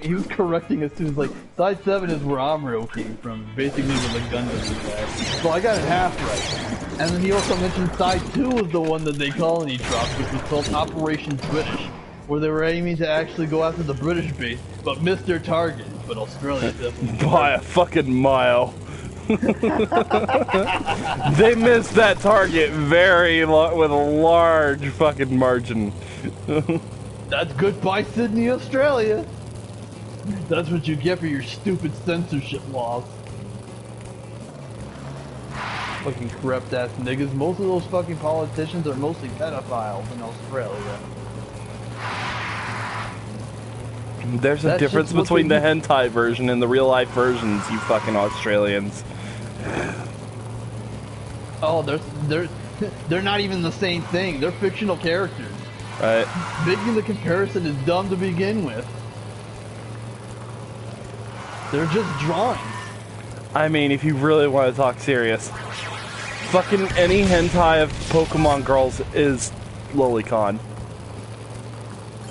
He was correcting us too. He's like, side 7 is where Amro came from, basically where the Gundam is at. So I got it half right. And then he also mentioned side 2 was the one that they colony dropped, which was called Operation British, where they were aiming to actually go after the British base, but missed their target. But Australia definitely by a fucking mile. They missed that target with a large fucking margin. That's goodbye, Sydney, Australia. That's what you get for your stupid censorship laws. Fucking corrupt ass niggas. Most of those fucking politicians are mostly pedophiles in Australia. There's a difference between the hentai version and the real life versions, you fucking Australians. Oh, they're not even the same thing. They're fictional characters. Right. Making the comparison is dumb to begin with. They're just drawings. I mean, if you really want to talk serious, fucking any hentai of Pokemon girls is lolicon.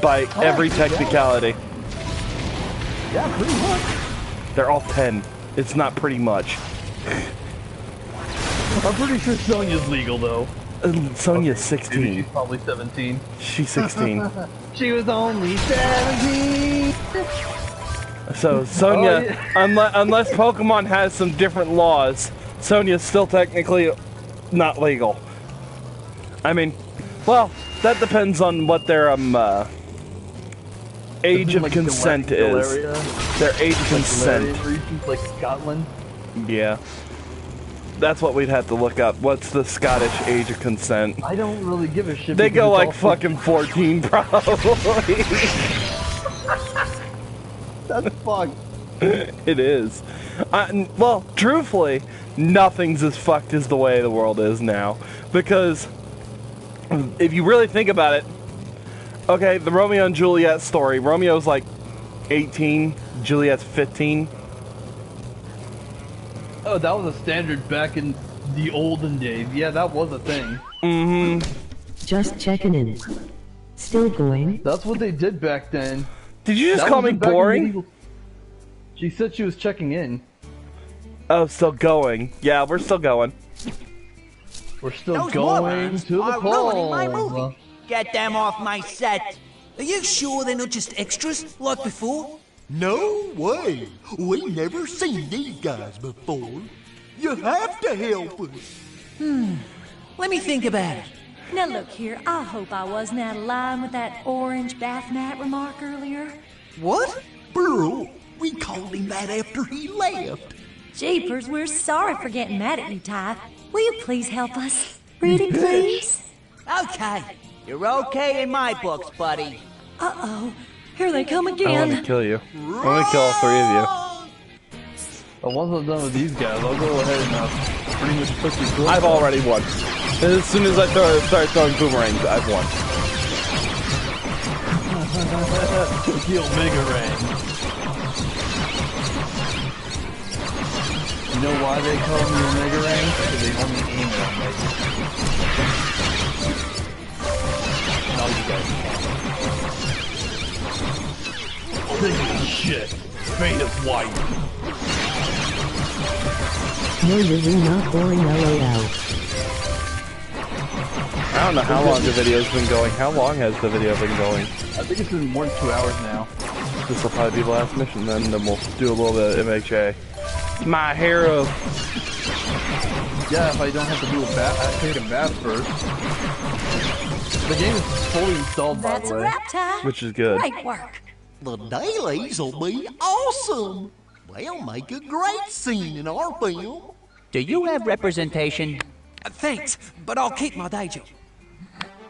By every technicality. Yeah, pretty much. They're all 10. It's not pretty much. I'm pretty sure Sonya's legal, though. Sonya's 16. Maybe she's probably 17. She's 16. She was only 17! So, Sonya, unless Pokemon has some different laws, Sonya's still technically not legal. I mean, well, that depends on what their, age of consent is. Their age of consent. Regions like Scotland? Yeah. That's what we'd have to look up. What's the Scottish age of consent? I don't really give a shit. They go like fucking 14, probably. That's fucked. It is. Well, truthfully, nothing's as fucked as the way the world is now. Because, if you really think about it, okay, the Romeo and Juliet story, Romeo's like 18, Juliet's 15. Oh, that was a standard back in the olden days. Yeah, that was a thing. Mm-hmm. Just checking in. Still going? That's what they did back then. Did you just call me boring? She said she was checking in. Oh, still going. Yeah, we're still going. We're still going to the polls. Get them off my set. Are you sure they're not just extras like before? No way! We never seen these guys before. You have to help us. Let me think about it. Now look here, I hope I wasn't out of line with that orange bath mat remark earlier. What? Burl, we called him that after he left. Jeepers, we're sorry for getting mad at you, Ty. Will you please help us? Rudy, please? Okay. You're okay in my books, buddy. Uh-oh. Here they come again. I want to kill you. I want to kill all three of you. Once I'm done with these guys, I'll go ahead and pretty much put you through. I've already won. As soon as I start throwing boomerangs, I've won. The Omega Ring. You know why they call them the Omega Ring? Because they only aim at Omega. Now you guys know. Big shit. Fate is white. You're really not boring, LOL. I don't know how long the video's been going. How long has the video been going? I think it's been more than 2 hours now. This will probably be the last mission, then we'll do a little bit of MHA. My hero. Yeah, if I don't have to do a bath, I take a bath first. The game is fully installed, by the way. That's a wrap, Ty. Which is good. Great work. The dailies will be awesome. They'll make a great scene in our film. Do you have representation? Thanks, but I'll keep my day job.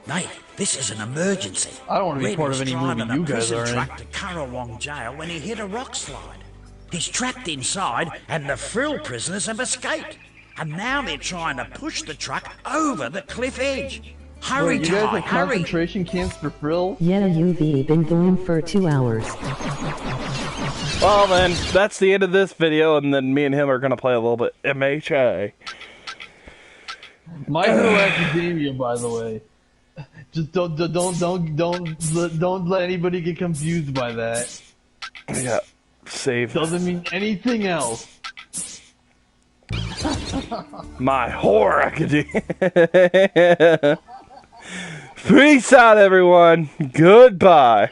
Mate, this is an emergency. I don't want to be part of any movie you guys are in. Truck to Currawong jail when he hit a rock slide. He's trapped inside, and the frill prisoners have escaped. And now they're trying to push the truck over the cliff edge. Hurry, Wait, you guys have concentration camps for frill? Yeah, you've been going for 2 hours. Well then, that's the end of this video, and then me and him are gonna play a little bit MHA. My Hero Academia, by the way. Just don't let anybody get confused by that. Yeah, save. Doesn't mean anything else. My Horror Academia. Peace out, everyone. Goodbye.